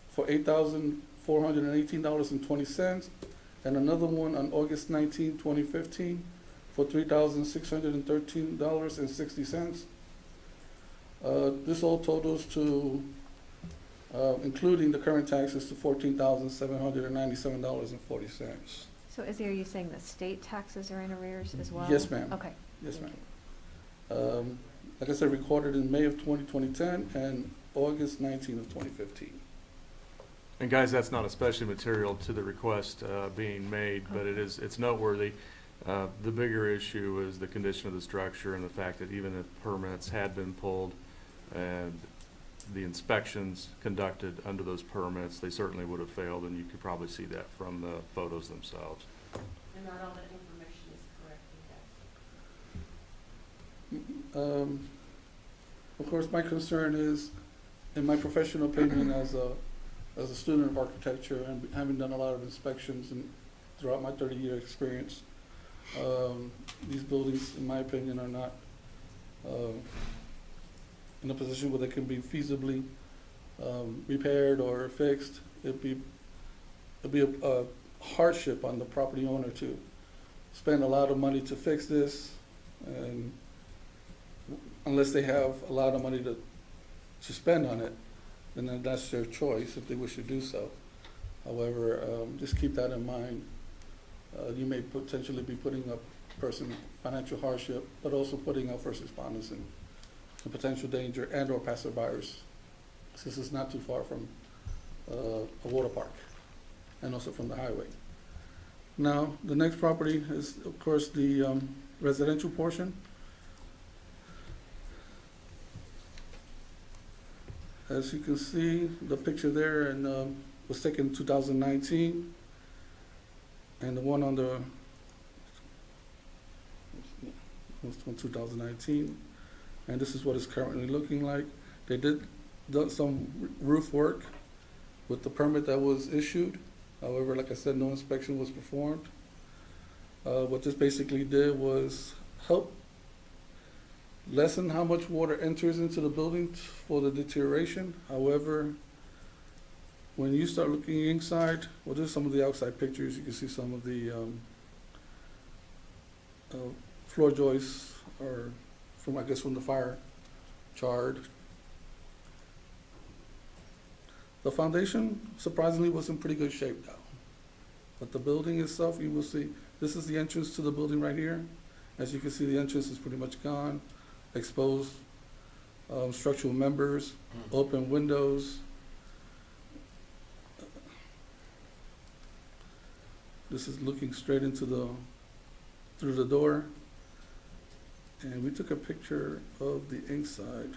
for $8,418.20, and another one on August 19, 2015 for $3,613.60. This all totals to, including the current taxes, to $14,797.40. So Izzy, are you saying that state taxes are in arrears as well? Yes, ma'am. Okay. Yes, Thank ma'am. Like I said, recorded in May of 2010 and August 19 of 2015. And guys, that's not especially material to the request being made, but it's noteworthy. The bigger issue is the condition of the structure and the fact that even if permits had been pulled and the inspections conducted under those permits, they certainly would have failed, and you could probably see that from the photos themselves. And not all that information is correct, yes. Of course, my concern is, in my professional opinion, as a student of architecture and having done a lot of inspections and throughout my 30-year experience, these buildings, in my opinion, are not in a position where they can be feasibly repaired or fixed. It'd be a hardship on the property owner to spend a lot of money to fix this, and unless they have a lot of money to spend on it, then that's their choice if they wish to do so. However, just keep that in mind. You may potentially be putting a person in financial hardship, but also putting our first responders in potential danger and or passerbyers. This is not too far from a water park and also from the highway. Now, the next property is, of course, the residential portion. As you can see, the picture there was taken in 2019. And the one on the, was from 2019. And this is what it's currently looking like. They done some roof work with the permit that was issued. However, like I said, no inspection was performed. What this basically did was help lessen how much water enters into the building for the deterioration. However, when you start looking inside, well, there's some of the outside pictures. You can see some of the floor joists are from, I guess, from the fire, charred. The foundation, surprisingly, was in pretty good shape now. But the building itself, you will see, this is the entrance to the building right here. As you can see, the entrance is pretty much gone. Exposed structural members, open windows. This is looking straight into through the door. And we took a picture of the inside.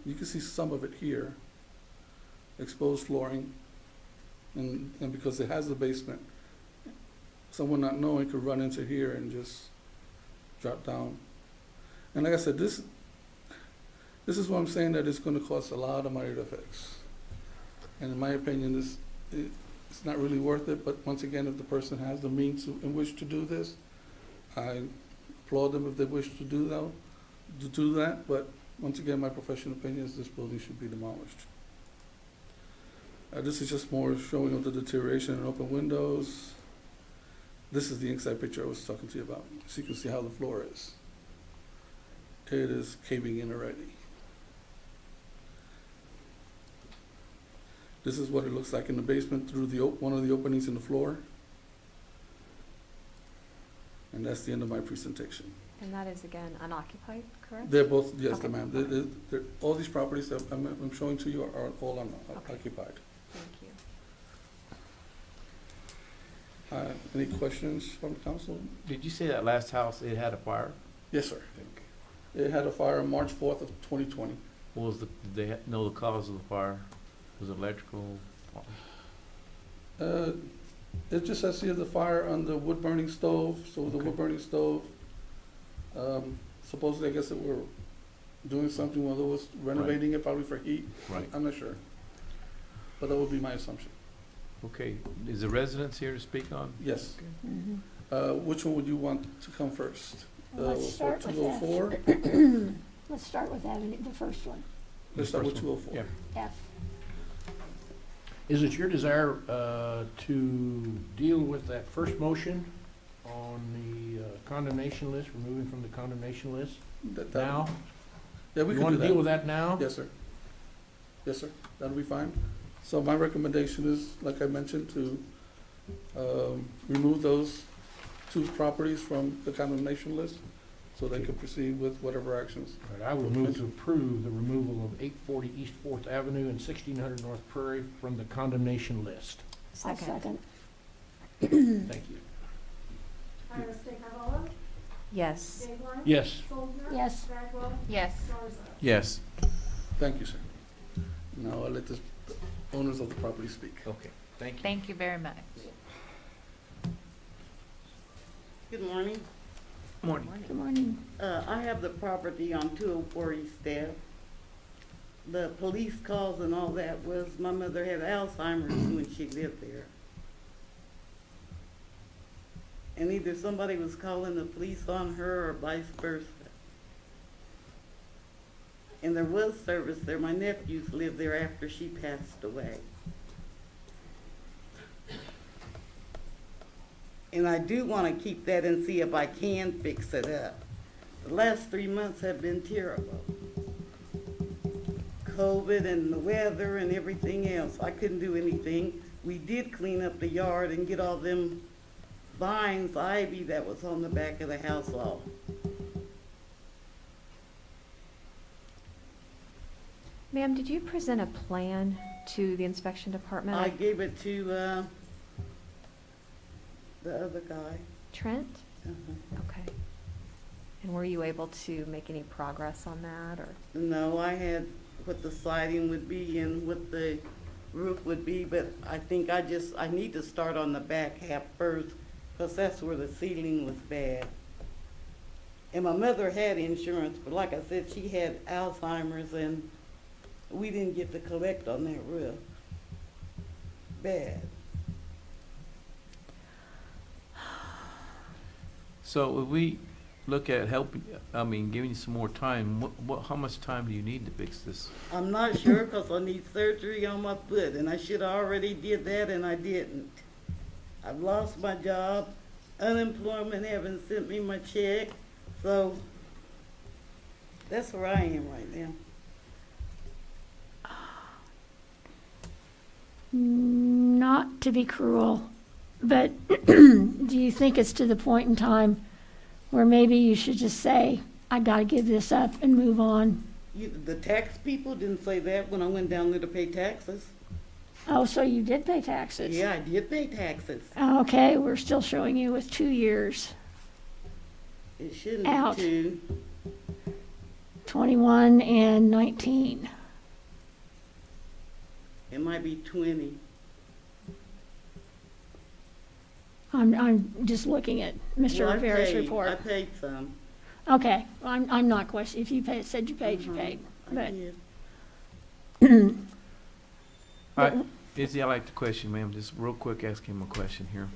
You can see some of it here. Exposed flooring. And because it has a basement, someone not knowing could run into here and just drop down. And like I said, this is what I'm saying, that it's going to cost a lot of money to fix. And in my opinion, it's not really worth it. But once again, if the person has the means in which to do this, I applaud them if they wish to do that. But once again, my professional opinion is this building should be demolished. This is just more showing of the deterioration in open windows. This is the inside picture I was talking to you about, so you can see how the floor is. It is caving in already. This is what it looks like in the basement through one of the openings in the floor. And that's the end of my presentation. And that is, again, unoccupied, correct? They're both, yes, Okay. ma'am. All these properties that I'm showing to you are all Okay. occupied. Thank you. Any questions from council? Did you say that last house, it had a fire? Yes, sir. It had a fire on March 4th of 2020. What was did they know the cause of the fire? Was it electrical? It just says here the fire on the wood burning stove, so the Okay. wood burning stove, supposedly, I guess it were doing something while it was renovating it, probably for heat. Right. I'm not sure. But that would be my assumption. Okay, is the residents here to speak on? Yes. Mhm. Which one would you want to come first? Let's For start with 204? F. Let's start with Avenue, the first one, Let's start with First one. 204. Yeah. F. Is it your desire to deal with that first motion on the condemnation list, removing from the condemnation list That- now? Yeah, we You can want do to deal that. with that now? Yes, sir. Yes, sir. That'll be fine. So my recommendation is, like I mentioned, to remove those two properties from the condemnation list so they can proceed with whatever actions. All right, I would move to approve the removal of 840 East Fourth Avenue and 1600 North Prairie from the condemnation list. I'll second. Thank you. Iris DeCarlo, Yes. Dayline. Yes. Soldner. Yes. Bagwell. Yes. Garza. Yes. Thank you, sir. Now I'll let the owners of the property speak. Okay, thank you. Thank you very much. Good morning. Morning. Good morning. I have the property on 204 East Ave. The police calls and all that was my mother had Alzheimer's when she lived there. And either somebody was calling the police on her or vice versa. And there was service there. My nephews lived there after she passed away. And I do want to keep that and see if I can fix it up. The last 3 months have been terrible. COVID and the weather and everything else. I couldn't do anything. We did clean up the yard and get all them vines, ivy that was on the back of the house off. Ma'am, did you present a plan to the inspection department? I gave it to the other guy. Trent? Uh-huh. Okay. And were you able to make any progress on that, or? No, I had what the siding would be and what the roof would be, but I think I need to start on the back half first, because that's where the ceiling was bad. And my mother had insurance, but like I said, she had Alzheimer's and we didn't get to collect on that roof. Bad. So if we look at helping, giving you some more time, how much time do you need to fix this? I'm not sure because I need surgery on my foot, and I should have already did that, and I didn't. I've lost my job. Unemployment haven't sent me my check, so that's where I am right now. Not to be cruel, but do you think it's to the point in time where maybe you should just say, I gotta give this up and move on? The tax people didn't say that when I went down there to pay taxes. Oh, so you did pay taxes? Yeah, I did pay taxes. Okay, we're still showing you with 2 years, It shouldn't Out. be two. 21 and 19. It might be 20. I'm just looking at Mr. Well, I Rivera's paid- report. I paid some. Okay, I'm not questioning, if you said you paid, you paid, I but. did. All right, Izzy, I'd like to question, ma'am, just real quick, ask him a question here.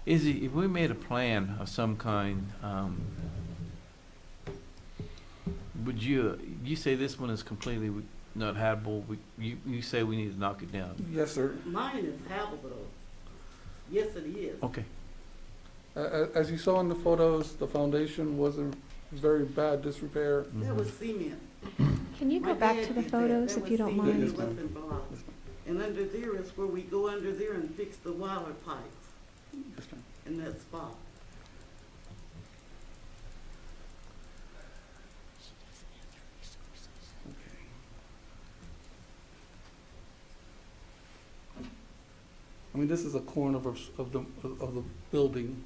Izzy, if we made a plan of some kind, would you say this one is completely not habitable? You say we need to knock it down? Yes, sir. Mine is habitable. Yes, it is. Okay. As you saw in the photos, the foundation was in very bad disrepair. That was cement. Can you My go back dad to the did that. photos That if you was don't cement. mind? Yes, ma'am. It wasn't block. And under there is where we go under there and fix the water pipes Yes, ma'am. in that spot. I mean, this is a corner of the building.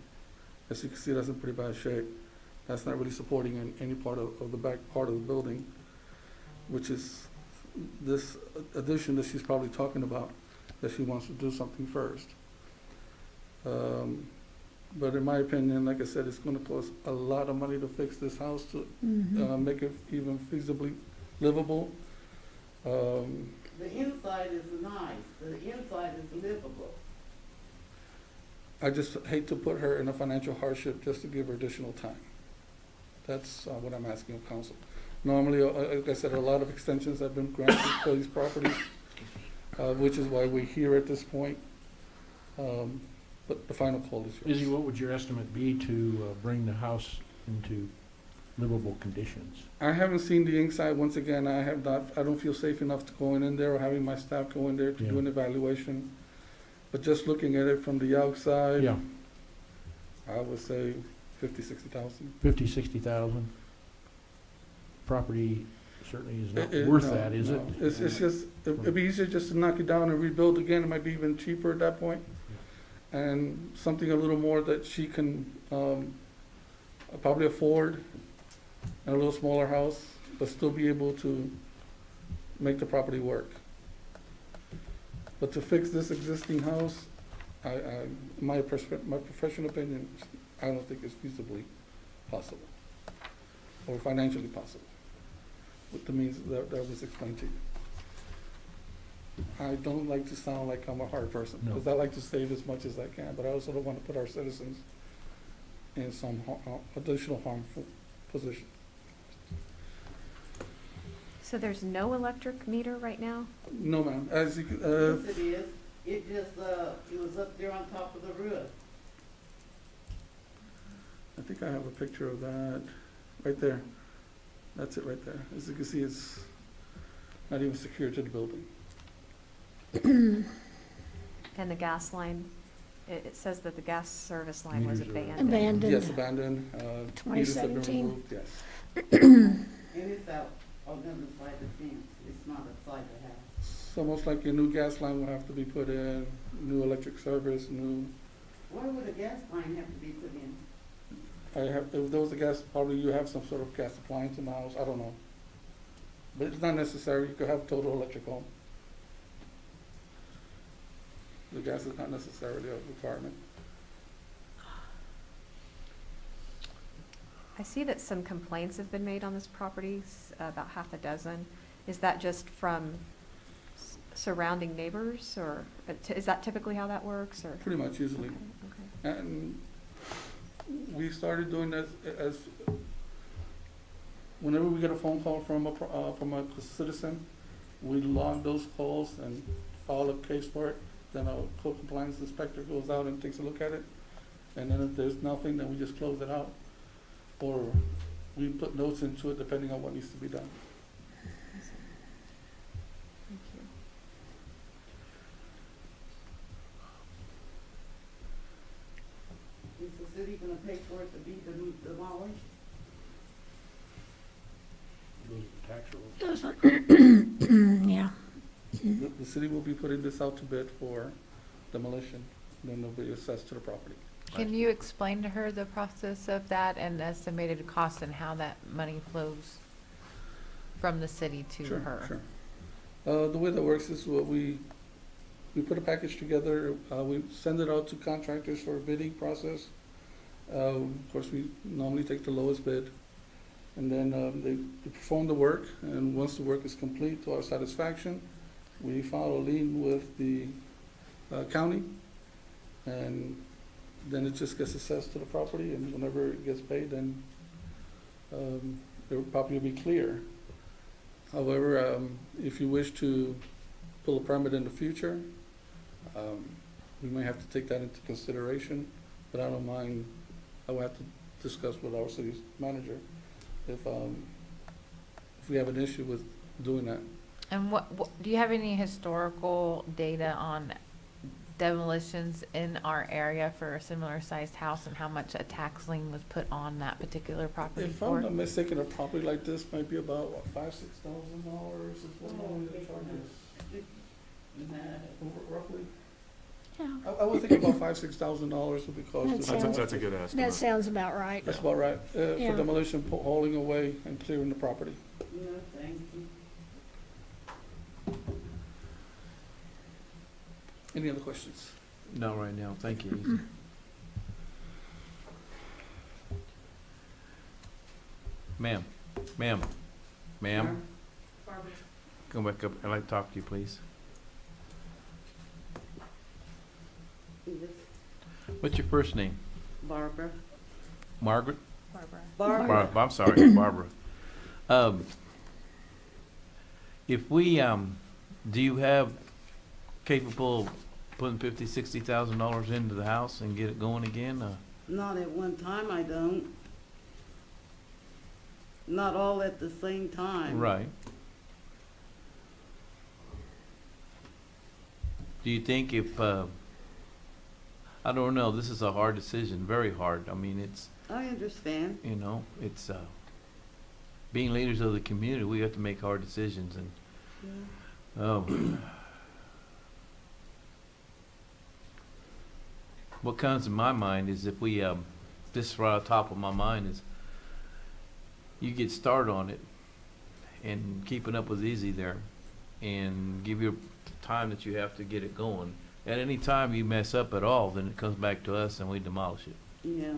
As you can see, that's in pretty bad shape. That's not really supporting any part of the back part of the building, which is this addition that she's probably talking about, that she wants to do something first. But in my opinion, like I said, it's gonna cost a lot of money to fix this house to make it even feasibly livable. The inside is nice. The inside is livable. I just hate to put her in a financial hardship just to give her additional time. That's what I'm asking of council. Normally, like I said, a lot of extensions have been granted for these properties, which is why we're here at this point. But the final call is yours. Izzy, what would your estimate be to bring the house into livable conditions? I haven't seen the inside. Once again, I don't feel safe enough to go in there or having my staff go in there to do an evaluation. But just looking at it from the outside, Yeah, I would say 50, 60,000. 50, 60,000. Property certainly is not It- worth no, that, is no. it? It's just, it'd be easier just to knock it down and rebuild again. It might be even cheaper at that point. And something a little more that she can, probably afford, and a little smaller house, but still be able to make the property work. But to fix this existing house, my professional opinion, I don't think it's feasibly possible, or financially possible, with the means that was explained to you. I don't like to sound like I'm a hard person, No. because I like to save as much as I can, but I also don't want to put our citizens in some additional harmful position. So there's no electric meter right now? No, ma'am, as you, Yes, it is. It just, it was up there on top of the roof. I think I have a picture of that, right there. That's it right there. As you can see, it's not even secured to the building. And the gas line, it says that the gas service line was Meters are- abandoned. Abandoned. Yes, abandoned, meters have been 2017. removed, yes. And it's out on the other side of the fence. It's not outside the house. So most likely a new gas line will have to be put in, new electric service, new, Why would a gas line have to be put in? if there was a gas, probably you have some sort of gas appliance in the house, I don't know. But it's not necessary, you could have total electric home. The gas is not necessarily a requirement. I see that some complaints have been made on this property, about half a dozen. Is that just from surrounding neighbors, or is that typically how that works, or? Pretty much usually. Okay. And we started doing that as, whenever we get a phone call from a citizen, we log those calls and file a case for it. Then our code compliance inspector goes out and takes a look at it. And then if there's nothing, then we just close it out. Or we put notes into it depending on what needs to be done. Thank you. Is the city gonna pay for it to be demolished? Those are tax rolls. Yeah. The city will be putting this out to bid for demolition, then they'll be assessed to the property. Can you explain to her the process of that and estimated cost and how that money flows from the city to Sure, her? sure. The way that works is what we put a package together, we send it out to contractors for a bidding process. Of course, we normally take the lowest bid, and then they perform the work, and once the work is complete to our satisfaction, we file a lien with the county, and then it just gets assessed to the property, and whenever it gets paid, then the property will be clear. However, if you wish to pull a permit in the future, we may have to take that into consideration, but I don't mind I will have to discuss with our city manager if we have an issue with doing that. And what, do you have any historical data on demolitions in our area for a similar sized house and how much a tax lien was put on that particular property If I'm for? not mistaken, a property like this might be about, what, $5,000-6,000 is what normally the charge is? Roughly? Yeah, I would think about $5,000-6,000 would be cost. That to sounds- That's a good that estimate. sounds about right. That's about right, Yeah. for demolition, hauling away and clearing the property. No, thank you. Any other questions? Not right now, thank you. Ma'am, ma'am, come back up, I'd like to talk to you, please. Yes. What's your first name? Barbara. Margaret? Barbara. I'm sorry, Barbara. If we, do you have capable of putting $50,000-60,000 into the house and get it going again? Not at one time, I don't. Not all at the same time. Right. Do you think if, I don't know, this is a hard decision, very hard. I mean, it's, I understand. you know, it's, being leaders of the community, we have to make hard decisions and, Yeah. what comes to my mind is if we, this right on top of my mind is, you get started on it and keeping up was easy there and give you time that you have to get it going. At any time you mess up at all, then it comes back to us and we demolish it. Yeah.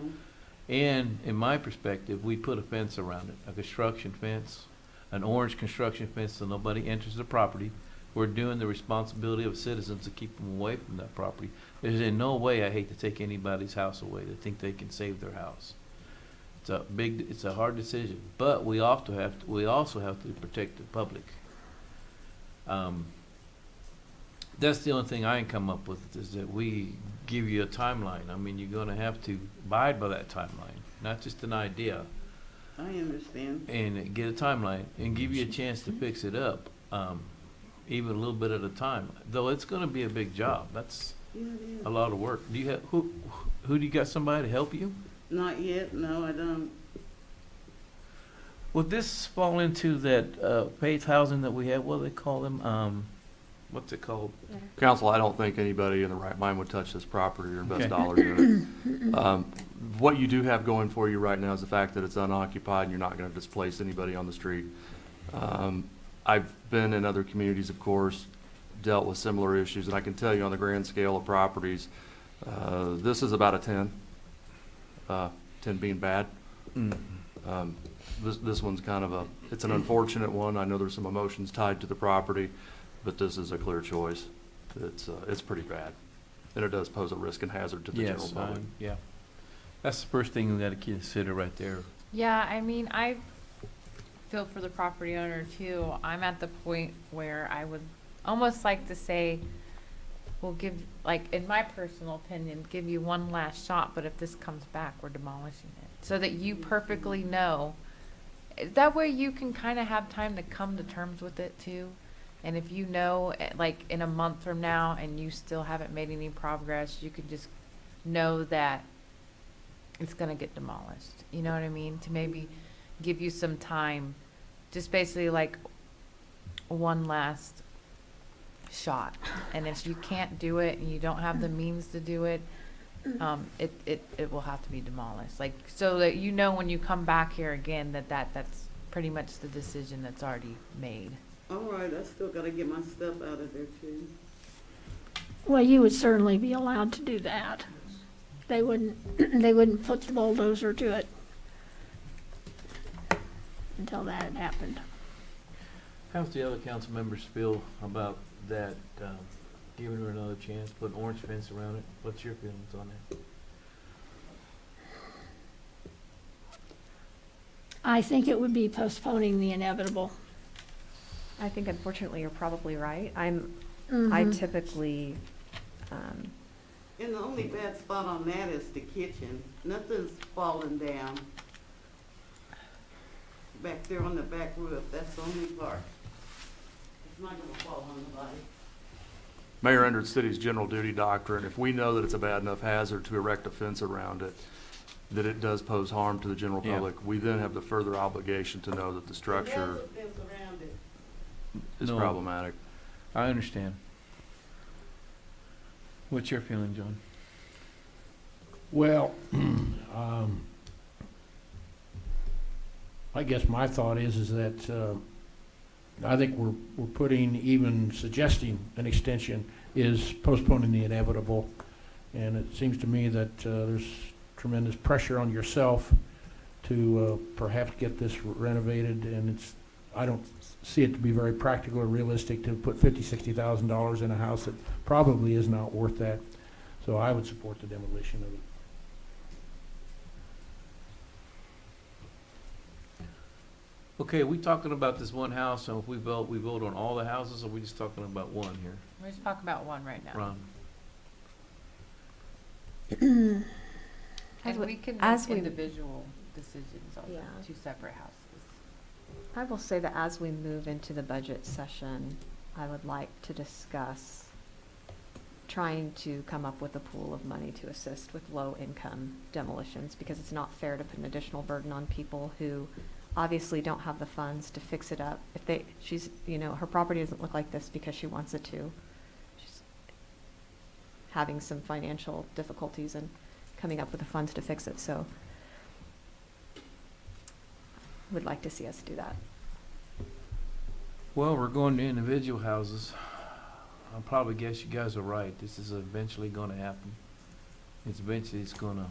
And in my perspective, we put a fence around it, a construction fence, an orange construction fence so nobody enters the property. We're doing the responsibility of citizens to keep them away from that property. There's in no way I hate to take anybody's house away that think they can save their house. It's a hard decision, but we also have to protect the public. That's the only thing I can come up with is that we give you a timeline. I mean, you're gonna have to abide by that timeline, not just an idea. I understand. And get a timeline and give you a chance to fix it up, even a little bit at a time. Though it's gonna be a big job. That's Yeah, it is. a lot of work. Do you have, who do you got somebody to help you? Not yet, no, I don't. Would this fall into that, faith housing that we have? What do they call them? What's it called? Council, I don't think anybody in the right mind would touch this property or invest Okay. dollars in it. What you do have going for you right now is the fact that it's unoccupied and you're not gonna displace anybody on the street. I've been in other communities, of course, dealt with similar issues, and I can tell you on the grand scale of properties, this is about a 10, 10 being bad. This one's kind of it's an unfortunate one. I know there's some emotions tied to the property, but this is a clear choice. It's pretty bad, and it does pose a risk and hazard to the general Yes, public. yeah. That's the first thing we gotta consider right there. Yeah, I mean, I feel for the property owner too. I'm at the point where I would almost like to say, we'll give, like, in my personal opinion, give you one last shot, but if this comes back, we're demolishing it. So that you perfectly know. That way you can kind of have time to come to terms with it too. And if you know, like, in a month from now and you still haven't made any progress, you could just know that it's gonna get demolished. You know what I mean? To maybe give you some time, just basically like one last shot. And if you can't do it and you don't have the means to do it, it will have to be demolished. Like, so that you know when you come back here again that's pretty much the decision that's already made. All right, I still gotta get my stuff out of there too. Well, you would certainly be allowed to do that. They wouldn't put the bulldozer to it until that had happened. How's the other council members feel about that, giving her another chance, put an orange fence around it? What's your feelings on that? I think it would be postponing the inevitable. I think unfortunately you're probably right. I Mhm. typically, And the only bad spot on that is the kitchen. Nothing's falling down. Back there on the back roof, that's the only part. It's not gonna fall on nobody. Mayor, under the city's general duty doctrine, if we know that it's a bad enough hazard to erect a fence around it, that it does pose harm to the general Yeah. public, we then have the further obligation to know that the structure It has a fence around it. is No. problematic. I understand. What's your feeling, John? Well, I guess my thought is that I think we're putting, even suggesting an extension is postponing the inevitable. And it seems to me that there's tremendous pressure on yourself to perhaps get this renovated, and I don't see it to be very practical or realistic to put $50,000-$60,000 in a house that probably is not worth that. So I would support the demolition of it. Okay, we talking about this one house, and if we vote on all the houses, or we just talking about one here? We're just talking about one right now. Ron? And we can as make we- individual decisions on Yeah. the two separate houses. I will say that as we move into the budget session, I would like to discuss trying to come up with a pool of money to assist with low-income demolitions, because it's not fair to put an additional burden on people who obviously don't have the funds to fix it up. If she's, her property doesn't look like this because she wants it to. She's having some financial difficulties and coming up with the funds to fix it, so would like to see us do that. Well, we're going to individual houses. I'll probably guess you guys are right. This is eventually gonna happen. It's gonna,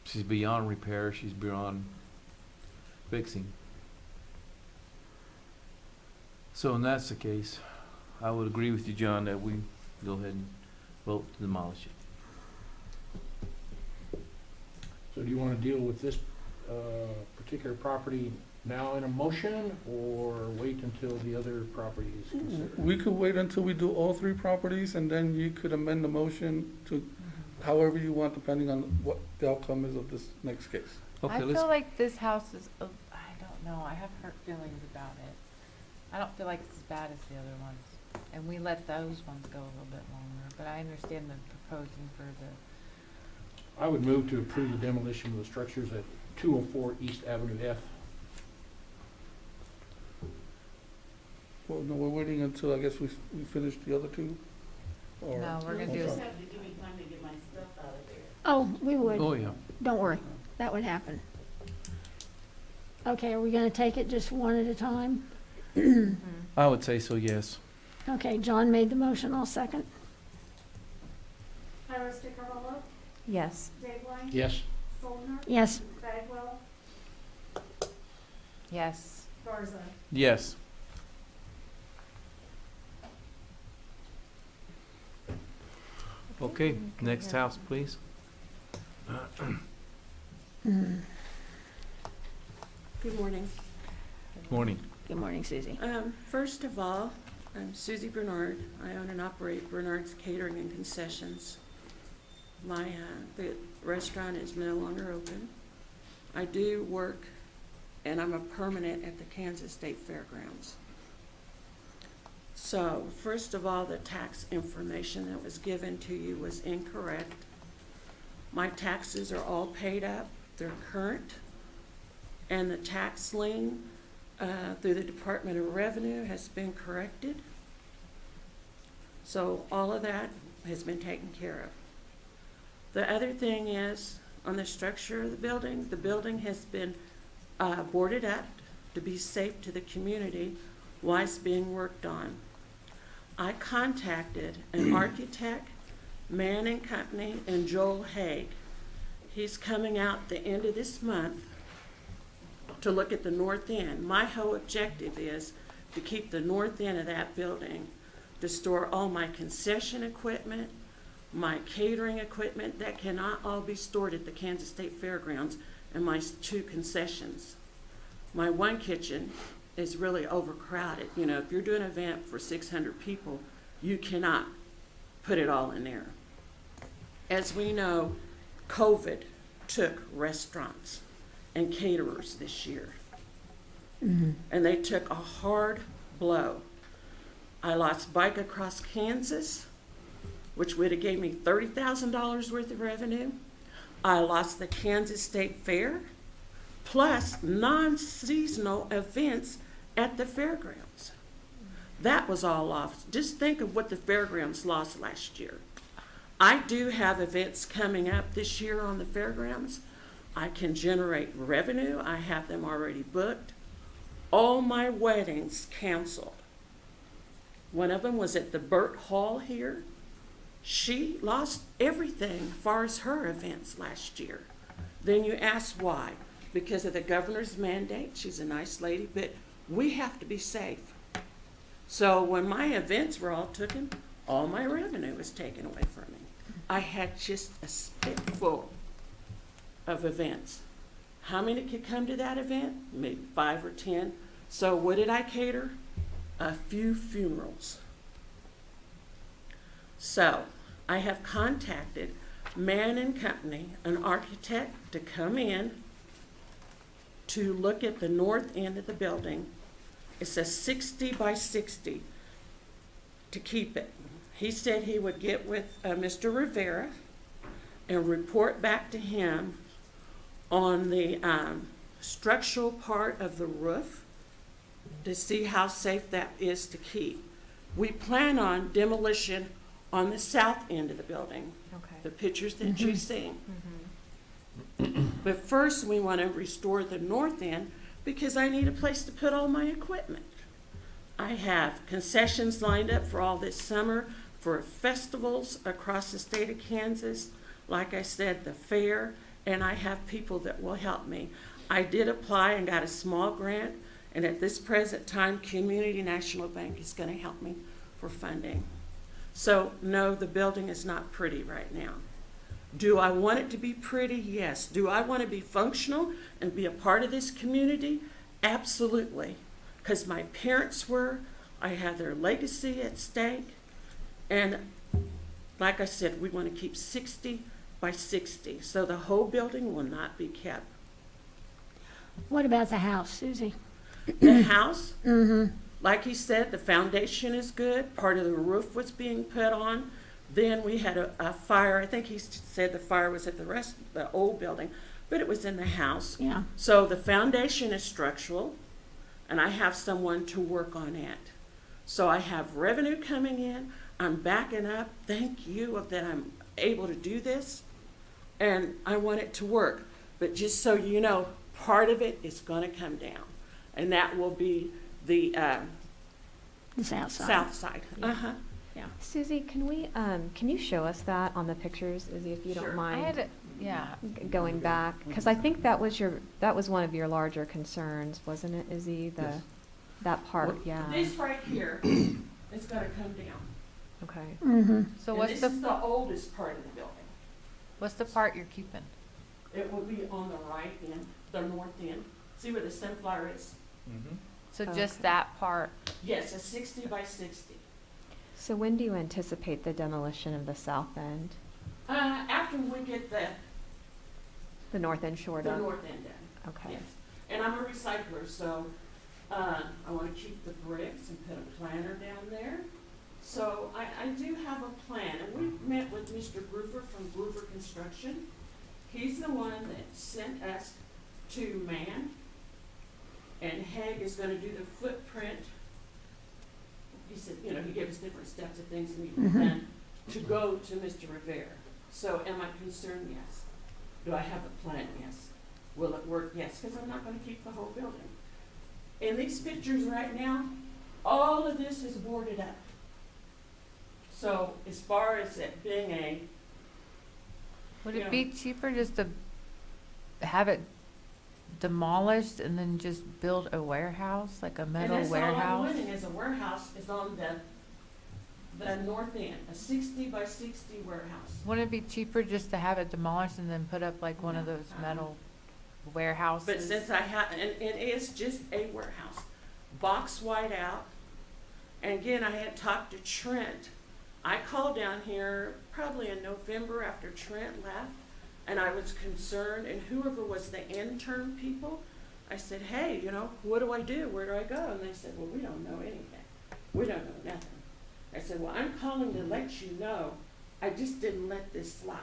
she's beyond repair, she's beyond fixing. So, and that's the case, I would agree with you, John, that we go ahead and vote to demolish it. So do you want to deal with this particular property now in a motion, or wait until the other property is considered? We could wait until we do all three properties, and then you could amend the motion to however you want, depending on what the outcome is of this next case. Okay, I let's, feel like this house is, I don't know, I have hurt feelings about it. I don't feel like it's as bad as the other ones. And we let those ones go a little bit longer, but I understand the proposing for the, I would move to approve the demolition of the structures at 204 East Avenue F. Well, no, we're waiting until, I guess, we finish the other two? Or- no, we're gonna You do, just have to give me time to get my stuff out of there. Oh, we would. oh, yeah. Don't worry, that would happen. Okay, are we gonna take it just one at a time? I would say so, yes. Okay, John made the motion, I'll second. Iris DeCarlo, Yes. Dave Yes. Soldner, Yes, Bagwell, yes. Garza. Yes. Okay, next house, please. Good morning. Morning. good morning, Susie. First of all, I'm Susie Bernard. I own and operate Bernard's Catering and Concessions. The restaurant is no longer open. I do work, and I'm a permanent at the Kansas State Fairgrounds. So, first of all, the tax information that was given to you was incorrect. My taxes are all paid up, they're current, and the tax lien through the Department of Revenue has been corrected. So all of that has been taken care of. The other thing is, on the structure of the building has been boarded up to be safe to the community while it's being worked on. I contacted an architect, Mann and Company, and Joel Haig. He's coming out the end of this month to look at the north end. My whole objective is to keep the north end of that building, to store all my concession equipment, my catering equipment, that cannot all be stored at the Kansas State Fairgrounds, and my two concessions. My one kitchen is really overcrowded. You know, if you're doing an event for 600 people, you cannot put it all in there. As we know, COVID took restaurants and caterers this year. And they took a hard blow. I lost Bike Across Kansas, which would have gave me $30,000 worth of revenue. I lost the Kansas State Fair, plus non-seasonal events at the fairgrounds. That was all lost. Just think of what the fairgrounds lost last year. I do have events coming up this year on the fairgrounds. I can generate revenue. I have them already booked. All my weddings canceled. One of them was at the Burt Hall here. She lost everything as far as her events last year. Then you ask why? Because of the governor's mandate. She's a nice lady, but we have to be safe. So when my events were all taken, all my revenue was taken away from me. I had just a spitful of events. How many could come to that event? Maybe 5 or 10. So what did I cater? A few funerals. So I have contacted Mann and Company, an architect, to come in to look at the north end of the building. It's a 60 by 60 to keep it. He said he would get with Mr. Rivera and report back to him on the structural part of the roof to see how safe that is to keep. We plan on demolition on the south end of the building, Okay. the pictures that you've seen. But first, we want to restore the north end because I need a place to put all my equipment. I have concessions lined up for all this summer for festivals across the state of Kansas. Like I said, the fair, and I have people that will help me. I did apply and got a small grant, and at this present time, Community National Bank is going to help me for funding. So, no, the building is not pretty right now. Do I want it to be pretty? Yes. Do I want to be functional and be a part of this community? Absolutely. Because my parents were, I have their legacy at stake, and like I said, we want to keep 60 by 60, so the whole building will not be kept. What about the house, Susie? The house, like he said, the foundation is good. Part of the roof was being put on. Then we had a fire. I think he said the fire was at the old building, but it was in the house. Yeah. So the foundation is structural, and I have someone to work on it. So I have revenue coming in. I'm backing up. Thank you that I'm able to do this, and I want it to work. But just so you know, part of it is going to come down, and that will be the south side. South side. Yeah. Yeah. Susie, can you show us that on the pictures, Izzy, if you Sure. don't I mind? had, yeah. Going back, because I think that was one of your larger concerns, wasn't it, Izzy? Yes. That part, yeah. This right here is going to come down. Okay. So And what's this the, is the oldest part of the building. what's the part you're keeping? It will be on the right end, the north end. See where the sunflower is? So Okay. just that part? Yes, a 60 by 60. So when do you anticipate the demolition of the south end, After we get the north end shored the up? north end done. Okay. Yes. And I'm a recycler, so I want to keep the bricks and put a planter down there. So I do have a plan, and we met with Mr. Groover from Groover Construction. He's the one that sent us to Mann, and Haig is going to do the footprint. He said, you know, he gave us different steps of things that need to be done to go to Mr. Rivera. So am I concerned? Yes. Do I have a plan? Yes. Will it work? Yes, because I'm not going to keep the whole building. In these pictures right now, all of this is boarded up. So as far as it being a, Would Yeah. it be cheaper just to have it demolished and then just build a warehouse, like a and metal that's all I'm warehouse? wanting is a warehouse is on the north end, a 60 by 60 warehouse. Wouldn't it be cheaper just to have it demolished and then put up like one of those metal warehouses? But since I have, and it is just a warehouse, box white out. And again, I had talked to Trent I called down here probably in November after Trent left, and I was concerned, and whoever was the intern people, I said, hey, you know, what do I do? Where do I go? And they said, well, we don't know anything. We don't know nothing. I said, well, I'm calling to let you know. I just didn't let this slide.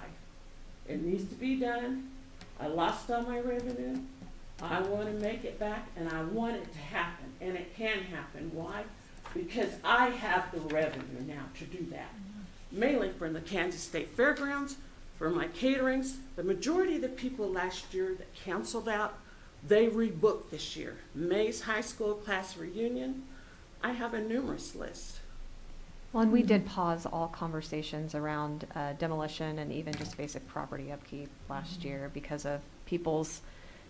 It needs to be done. I lost all my revenue. I want to make it back, and I want it to happen, and it can happen. Why? Because I have the revenue now to do that. Mainly from the Kansas State Fairgrounds, for my caterings. The majority of the people last year that canceled out, they rebooked this year. May's high school class reunion, I have a numerous list. Well, and we did pause all conversations around demolition and even just basic property upkeep last year because of people's,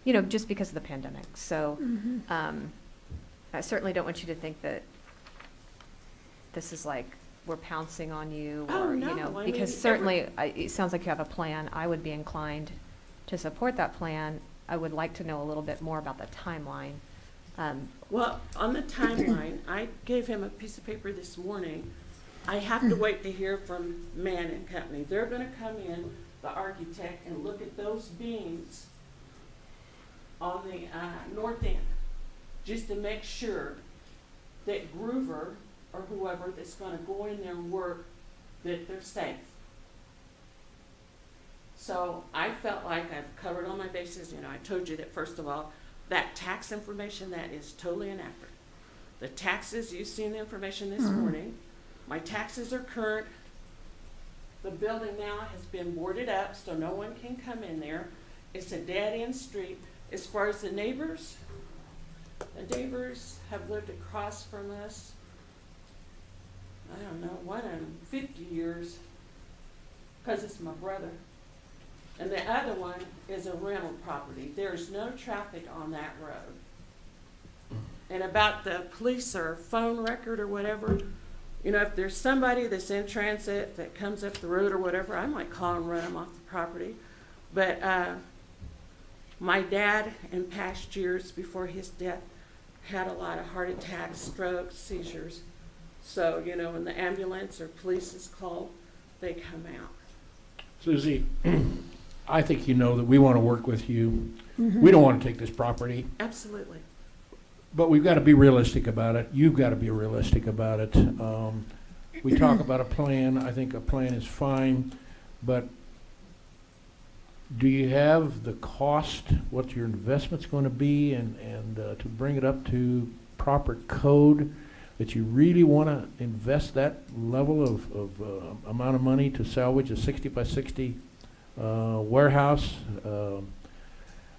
you know, just because of the pandemic. So I certainly don't want you to think that this is like we're pouncing on you Oh, or, no, you know, I because mean, certainly it sounds like you have a plan. I would be inclined to support that plan. I would like to know a little bit more about the timeline. Well, on the timeline, I gave him a piece of paper this morning. I have to wait to hear from Mann and Company. They're gonna come in, the architect, and look at those beams on the north end, just to make sure that Groover or whoever that's gonna go in there and work, that they're safe. So I felt like I've covered all my bases. You know, I told you that, first of all, that tax information, that is totally inaccurate. The taxes, you've seen the information this morning. My taxes are current. The building now has been boarded up, so no one can come in there. It's a dead-end street. As far as the neighbors have lived across from us, I don't know, one in 50 years, because it's my brother. And the other one is a rental property. There's no traffic on that road. And about the police or phone record or whatever, you know, if there's somebody that's in transit that comes up the road or whatever, I might call and run them off the property. But my dad, in past years before his death, had a lot of heart attacks, strokes, seizures. So, you know, when the ambulance or police is called, they come out. Susie, I think you know that we want to work with you. We don't want to take this property, Absolutely. but we've got to be realistic about it. You've got to be realistic about it. We talk about a plan. I think a plan is fine, but do you have the cost, what your investment's going to be, and to bring it up to proper code, that you really want to invest that level of amount of money to salvage a 60 by 60 warehouse?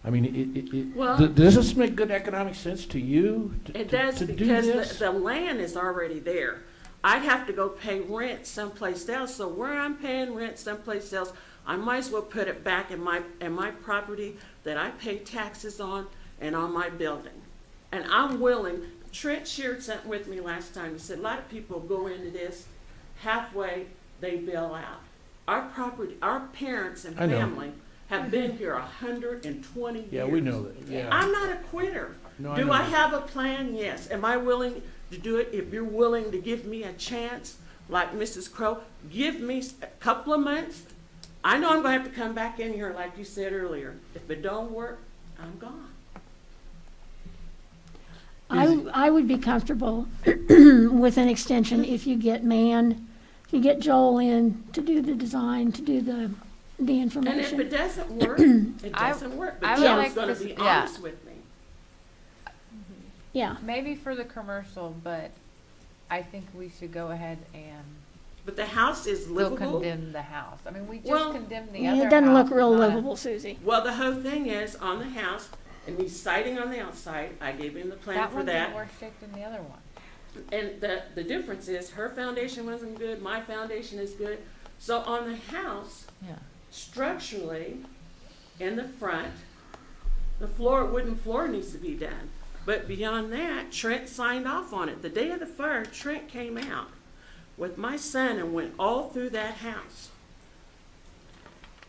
I mean, Well- does this make good economic sense to you? It does, to do because this? the land is already there. I'd have to go pay rent someplace else, so where I'm paying rent someplace else, I might as well put it back in my property that I pay taxes on and on my building. And I'm willing, Trent shared something with me last time. He said, a lot of people go into this, halfway, they bail out. Our property, our parents and I know. family have been here 120 years. Yeah, we know that, yeah. I'm not a quitter. No, Do know I that. have a plan? Yes. Am I willing to do it? If you're willing to give me a chance, like Mrs. Crow, give me a couple of months. I know I'm gonna have to come back in here, like you said earlier. If it don't work, I'm gone. I would be comfortable with an extension if you get Joel in to do the design, to do the And if information. it doesn't work, it doesn't work. I But would Joe's like gonna to be s- yeah. honest with me. Yeah, Maybe for the commercial, but I think we should go ahead and But the house is still livable. condemn the house. I mean, we just Well, condemned the Yeah, other house. it doesn't look real not a- livable, Susie. Well, the whole thing is on the house, and he's siding on the outside. I gave him the plan That for one's in that. worse shape than the other one. And the difference is her foundation wasn't good, my foundation is good. So on the house, Yeah. structurally, in the front, the wooden floor needs to be done. But beyond that, Trent signed off on it. The day of the fire, Trent came out with my son and went all through that house.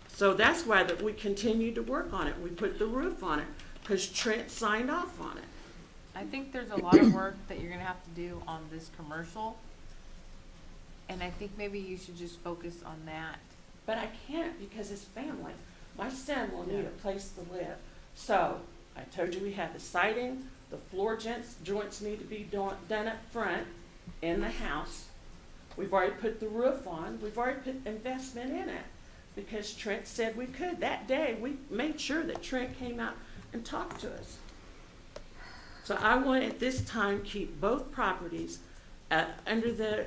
So that's why that we continued to work on it. We put the roof on it, because Trent signed off on it. I think there's a lot of work that you're gonna have to do on this commercial And I think maybe you should just focus on that. But I can't because it's family. My son will need a place to live. So I told you we have the siding, the floor joints need to be done up front in the house. We've already put the roof on. We've already put investment in it because Trent said we could. That day, we made sure that Trent came out and talked to us. So I want at this time keep both properties under the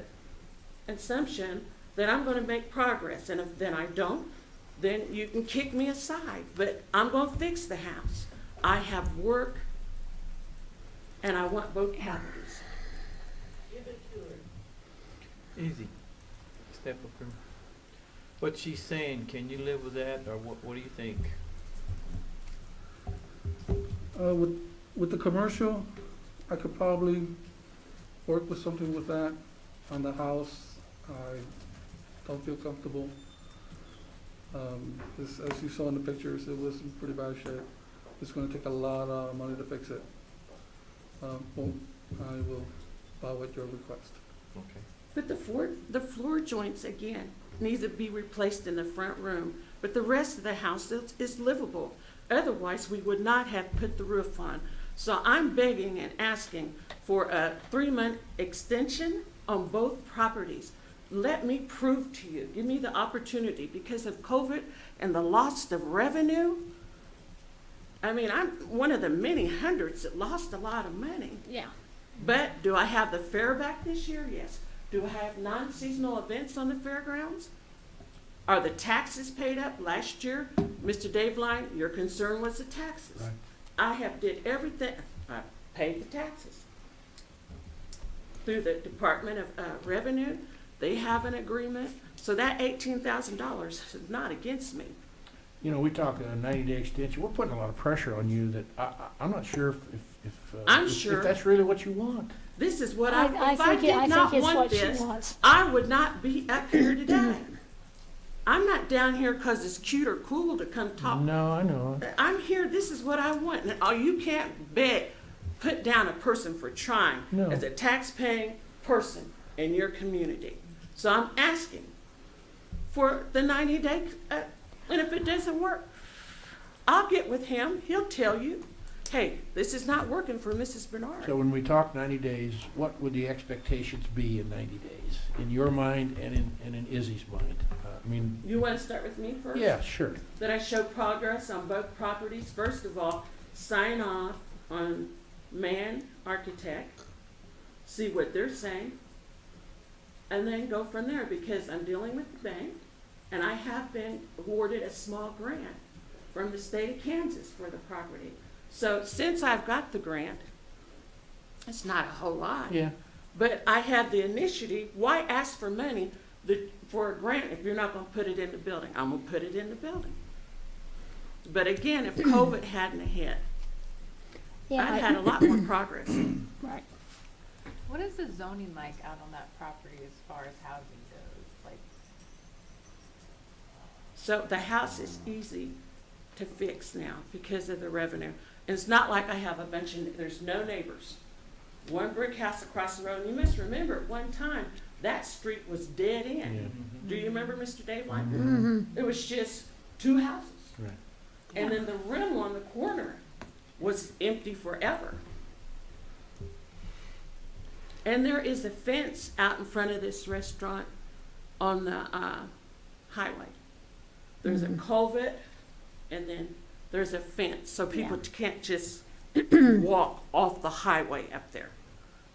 assumption that I'm going to make progress. And if then I don't, then you can kick me aside. But I'm going to fix the house. I have work, and I want both properties. Give it to her. Easy. Step up here. What she's saying, can you live with that, or what do you think? With the commercial, I could probably work with something with that. On the house, I don't feel comfortable. As you saw in the pictures, it was in pretty bad shape. It's gonna take a lot of money to fix it. Well, I will bow at your request. Okay. But the floor joints, again, need to be replaced in the front room. But the rest of the house is livable. Otherwise, we would not have put the roof on. So I'm begging and asking for a 3-month extension on both properties. Let me prove to you, give me the opportunity because of COVID and the loss of revenue. I mean, I'm one of the many hundreds that lost a lot of money. Yeah. But do I have the fair back this year? Yes. Do I have non-seasonal events on the fairgrounds? Are the taxes paid up? Last year, Mr. Dave Line, your concern was the taxes. Right. I have did everything. I paid the taxes. Through the Department of Revenue, they have an agreement. So that $18,000 is not against me. You know, we talk a 90-day extension. We're putting a lot of pressure on you that I'm not sure if that's really what you want. This is what I if I think did not it's want what she this, wants. I would not be up here today. I'm not down here because it's cute or cool to come talk. No, I know. I'm here, this is what I want. And you can't put down a person for trying No. as a tax-paying person in your community. So I'm asking for the 90-day, and if it doesn't work, I'll get with him. He'll tell you, hey, this is not working for Mrs. Bernard. So when we talk 90 days, what would the expectations be in 90 days? In your mind and in Izzy's mind? I mean... You want to start with me first? Yeah, sure. That I show progress on both properties. First of all, sign off on Man Architect, see what they're saying, and then go from there because I'm dealing with the bank and I have been awarded a small grant from the state of Kansas for the property. So since I've got the grant, it's not a whole lot. Yeah. But I have the initiative. Why ask for money for a grant if you're not going to put it in the building? I'm going to put it in the building. But again, if COVID hadn't hit, I'd had a lot more progress. Right. What is the zoning like out on that property as far as housing goes? Like, So the house is easy to fix now because of the revenue. And it's not like I have a bunch of, there's no neighbors. One brick house across the road. And you must remember at one time, that street was dead end. Yeah. Do you remember Mr. Dave Line? Mm-hmm. It was just 2 houses. Right. And then the rental on the corner was empty forever. And there is a fence out in front of this restaurant on the highway. There's a culvert, and then there's a fence, so people can't just walk off the highway up there.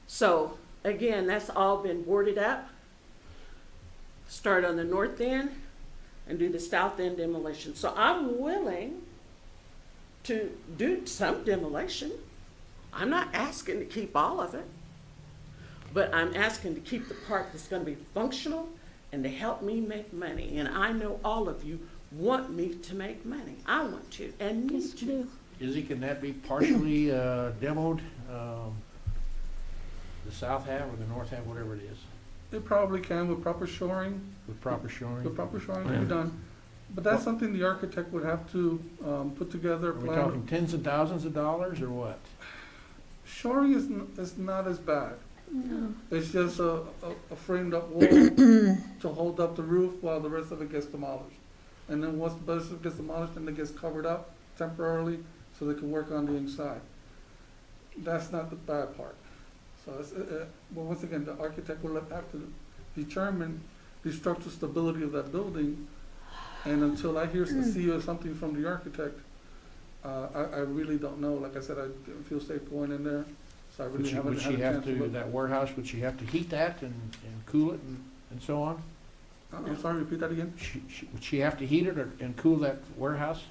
So, again, that's all been boarded up. Start on the north end and do the south end demolition. So I'm willing to do some demolition. I'm not asking to keep all of it, but I'm asking to keep the part that's going to be functional and to help me make money. And I know all of you want me to make money. I want to and need to. Izzy, can that be partially demoed, the south half or the north half, whatever it is? It probably can with proper shoring. With proper shoring? With proper shoring will be done. But that's something the architect would have to put together a Are we plan. talking tens of thousands of dollars or what? Shoring is not as bad. No. It's just a framed up wall to hold up the roof while the rest of it gets demolished. And then once the rest of it gets demolished, then it gets covered up temporarily so they can work on the inside. That's not the bad part. So it's, well, once again, the architect will have to determine the structural stability of that building. And until I see or something from the architect, I really don't know. Like I said, I didn't feel safe going in there. So I really haven't had a chance to look. That warehouse, would she have to heat that and cool it and so on? I'm sorry, repeat that again? Would she have to heat it and cool that warehouse?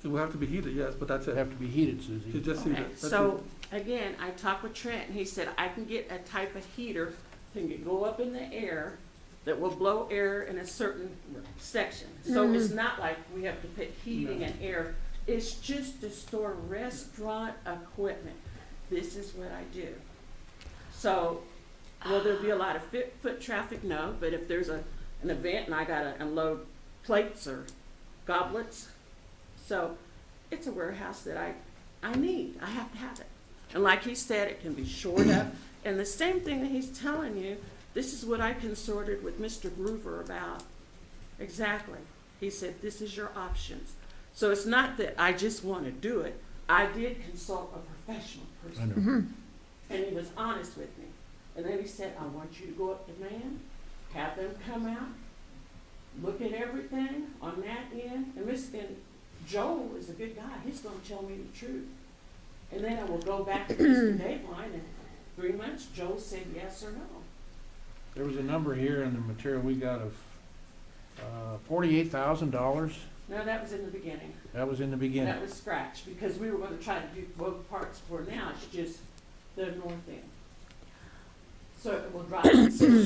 It will have to be heated, yes, but that's it. It'd have to be heated, Susie. You just heat Okay, it. That's so, again, I talked with Trent, and he said, I can get a type of heater that can go up in the air that will blow air in a certain section. So it's not like we have to put heating and air. It's just to store restaurant equipment. This is what I do. So, will there be a lot of foot traffic? No, but if there's an event and I gotta unload plates or goblets, so it's a warehouse that I need. I have to have it. And like he said, it can be shored up. And the same thing that he's telling you, this is what I consorted with Mr. Groover about. Exactly. He said, this is your options. So it's not that I just want to do it. I did consult a professional person. I know. And he was honest with me. And then he said, I want you to go up to man, have them come out, look at everything on that end. And Joel is a good guy. He's going to tell me the truth. And then I will go back to Mr. Dateline, and 3 months, Joel said yes or no. There was a number here in the material we got of $48,000. No, that was in the beginning. That was in the beginning. That was scratched, because we were going to try to do both parts for now. It's just the north end. So it will drop.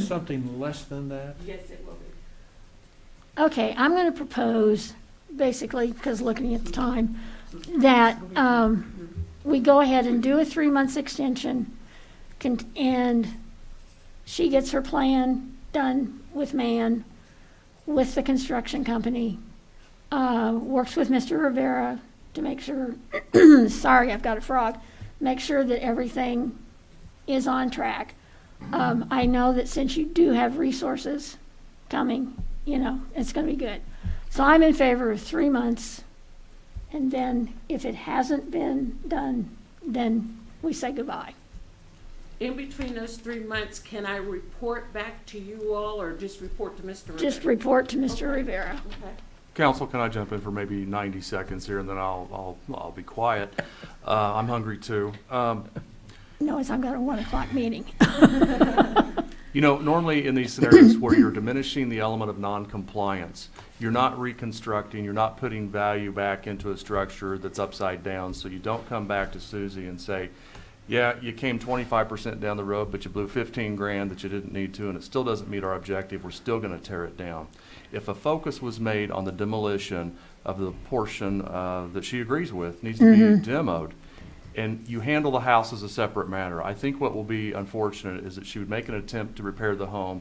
Something less than that? Yes, it will be. Okay, I'm going to propose, basically, because looking at the time, that we go ahead and do a 3-month extension, and she gets her plan done with Man, with the construction company, works with Mr. Rivera to make sure, sorry, I've got a frog, make sure that everything is on track. I know that since you do have resources coming, it's going to be good. So I'm in favor of 3 months, and then if it hasn't been done, then we say goodbye. In between those 3 months, can I report back to you all, or just report to Mr. Rivera? Just report to Mr. Rivera. Okay. Council, can I jump in for maybe 90 seconds here, and then I'll be quiet. I'm hungry too. No, I've got a 1 o'clock meeting. Normally in these scenarios where you're diminishing the element of non-compliance, you're not reconstructing, you're not putting value back into a structure that's upside down, so you don't come back to Susie and say, yeah, you came 25% down the road, but you blew 15 grand that you didn't need to, and it still doesn't meet our objective. We're still going to tear it down. If a focus was made on the demolition of the portion that she agrees with needs to be demoed, and you handle the house as a separate matter, I think what will be unfortunate is that she would make an attempt to repair the home.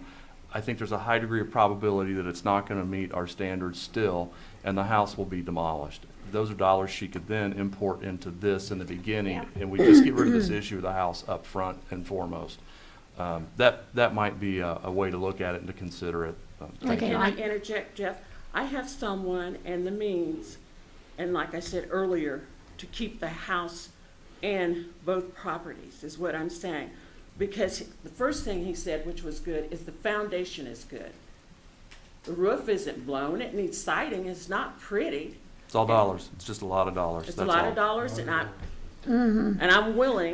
I think there's a high degree of probability that it's not going to meet our standards still, and the house will be demolished. Those are dollars she could then import into this in the beginning, and we just get rid of this issue of the house up front and foremost. That might be a way to look at it and to consider it. Can I interject, Jeff? I have someone and the means, and like I said earlier, to keep the house and both properties is what I'm saying. Because the first thing he said, which was good, is the foundation is good. The roof isn't blown. It needs siding. It's not pretty. It's all dollars. It's just a lot of dollars. It's That's a lot all. of dollars, and I'm willing,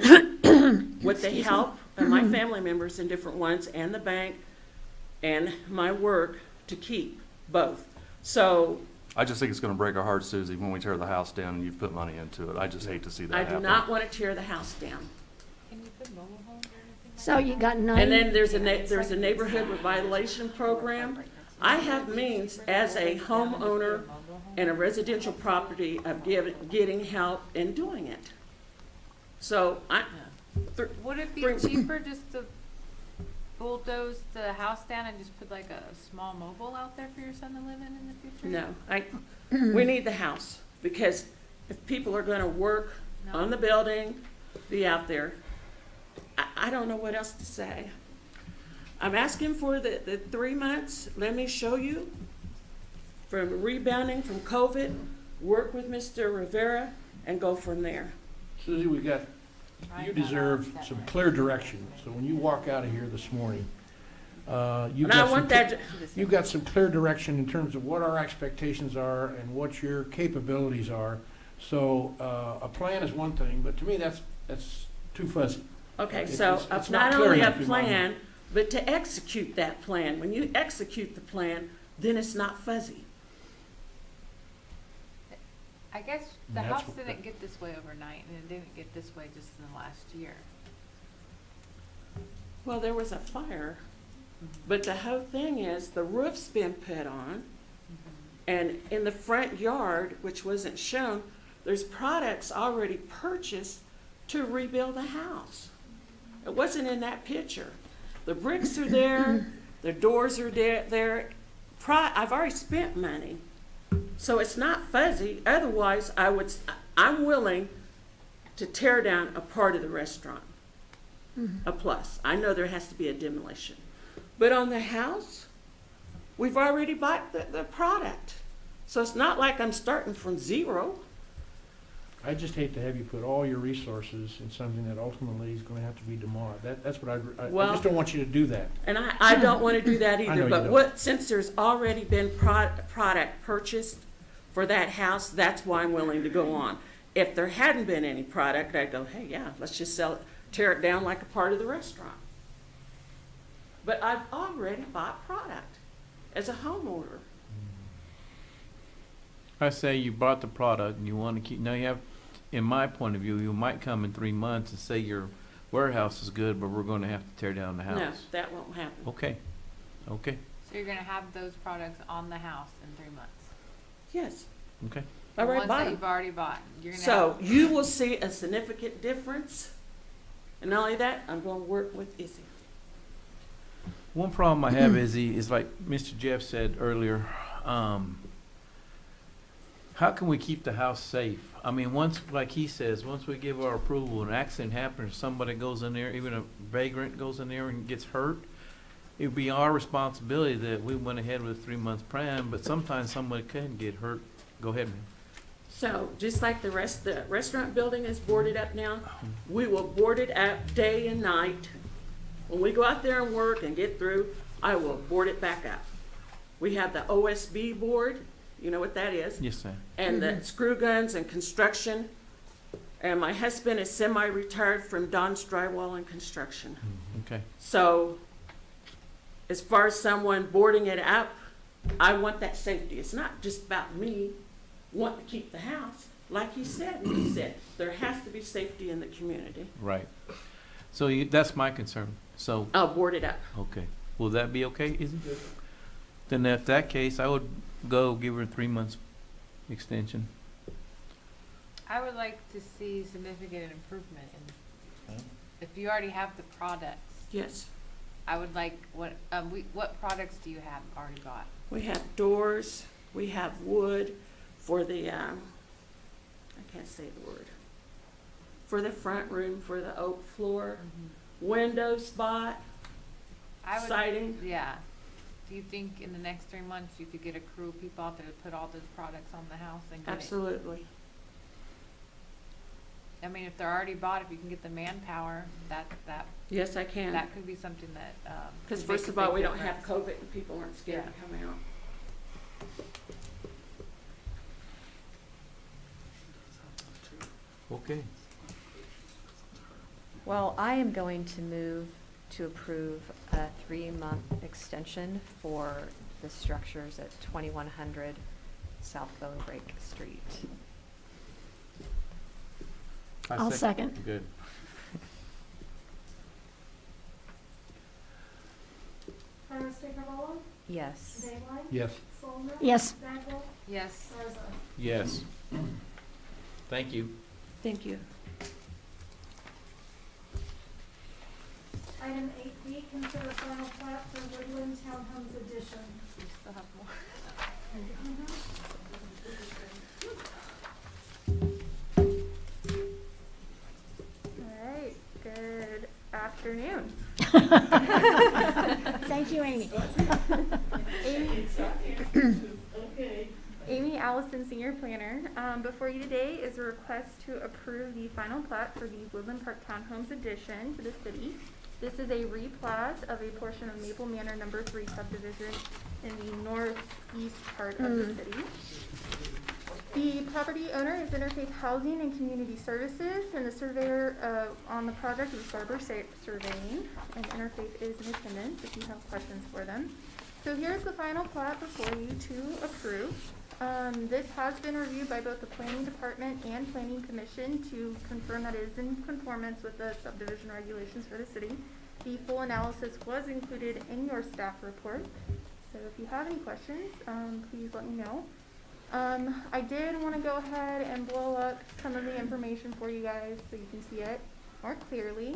with the help of my family members and different ones, and the bank, and my work, to keep both. So I just think it's going to break our hearts, Susie, when we tear the house down and you've put money into it. I just hate to see that I happen. do not want to tear the house down. Can you put mobile homes or anything? So you got 9. And then there's a neighborhood revitalization program. I have means as a homeowner and a residential property of getting help in doing it. So Would it be Bring- cheaper just to bulldoze the house down and just put like a small mobile out there for your son to live in the future? no, we need the house, because if people are gonna work on the building, be out there, I I don't know what else to say. I'm asking for the 3 months, let me show you, from rebounding from COVID, work with Mr. Rivera, and go from there. Susie, you deserve some clear direction. So when you walk out of here this morning, you've got some clear direction in terms of what our expectations are and what your capabilities are. So a plan is one thing, but to me, that's too fuzzy. Okay, It's so not not clear only a enough in my mind. plan, but to execute that plan. When you execute the plan, then it's not fuzzy. I guess the And house that's didn't get this way overnight, and it didn't get this way just in the last year. Well, there was a fire, but the whole thing is, the roof's been put on, and in the front yard, which wasn't shown, there's products already purchased to rebuild the house. It wasn't in that picture. The bricks are there, the doors are there. I've already spent money, so it's not fuzzy. Otherwise, I'm willing to tear down a part of the restaurant. A plus. I know there has to be a demolition. But on the house, we've already bought the product. So it's not like I'm starting from zero. I just hate to have you put all your resources in something that ultimately is going to have to be demolished. That's what I just don't want you to do that. And I don't want to do that I know either. you But don't. since there's already been product purchased for that house, that's why I'm willing to go on. If there hadn't been any product, I'd go, hey, yeah, let's just tear it down like a part of the restaurant. But I've already bought product as a homeowner. I say you bought the product and you want to keep, now you have, in my point of view, you might come in 3 months and say your warehouse is good, but we're going to have to tear down the house. No, that won't happen. Okay, okay, So you're gonna have those products on the house in 3 months? Yes, okay. I The already ones bought that them. you've already bought. You're gonna So have, you will see a significant difference. And not only that, I'm going to work with Izzy. One problem I have is like Mr. Jeff said earlier, how can we keep the house safe? I mean, once, like he says, once we give our approval, an accident happens, somebody goes in there, even a vagrant goes in there and gets hurt, it would be our responsibility that we went ahead with a 3 month plan, but sometimes somebody can get hurt. Go ahead, man. So just like the restaurant building is boarded up now, we will board it up day and night. When we go out there and work and get through, I will board it back up. We have the OSB board, you know what that is? Yes, sir. And the screw guns and construction. And my husband is semi-retired from Don's Drywall and Construction. Okay. So as far as someone boarding it up, I want that safety. It's not just about me wanting to keep the house. Like he said, there has to be safety in the community. Right. So that's my concern. So, I'll board it up. okay. Will that be okay, Izzy? Then if that case, I would go give her a 3 months extension. I would like to see significant improvement in, if you already have the products, Yes. I would like, what products do you have already bought? We have doors, we have wood for the, I can't say the word, for the front room, for the oak floor, window spot, I would, siding. yeah. Do you think in the next 3 months you could get a crew of people out there to put all those products on the house and get it? Absolutely. I mean, if they're already bought, if you can get the manpower, that Yes, I can. that could be something that, Because could make first a of all, big we don't have difference. COVID and people aren't scared to come out. Okay. Well, I am going to move to approve a 3-month extension for the structures at 2100 South Bone Break Street. I'll second. Good. Carlos, Yes. Dayline, Yes. Solomon, Yes. Bagwell, Yes. Garza. Yes. Thank you. Thank you. Item 8B, consider final plat for Woodland Townhomes Edition. We still have more. All right, good afternoon. Thank you, Amy. Amy Allison, Senior Planner. Before you today is a request to approve the final plat for the Woodland Park Townhomes addition to the city. This is a replat of a portion of Maple Manor Number 3 subdivision in the northeast part of the city. The property owner is Interfaith Housing and Community Services, and the surveyor on the project is Barber Surveying, and Interfaith is in attendance if you have questions for them. So here's the final plat before you to approve. This has been reviewed by both the Planning Department and Planning Commission to confirm that it is in conformance with the subdivision regulations for the city. The full analysis was included in your staff report. So if you have any questions, please let me know. I did want to go ahead and blow up some of the information for you guys so you can see it more clearly.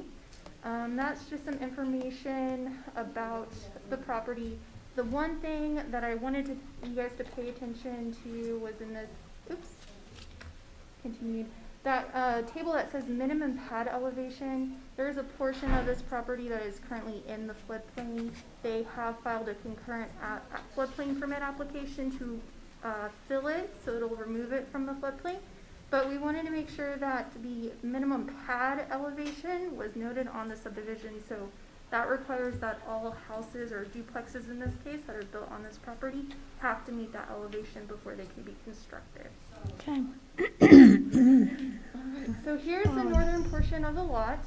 That's just some information about the property. The one thing that I wanted you guys to pay attention to was in this, that table that says minimum pad elevation. There is a portion of this property that is currently in the floodplain. They have filed a concurrent floodplain permit application to fill it, so it'll remove it from the floodplain. But we wanted to make sure that the minimum pad elevation was noted on the subdivision, so that requires that all houses or duplexes in this case that are built on this property have to meet that elevation before they can be constructed. Okay. So here's the northern portion of the lot.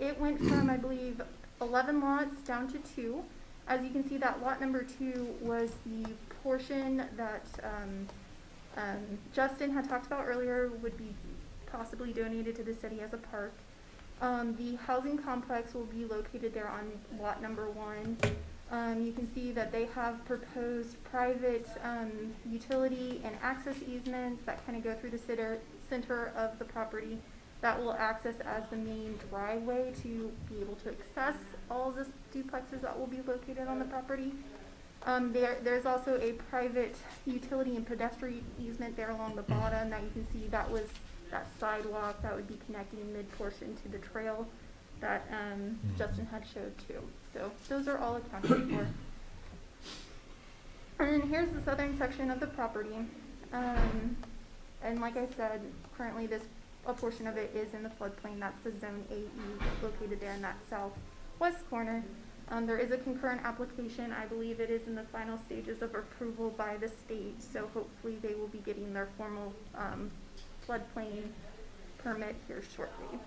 It went from, I believe, 11 lots down to 2. As you can see, that lot number 2 was the portion that Justin had talked about earlier would be possibly donated to the city as a park. The housing complex will be located there on lot number 1. You can see that they have proposed private utility and access easements that kind of go through the center of the property that will access as the main driveway to be able to access all of the duplexes that will be located on the property. There's also a private utility and pedestrian easement there along the bottom that you can see that was that sidewalk that would be connecting mid-portion to the trail that Justin had showed too. So those are all accounted for. And then here's the southern section of the property. And like I said, currently a portion of it is in the floodplain. That's the zone AE located there in that southwest corner. There is a concurrent application. I believe it is in the final stages of approval by the state. So hopefully they will be getting their formal floodplain permit here shortly.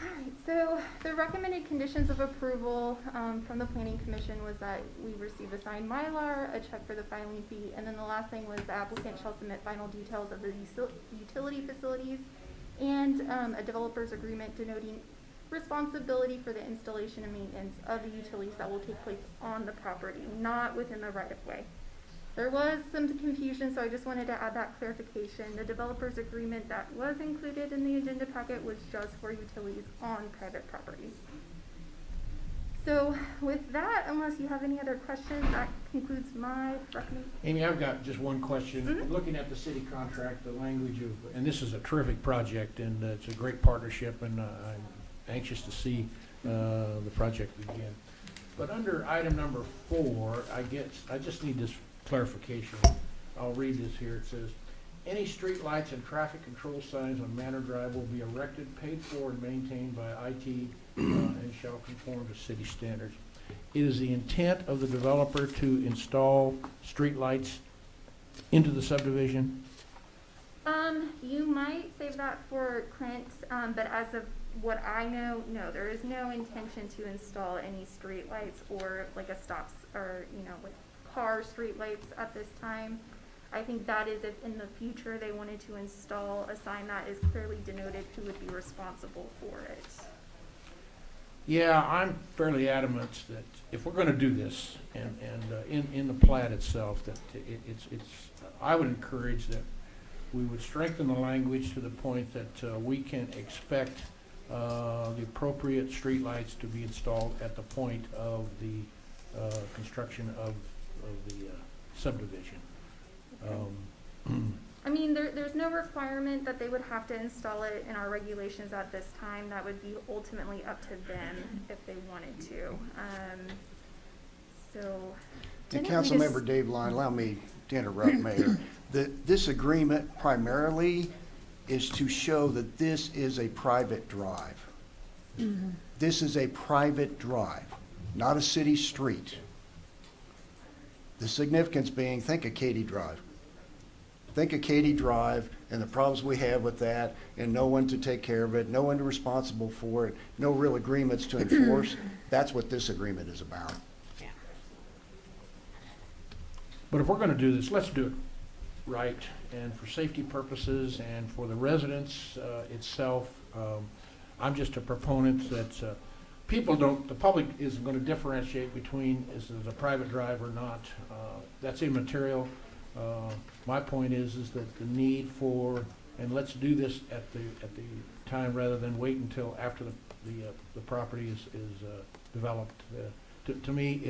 Alright, so the recommended conditions of approval from the Planning Commission was that we receive a signed Mylar, a check for the filing fee, and then the last thing was the applicant shall submit final details of the utility facilities and a developer's agreement denoting responsibility for the installation and maintenance of the utilities that will take place on the property, not within the right-of-way. There was some confusion, so I just wanted to add that clarification. The developer's agreement that was included in the agenda packet was just for utilities on private property. So with that, unless you have any other questions, that concludes my recommendation. Amy, I've got just one question. Looking at the city contract, the language of, and this is a terrific project, and it's a great partnership, and I'm anxious to see the project begin. But under item number 4, I just need this clarification. I'll read this here. It says, any street lights and traffic control signs on Manor Drive will be erected, paid for, and maintained by IT and shall conform to city standards. It is the intent of the developer to install street lights into the subdivision? You might save that for Clint, but as of what I know, no, there is no intention to install any street lights or like a stops or, like car street lights at this time. I think that is if in the future they wanted to install a sign that is clearly denoted who would be responsible for it. Yeah, I'm fairly adamant that if we're going to do this, and in the plat itself, that I would encourage that we would strengthen the language to the point that we can expect the appropriate streetlights to be installed at the point of the construction of the subdivision. I mean, there's no requirement that they would have to install it in our regulations at this time. That would be ultimately up to them if they wanted to. So, And Didn't we just- Councilmember Dave Line, allow me to interrupt, Mayor. This agreement primarily is to show that this is a private drive. This is a private drive, not a city street. The significance being, think of Katy Drive. Think of Katy Drive and the problems we have with that, and no one to take care of it, no one responsible for it, no real agreements to enforce. That's what this agreement is about. But if we're gonna do this, let's do it right, and for safety purposes and for the residents itself. I'm just a proponent that the public isn't gonna differentiate between is it a private drive or not. That's immaterial. My point is that the need for, and let's do this at the time rather than wait until after the property is developed. To me,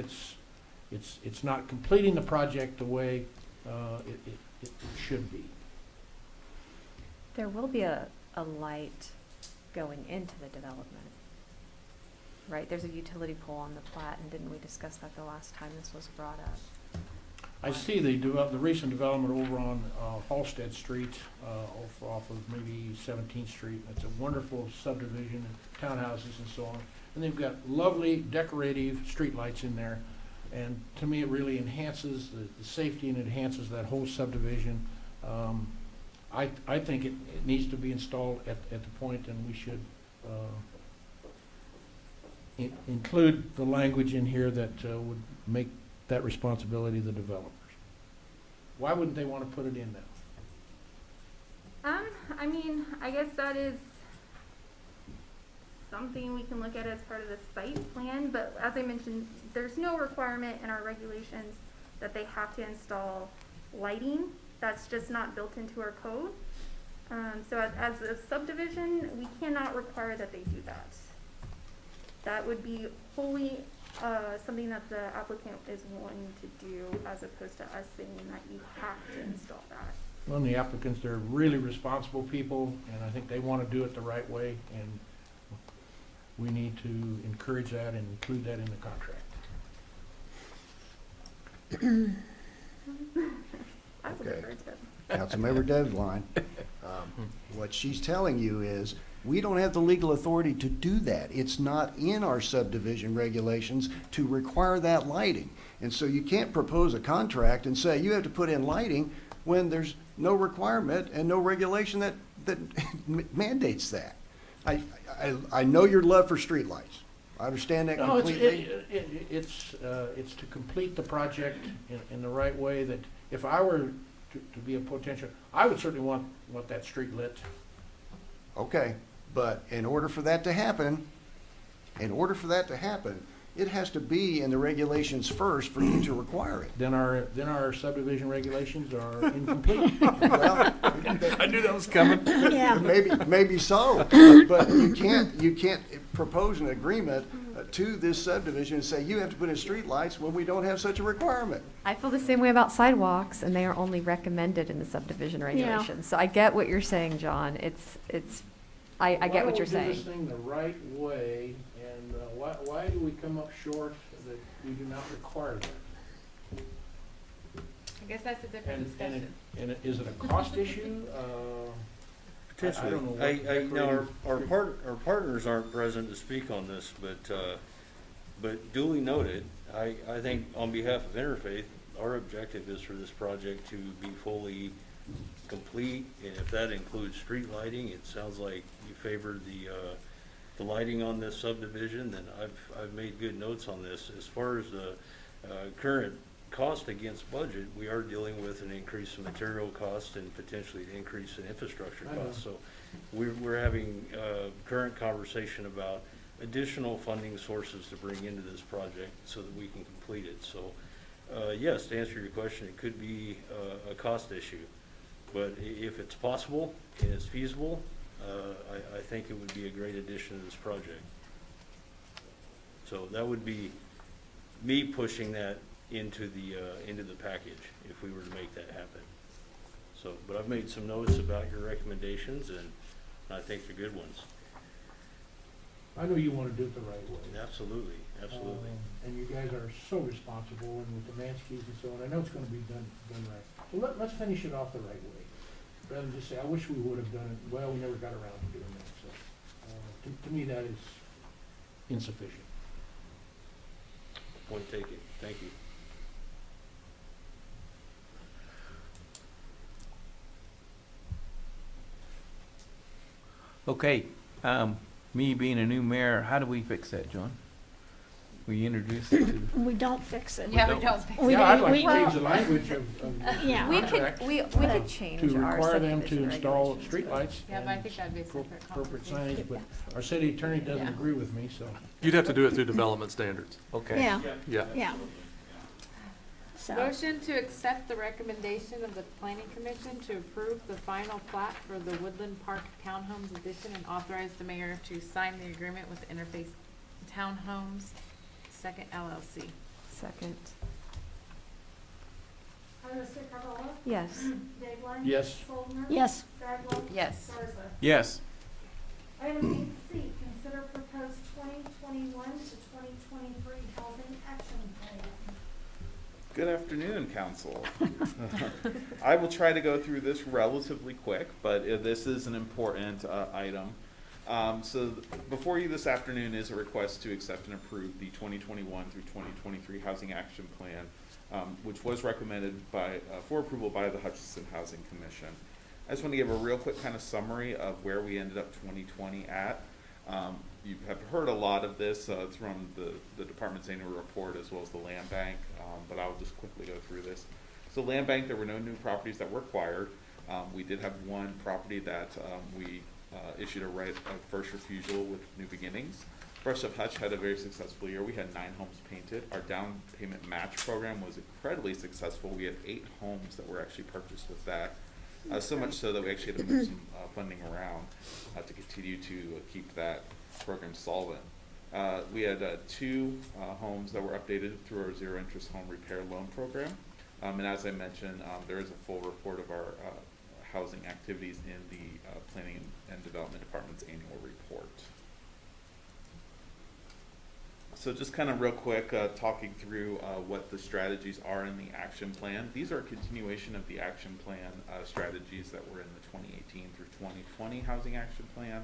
it's not completing the project the way it should be. There will be a light going into the development, right? There's a utility pole on the plat, and didn't we discuss that the last time this was brought up? I see the recent development over on Halsted Street, off of maybe 17th Street. It's a wonderful subdivision, townhouses and so on. And they've got lovely decorative streetlights in there. And to me, it really enhances the safety and enhances that whole subdivision. I think it needs to be installed at the point, and we should include the language in here that would make that responsibility the developers. Why wouldn't they want to put it in now? I mean, I guess that is something we can look at as part of the site plan, but as I mentioned, there's no requirement in our regulations that they have to install lighting. That's just not built into our code. So as a subdivision, we cannot require that they do that. That would be wholly something that the applicant is wanting to do, as opposed to us saying that you have to install that. Well, the applicants, they're really responsible people, and I think they want to do it the right way, and we need to encourage that and include that in the contract. Okay. Councilmember Devline, what she's telling you is, we don't have the legal authority to do that. It's not in our subdivision regulations to require that lighting. And so you can't propose a contract and say you have to put in lighting when there's no requirement and no regulation that mandates that. I know your love for streetlights. I understand that completely. It's to complete the project in the right way, that if I were to be a potential, I would certainly want that street lit. Okay, but in order for that to happen, it has to be in the regulations first for you to require it. Then our subdivision regulations are incomplete. Well, I knew that was coming. Yeah. Maybe so, but you can't propose an agreement to this subdivision and say you have to put in streetlights when we don't have such a requirement. I feel the same way about sidewalks, and they are only recommended in the subdivision regulations. So I get what you're saying, John. I get what you're Why don't we do saying. this thing the right way, and why do we come up short that we do not require that? I guess that's a different discussion. And is it a cost issue? Potentially. I don't know what Now, our decorative- partners aren't present to speak on this, but duly noted, I think on behalf of Interfaith, our objective is for this project to be fully complete, and if that includes street lighting, it sounds like you favor the lighting on this subdivision, then I've made good notes on this. As far as the current cost against budget, we are dealing with an increase in material cost and potentially an increase in infrastructure I know. costs. So we're having current conversation about additional funding sources to bring into this project so that we can complete it. So yes, to answer your question, it could be a cost issue. But if it's possible and it's feasible, I think it would be a great addition to this project. So that would be me pushing that into the package if we were to make that happen. So, but I've made some notes about your recommendations, and I think they're good ones. I know you want to do it the right way. Absolutely, absolutely. And you guys are so responsible, and with the Manskys and so on, I know it's gonna be done right. So let's finish it off the right way, rather than just say, I wish we would have done it, well, we never got around to doing that, so. To me, that is insufficient. Point taken. Thank you. Okay, me being a new mayor, how do we fix that, John? We introduce it to, We don't fix it. Yeah, we don't think We Yeah, I'd don't- like we- to change the language of Yeah. We contract could, we could change to our require them to subdivision install regulations. streetlights. Yeah, but I and think that'd be a separate appropriate conversation. signage, but our city attorney doesn't Yeah. agree with me, so. You'd have to do it through development standards. okay. Yeah, Yeah. yeah. So, Motion to accept the recommendation of the planning commission to approve the final plat for the Woodland Park Townhomes Edition and authorize the mayor to sign the agreement with Interface Townhomes Second LLC. Second. Mr. Carvalho? Yes. Dave Yes. Soldner? yes, Bagwell? Yes. Garza? Yes. Item 8C, consider proposed 2021 to 2023 housing action plan. Good afternoon, council. I will try to go through this relatively quick, but this is an important item. Before you this afternoon is a request to accept and approve the 2021 through 2023 Housing Action Plan, which was recommended for approval by the Hutchinson Housing Commission. I just want to give a real quick kind of summary of where we ended up 2020 at. You have heard a lot of this from the department's annual report as well as the land bank, but I'll just quickly go through this. So land bank, there were no new properties that were acquired. We did have one property that we issued a right of first refusal with New Beginnings. Brush of Hutch had a very successful year. We had 9 homes painted. Our down payment match program was incredibly successful. We had 8 homes that were actually purchased with that. So much so that we actually had to move some funding around to continue to keep that program solvent. We had 2 homes that were updated through our zero interest home repair loan program. And as I mentioned, there is a full report of our housing activities in the Planning and Development Department's annual report. So just kind of real quick, talking through what the strategies are in the action plan. These are a continuation of the action plan strategies that were in the 2018 through 2020 housing action plan,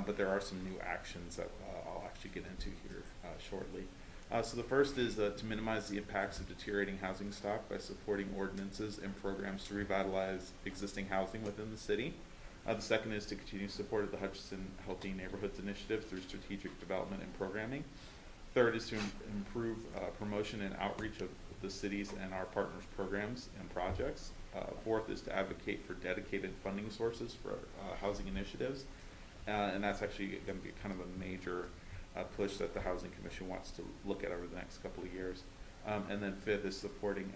but there are some new actions that I'll actually get into here shortly. So the first is to minimize the impacts of deteriorating housing stock by supporting ordinances and programs to revitalize existing housing within the city. The second is to continue support of the Hutchinson Healthy Neighborhoods Initiative through strategic development and programming. Third is to improve promotion and outreach of the city's and our partners' programs and projects. Fourth is to advocate for dedicated funding sources for housing initiatives. And that's actually going to be kind of a major push that the Housing Commission wants to look at over the next couple of years. And then fifth is supporting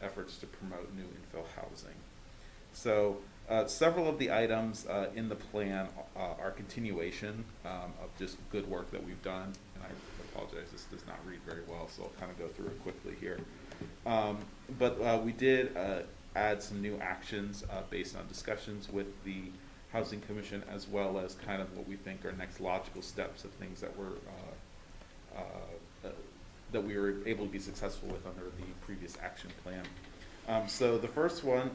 efforts to promote new infill housing. So several of the items in the plan are continuation of just good work that we've done. And I apologize, this does not read very well, so I'll kind of go through it quickly here. But we did add some new actions based on discussions with the Housing Commission, as well as kind of what we think are next logical steps of things that we were able to be successful with under the previous action plan. So the first one,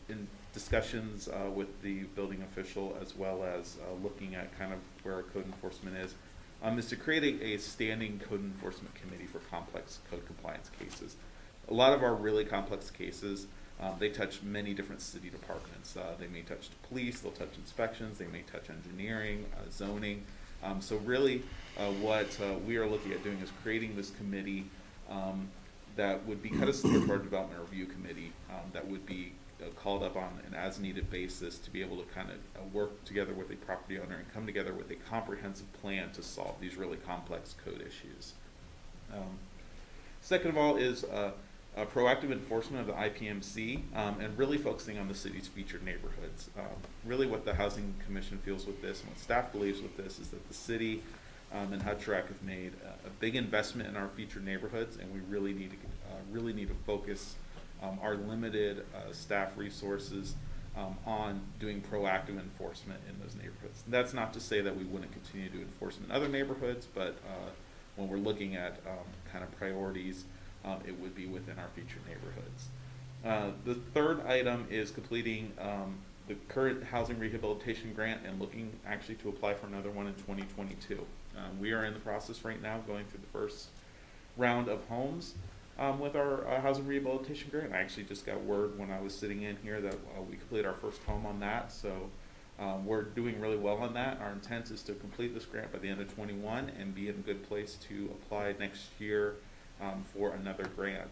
in discussions with the building official, as well as looking at kind of where our code enforcement is to create a standing code enforcement committee for complex code compliance cases. A lot of our really complex cases, they touch many different city departments. They may touch the police, they'll touch inspections, they may touch engineering, zoning. So really what we are looking at doing is creating this committee that would be kind of similar to our development review committee that would be called up on an as-needed basis to be able to kind of work together with a property owner and come together with a comprehensive plan to solve these really complex code issues. Second of all is proactive enforcement of the IPMC and really focusing on the city's featured neighborhoods. Really what the Housing Commission feels with this and what staff believes with this is that the city and HUTCHRAC have made a big investment in our featured neighborhoods, and we really need to focus our limited staff resources on doing proactive enforcement in those neighborhoods. That's not to say that we wouldn't continue to do enforcement in other neighborhoods, but when we're looking at kind of priorities, it would be within our featured neighborhoods. The third item is completing the current housing rehabilitation grant and looking actually to apply for another one in 2022. We are in the process right now going through the first round of homes with our housing rehabilitation grant. I actually just got word when I was sitting in here that we completed our first home on that, so we're doing really well on that. Our intent is to complete this grant by the end of 21 and be in a good place to apply next year for another grant.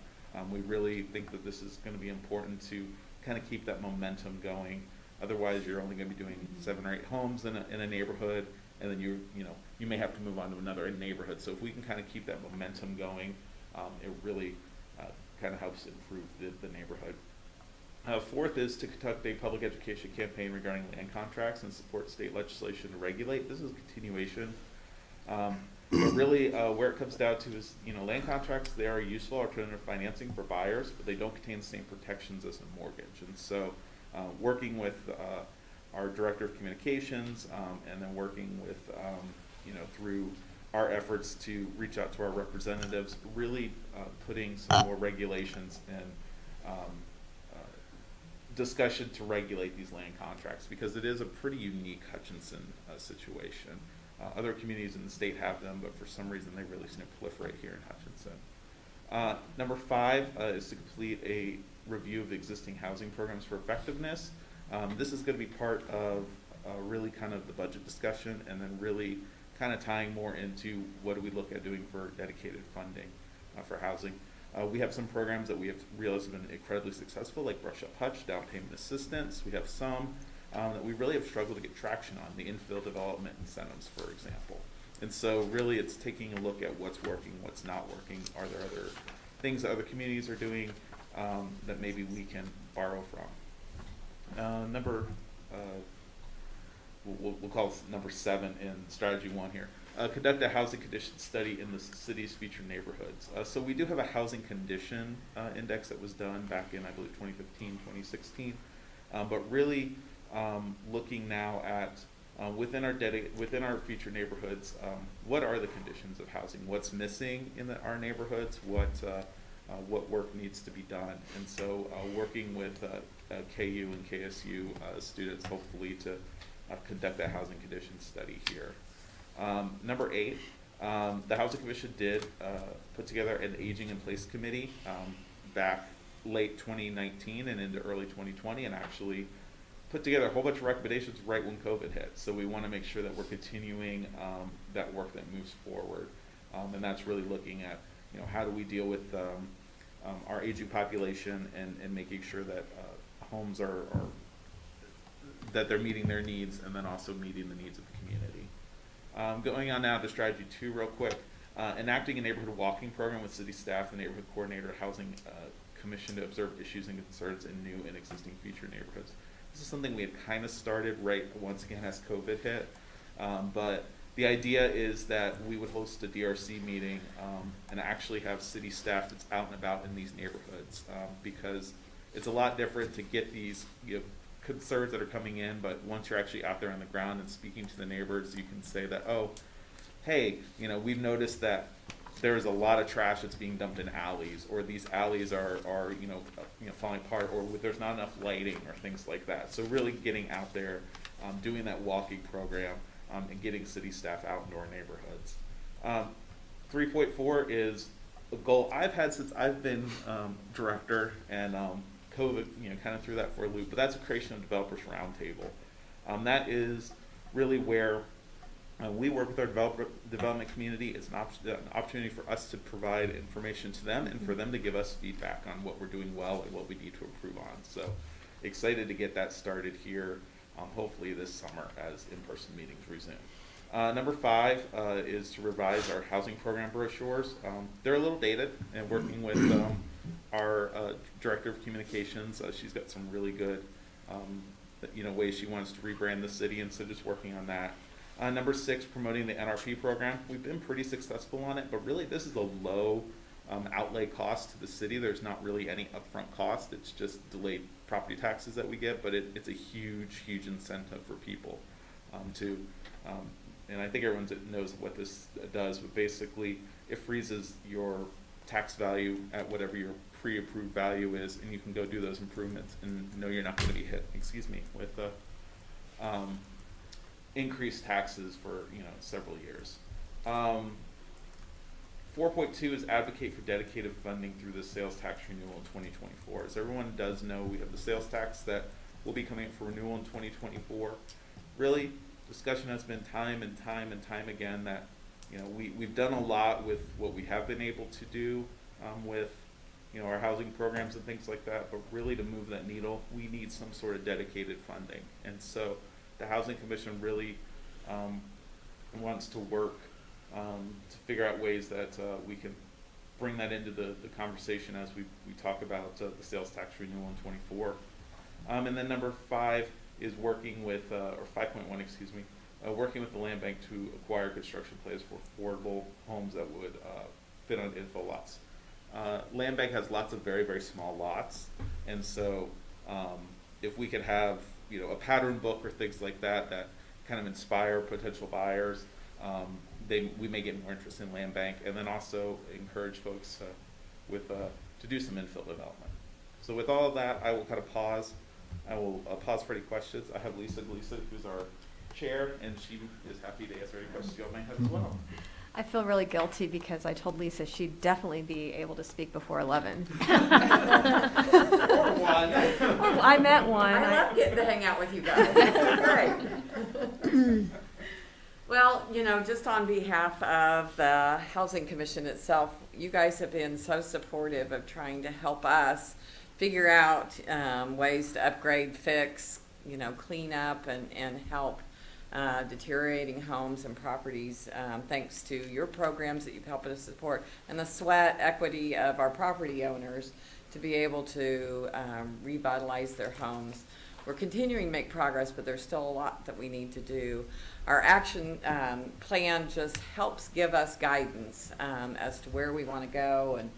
We really think that this is going to be important to kind of keep that momentum going. Otherwise, you're only going to be doing 7 or 8 homes in a neighborhood, and then you may have to move on to another neighborhood. So if we can kind of keep that momentum going, it really kind of helps improve the neighborhood. Fourth is to conduct a public education campaign regarding land contracts and support state legislation to regulate. This is a continuation. But really, where it comes down to is, land contracts, they are a useful alternative financing for buyers, but they don't contain the same protections as a mortgage. And so working with our Director of Communications and then working with, through our efforts to reach out to our representatives, really putting some more regulations and discussion to regulate these land contracts, because it is a pretty unique Hutchinson situation. Other communities in the state have them, but for some reason they really seem to proliferate here in Hutchinson. Number 5 is to complete a review of the existing housing programs for effectiveness. This is going to be part of really kind of the budget discussion, and then really kind of tying more into what do we look at doing for dedicated funding for housing. We have some programs that we have realized have been incredibly successful, like Brush Up Hutch, down payment assistance. We have some that we really have struggled to get traction on, the infill development incentives, for example. And so really it's taking a look at what's working, what's not working. Are there other things that other communities are doing that maybe we can borrow from? We'll call it number 7 in strategy 1 here. Conduct a housing condition study in the city's featured neighborhoods. So we do have a housing condition index that was done back in, I believe, 2015, 2016. But really looking now at within our featured neighborhoods, what are the conditions of housing? What's missing in our neighborhoods? What work needs to be done? And so working with KU and KSU students, hopefully to conduct that housing condition study here. Number 8, the Housing Commission did put together an Aging in Place Committee back late 2019 and into early 2020, and actually put together a whole bunch of recommendations right when COVID hit. So we want to make sure that we're continuing that work that moves forward, and that's really looking at how do we deal with our aging population and making sure that homes are that they're meeting their needs, and then also meeting the needs of the community. Going on now to strategy 2 real quick. Enacting a neighborhood walking program with city staff and neighborhood coordinator housing commission to observe issues and concerns in new and existing future neighborhoods. This is something we had kind of started right once again as COVID hit. But the idea is that we would host a DRC meeting and actually have city staff that's out and about in these neighborhoods, because it's a lot different to get these concerns that are coming in, but once you're actually out there on the ground and speaking to the neighbors, you can say that, oh, hey, we've noticed that there's a lot of trash that's being dumped in alleys, or these alleys are falling apart, or there's not enough lighting, or things like that. So really getting out there, doing that walking program, and getting city staff out into our neighborhoods. 3.4 is a goal I've had since I've been director, and COVID, kind of threw that for a loop, but that's a creation of developers roundtable. That is really where we work with our development community. It's an opportunity for us to provide information to them and for them to give us feedback on what we're doing well and what we need to improve on. So excited to get that started here, hopefully this summer as in-person meetings resume. Number 5 is to revise our housing program brochures. They're a little dated, and working with our Director of Communications, she's got some really good ways she wants to rebrand the city, and so just working on that. Number 6, promoting the NRP program. We've been pretty successful on it, but really this is a low outlay cost to the city. There's not really any upfront cost. It's just delayed property taxes that we get, but it's a huge, huge incentive for people and I think everyone knows what this does, but basically it freezes your tax value at whatever your pre-approved value is, and you can go do those improvements and know you're not going to be hit, with increased taxes for several years. 4.2 is advocate for dedicated funding through the sales tax renewal in 2024. As everyone does know, we have the sales tax that will be coming up for renewal in 2024. Really, discussion has been time and time again that we've done a lot with what we have been able to do with our housing programs and things like that, but really to move that needle, we need some sort of dedicated funding. And so the Housing Commission really wants to work to figure out ways that we can bring that into the conversation as we talk about the sales tax renewal in 24. And then number 5 is working with, or 5.1, excuse me, working with the land bank to acquire construction plans for affordable homes that would fit on info lots. Land bank has lots of very, very small lots, and so if we could have a pattern book or things like that that kind of inspire potential buyers, we may get more interest in land bank, and then also encourage folks to do some infill development. So with all of that, I will kind of pause. I will pause for any questions. I have Lisa Gleason, who's our chair, and she is happy to answer any questions you all may have as well. I feel really guilty because I told Lisa she'd definitely be able to speak before 11. Or 1. I meant 1. I love getting to hang out with you guys. It's great. Well, just on behalf of the Housing Commission itself, you guys have been so supportive of trying to help us figure out ways to upgrade, fix, clean up and help deteriorating homes and properties, thanks to your programs that you've helped us support and the sweat equity of our property owners to be able to revitalize their homes. We're continuing to make progress, but there's still a lot that we need to do. Our action plan just helps give us guidance as to where we want to go and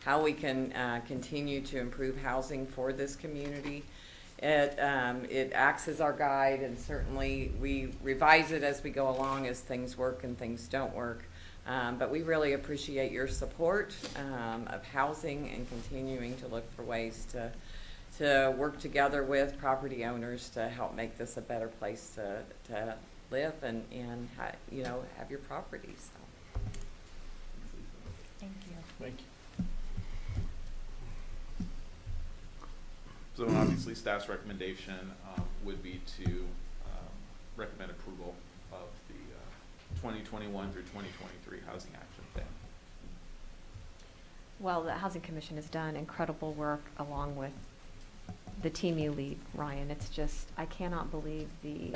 how we can continue to improve housing for this community. It acts as our guide, and certainly we revise it as we go along as things work and things don't work. But we really appreciate your support of housing and continuing to look for ways to work together with property owners to help make this a better place to live and have your property. So. Thank you. Thank you. So obviously staff's recommendation would be to recommend approval of the 2021 through 2023 Housing Action Plan. Well, the Housing Commission has done incredible work along with the team you lead, Ryan. It's just, I cannot believe the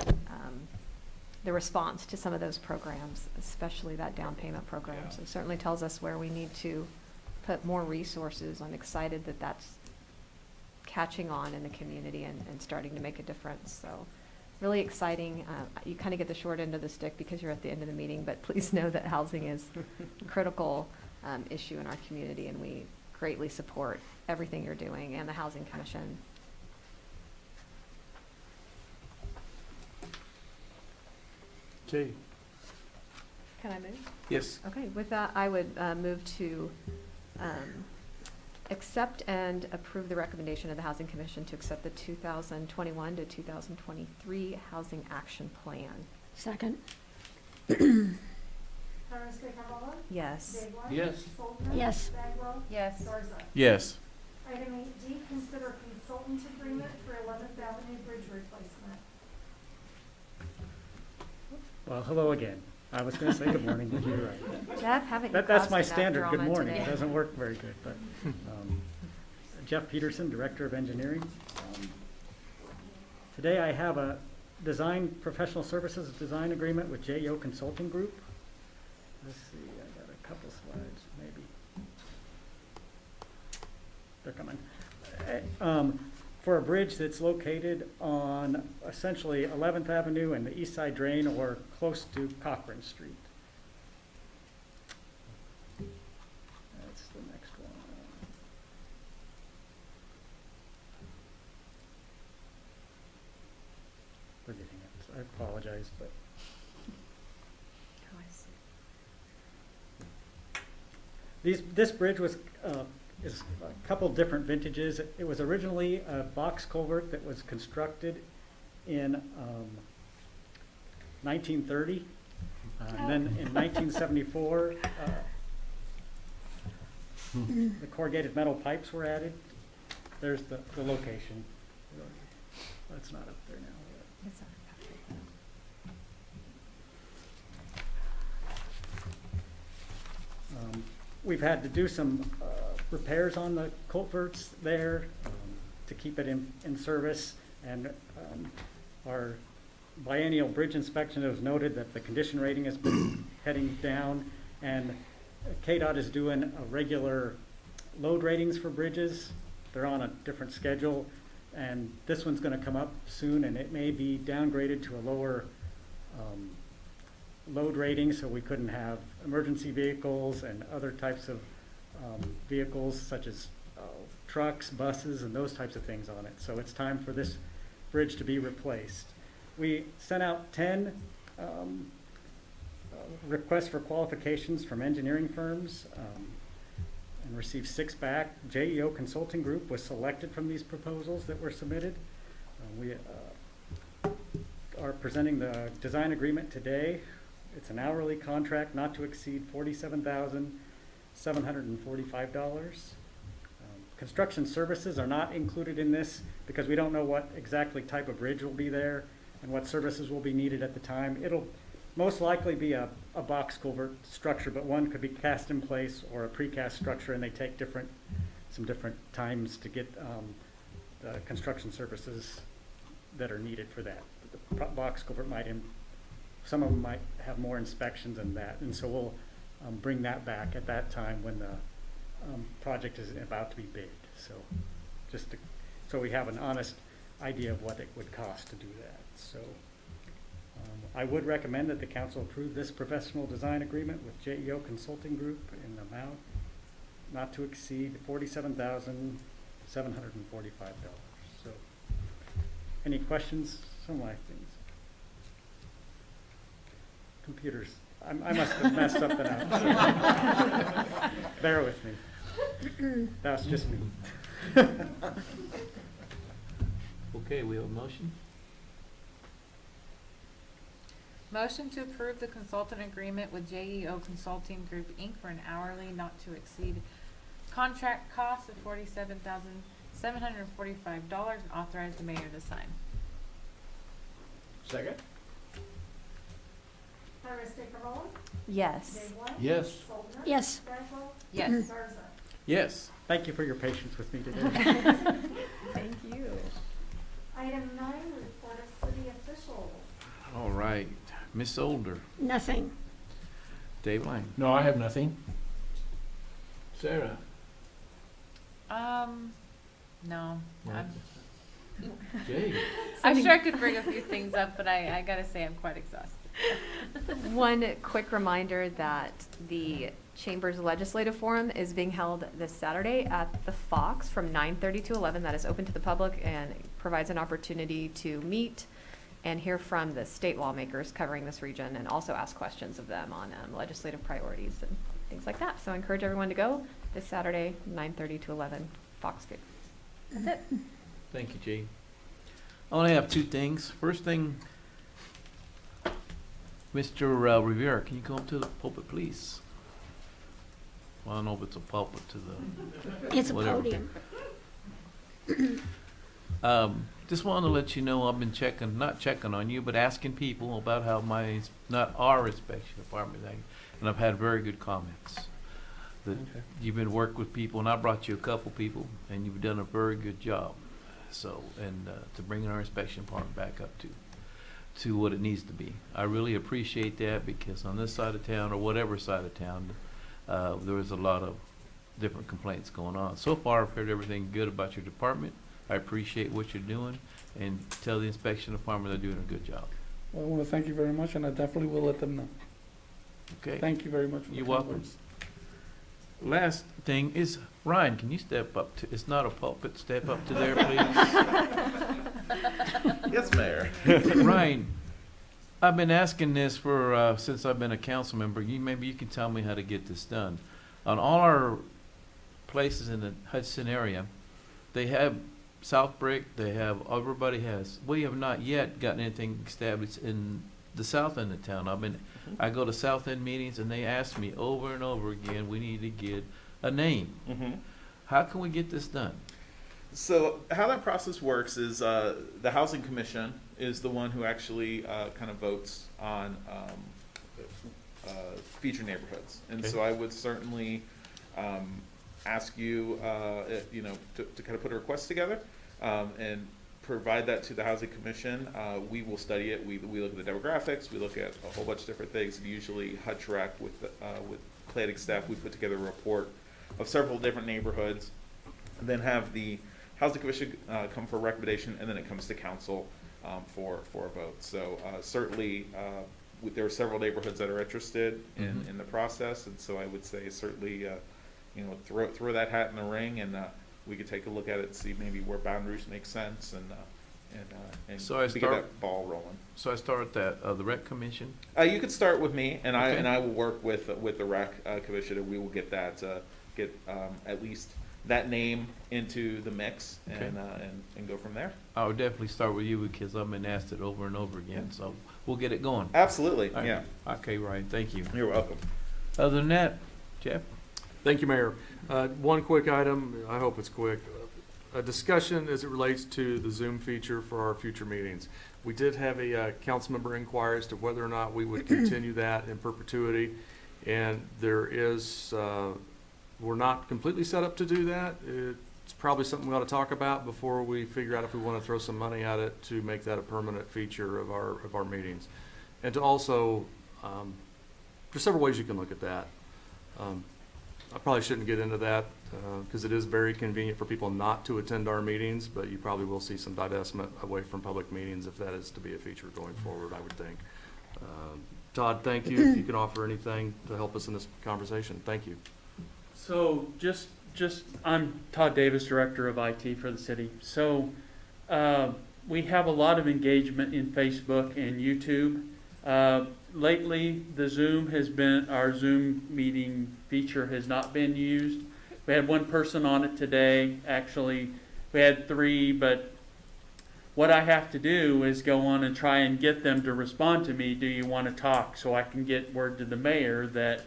response to some of those programs, especially that down payment program. Yeah. So it certainly tells us where we need to put more resources. I'm excited that that's catching on in the community and starting to make a difference. So really exciting. You kind of get the short end of the stick because you're at the end of the meeting, but please know that housing is a critical issue in our community, and we greatly support everything you're doing and the Housing Commission. Okay. Can I move? Yes. Okay, with that, I would move to accept and approve the recommendation of the Housing Commission to accept the 2021 to 2023 Housing Action Plan. Second. Conrad Carvalho? Yes. Dave White? Yes. Soltner? Yes. Bagwell? Yes. Garza? Yes. Item 8D, consider consultant agreement for 11th Avenue Bridge replacement. Well, hello again. I was going to say good morning, but you're right. Jeff, haven't you That's caused my enough standard good drama morning. today? It doesn't work very good, but Jeff Peterson, Director of Engineering. Today I have a professional services design agreement with JO Consulting Group. Let's see, I got a couple slides, maybe. They're coming. For a bridge that's located on essentially 11th Avenue and the East Side Drain or close to Cochran Street. That's the next apologize, but. This bridge is a couple different vintages. It was originally a box culvert that was constructed in 1930. And then in 1974, the corrugated metal pipes were added. There's the location. That's not up there now. We've had to do some repairs on the culverts there to keep it in service. And our biennial bridge inspection has noted that the condition rating has been heading down. And KDOT is doing a regular load ratings for bridges. They're on a different schedule. And this one's going to come up soon, and it may be downgraded to a lower load rating, so we couldn't have emergency vehicles and other types of vehicles such as trucks, buses, and those types of things on it. So it's time for this bridge to be replaced. We sent out 10 requests for qualifications from engineering firms and received 6 back. JEO Consulting Group was selected from these proposals that were submitted. We are presenting the design agreement today. It's an hourly contract not to exceed $47,745. Construction services are not included in this because we don't know what exactly type of bridge will be there and what services will be needed at the time. It'll most likely be a box culvert structure, but one could be cast in place or a precast structure, and they take some different times to get the construction services that are needed for that. The box culvert some of them might have more inspections than that, and so we'll bring that back at that time when the project is about to be bid. So so we have an honest idea of what it would cost to do that. So I would recommend that the council approve this professional design agreement with JEO Consulting Group in the amount not to exceed $47,745. So any questions? Some of my things. Computers. I must have messed something up. So bear with me. That's just me. Okay, we have a motion. Motion to approve the consultant agreement with JEO Consulting Group, Inc. for an hourly not to exceed contract cost of $47,745 and authorize the mayor to sign. Second? Iris Rowland? Yes. Dave White? Yes. Soldner? Yes. Gradwell? Yes. Garza? Yes. Thank you for your patience with me today. Thank you. Item 9, report of city officials. All right. Miss Older, Nothing. Dave Lang. No, I have nothing. Sarah? No. Jay? I'm sure I could bring a few things up, but I gotta say I'm quite exhausted. One quick reminder that the Chamber's Legislative Forum is being held this Saturday at the Fox from 9:30 to 11. That is open to the public and provides an opportunity to meet and hear from the state lawmakers covering this region and also ask questions of them on legislative priorities and things like that. So I encourage everyone to go this Saturday, 9:30 to 11, Fox Field. That's it. Thank you, Jay. I only have 2 things. First thing, Mr. Rivera, can you come up to the pulpit, please? Well, I don't know if it's a pulpit to the. It's a whatever. podium. Just wanted to let you know I've been not checking on you, but asking people about how not our inspection department, and I've had very good comments. That you've been working with people, and I brought you a couple people, and you've done a very good job. So, and to bring our inspection department back up to what it needs to be. I really appreciate that because on this side of town, or whatever side of town, there was a lot of different complaints going on. So far, I've heard everything good about your department. I appreciate what you're doing, and tell the inspection department they're doing a good job. Well, I want to thank you very much, and I definitely will let them know. Okay? Thank you very much. For You're the welcome. words. Last thing is, Ryan, can you step up to, it's not a pulpit, step up to there, please? Yes, Mayor. Ryan, I've been asking this for, since I've been a council member. Maybe you can tell me how to get this done. On all our places in the Hudson area, they have South Brick, everybody has. We have not yet gotten anything established in the south end of town. I go to south end meetings and they ask me over and over again, we need to get a name. Mm-hmm. How can we get this done? So how that process works is the Housing Commission is the one who actually kind of votes on feature neighborhoods. And Okay. so I would certainly ask you, to kind of put a request together and provide that to the Housing Commission. We will study it. We look at the demographics. We look at a whole bunch of different things. And usually HUTCHREC with planning staff, we put together a report of several different neighborhoods, and then have the Housing Commission come for a recommendation, and then it comes to council for a vote. So certainly there are several neighborhoods that are interested in the process, and so I would say certainly throw that hat in the ring, and we could take a look at it and see maybe where boundaries make sense, and So I to get start- that ball rolling. So I start at the rec commission. You could start with me, and Okay. I will work with the rec commission, and we will get that at least that name into the mix, Okay. and go from there. I would definitely start with you because I've been asked it over and over again, so we'll get it going. Absolutely, All right. yeah. Okay, Ryan, thank you. You're welcome. Other than that, Jeff? Thank you, Mayor. One quick item, I hope it's quick. A discussion as it relates to the Zoom feature for our future meetings. We did have a council member inquire as to whether or not we would continue that in perpetuity. And there is, we're not completely set up to do that. It's probably something we ought to talk about before we figure out if we want to throw some money at it to make that a permanent feature of our meetings. And to also, there's several ways you can look at that. I probably shouldn't get into that because it is very convenient for people not to attend our meetings, but you probably will see some divestment away from public meetings if that is to be a feature going forward, I would think. Todd, thank you. If you can offer anything to help us in this conversation, thank you. So I'm Todd Davis, Director of IT for the city. So we have a lot of engagement in Facebook and YouTube. Lately, our Zoom meeting feature has not been used. We had one person on it today. Actually, we had 3, but what I have to do is go on and try and get them to respond to me. Do you want to talk? So I can get word to the mayor that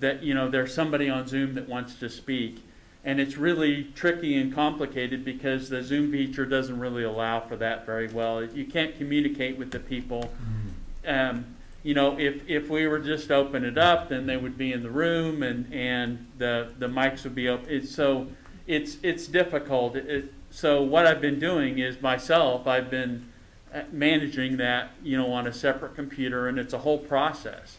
there's somebody on Zoom that wants to speak. And it's really tricky and complicated because the Zoom feature doesn't really allow for that very well. You can't communicate with the people. If we were just to open it up, then they would be in the room and the mics would be open. It's difficult. So what I've been doing is I've been managing that, on a separate computer, and it's a whole process.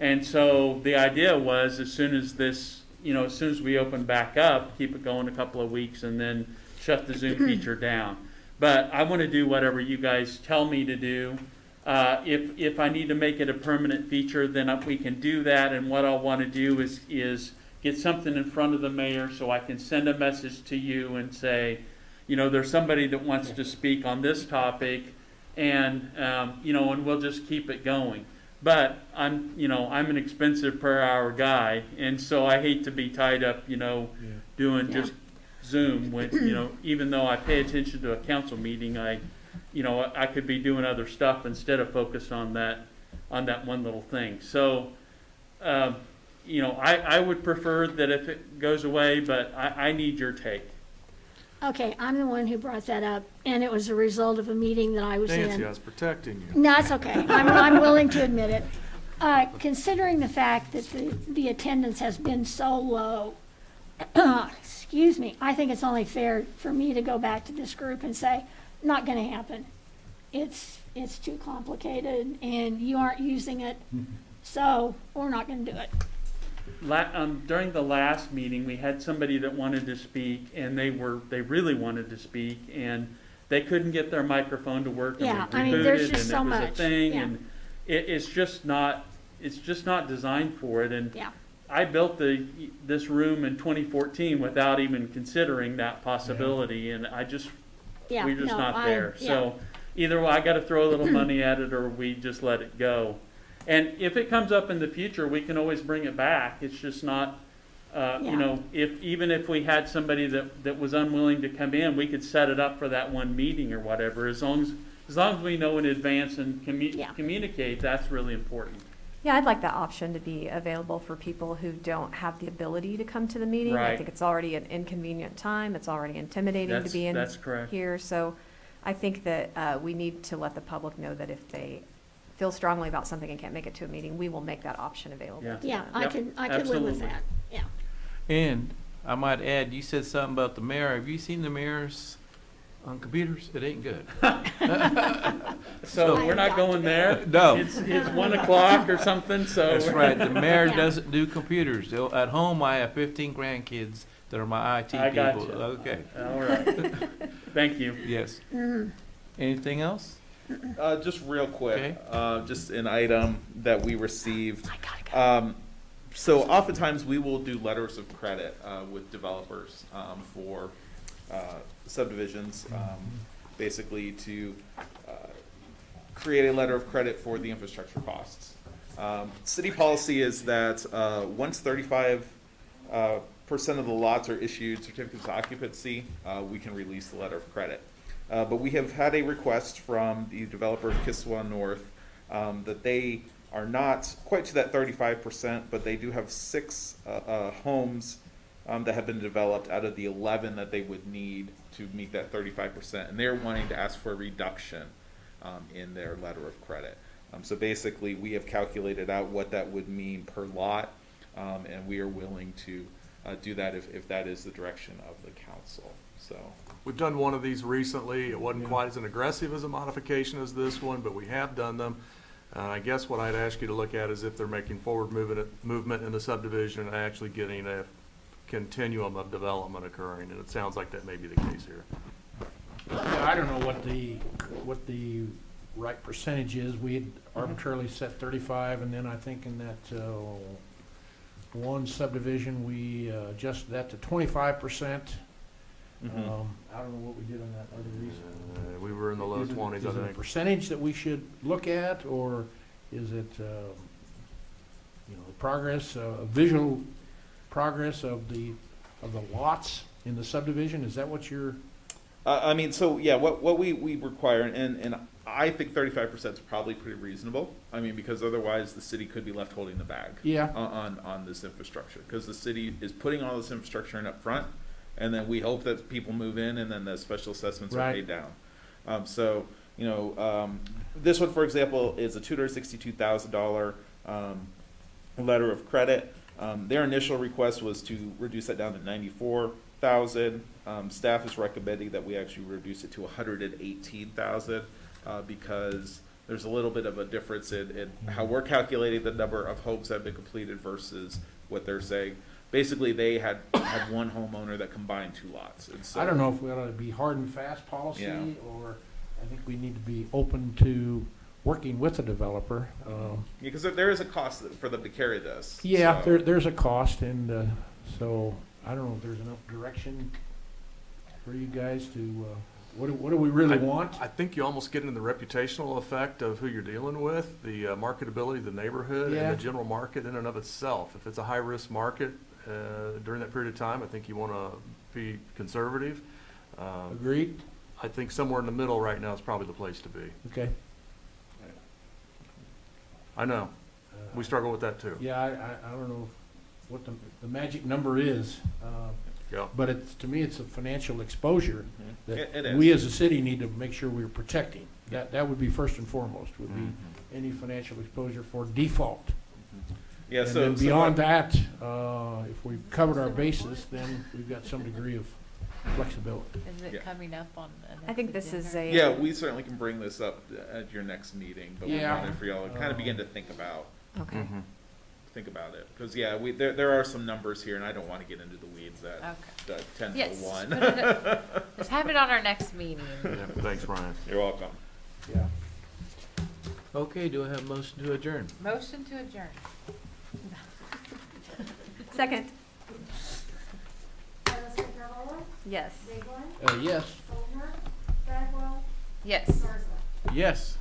And so the idea was as soon as we open back up, keep it going a couple of weeks and then shut the Zoom feature down. But I want to do whatever you guys tell me to do. If I need to make it a permanent feature, then we can do that. And what I'll want to do is get something in front of the mayor so I can send a message to you and say, there's somebody that wants to speak on this topic, and and we'll just keep it going. But I'm an expensive per hour guy, and so I hate to be tied up, doing just Zoom when, even though I pay attention to a council meeting, I could be doing other stuff instead of focus on that one little thing. So, I would prefer that if it goes away, but I need your take. Okay, I'm the one who brought that up, and it was a result of a meeting that I was in. Nancy, I was protecting you. No, it's okay. I'm willing to admit it. Considering the fact that the attendance has been so low, excuse me, I think it's only fair for me to go back to this group and say, not going to happen. It's too complicated, and you aren't using it, so we're not going to do it. During the last meeting, we had somebody that wanted to speak, and they really wanted to speak, and they couldn't get their microphone to work. Yeah, and we rebooted, there's just and so it was much. a thing, Yeah. and it's just not designed for it. And Yeah. I built this room in 2014 without even considering that possibility, and we're just not there. Yeah. So either I gotta throw a little money at it or we just let it go. And if it comes up in the future, we can always bring it back. It's just not, you know, even if we had somebody that was unwilling to come in, we could set it up for that one meeting or whatever, as long as we know in advance and communicate, that's really important. Yeah, I'd like that option to be available for people who don't have the ability to come to the meeting. I Right. think it's already an inconvenient time. It's already intimidating to be in That's correct. here. So I think that we need to let the public know that if they feel strongly about something and can't make it to a meeting, we will make that option available. Yeah. to Yeah, them. I Yep, could live with absolutely. that, yeah. And I might add, you said something about the mayor. Have you seen the mayor's on computers? It ain't good. So we're not going there? No. It's 1 o'clock or something, so. That's right. The mayor Yeah. doesn't do computers. At home, I have 15 grandkids that are my IT I got people. you. Okay. All right. Thank you. Yes. Mhm. Anything else? Just real quick, Okay. just an item that we received. So oftentimes we will do letters of credit with developers for subdivisions, basically to create a letter of credit for the infrastructure costs. City policy is that once 35% of the lots are issued certificates of occupancy, we can release the letter of credit. But we have had a request from the developer of Kisswa North that they are not quite to that 35%, but they do have 6 homes that have been developed out of the 11 that they would need to meet that 35%. And they're wanting to ask for a reduction in their letter of credit. So basically, we have calculated out what that would mean per lot, and we are willing to do that if that is the direction of the council. So. We've done one of these recently. It wasn't quite as an aggressive as a modification as this one, but we have done them. I guess what I'd ask you to look at is if they're making forward movement in the subdivision and actually getting a continuum of development occurring, and it sounds like that may be the case here. Yeah, I don't know what the right percentage is. We had arbitrarily set 35, and then I think in that one subdivision, we adjusted that to 25%. I don't know what we did on that other recent. We were in the low 20s, I Is it a think. percentage that we should look at, or is it, progress, visual progress of the lots in the subdivision? Is that what you're? I mean, so yeah, what we require, and I think 35% is probably pretty reasonable. I mean, because otherwise the city could be left holding the bag. Yeah. On this infrastructure, because the city is putting all this infrastructure in up front, and then we hope that people move in, and then the special assessments are paid down. So this one, for example, is a $262,000 letter of credit. Their initial request was to reduce that down to $94,000. Staff is recommending that we actually reduce it to $118,000 because there's a little bit of a difference in how we're calculating the number of homes that have been completed versus what they're saying. Basically, they had one homeowner that combined 2 lots. And so, I don't know if we ought to be hard and fast policy, Yeah. or I think we need to be open to working with a developer. because there is a cost for them to carry this. Yeah, so. there's a cost, and so I don't know if there's enough direction for you guys to, what do we really want? I think you almost get into the reputational effect of who you're dealing with, the marketability of the neighborhood, Yeah. and the general market in and of itself. If it's a high-risk market during that period of time, I think you want to be conservative. Agreed? I think somewhere in the middle right now is probably the place to be. Okay. I know. We struggle with that too. Yeah, I don't know what the magic number is. Yeah. But to me, it's a financial exposure that It is. we as a city need to make sure we're protecting. That would be first and foremost, would be any financial exposure for default. Yeah, And so then beyond that, if we've covered our bases, then we've got some degree of flexibility. Is it Yeah. coming up on? I think this is a. Yeah, we certainly can bring this up at your next meeting, but we Yeah. wanted for y'all to kind of begin to think about Okay. it, because there are some numbers here, and I don't want to get into the weeds at Okay. 10 Yes. to 1. put it- Just have it on our next meeting. Yeah, thanks, Ryan. You're welcome. Yeah. Okay, do I have a motion to adjourn? Motion to adjourn. Second. Dennis McCullough, Yes. Daigle, Yes. Soldner, Bagwell, Yes. Garza. Yes.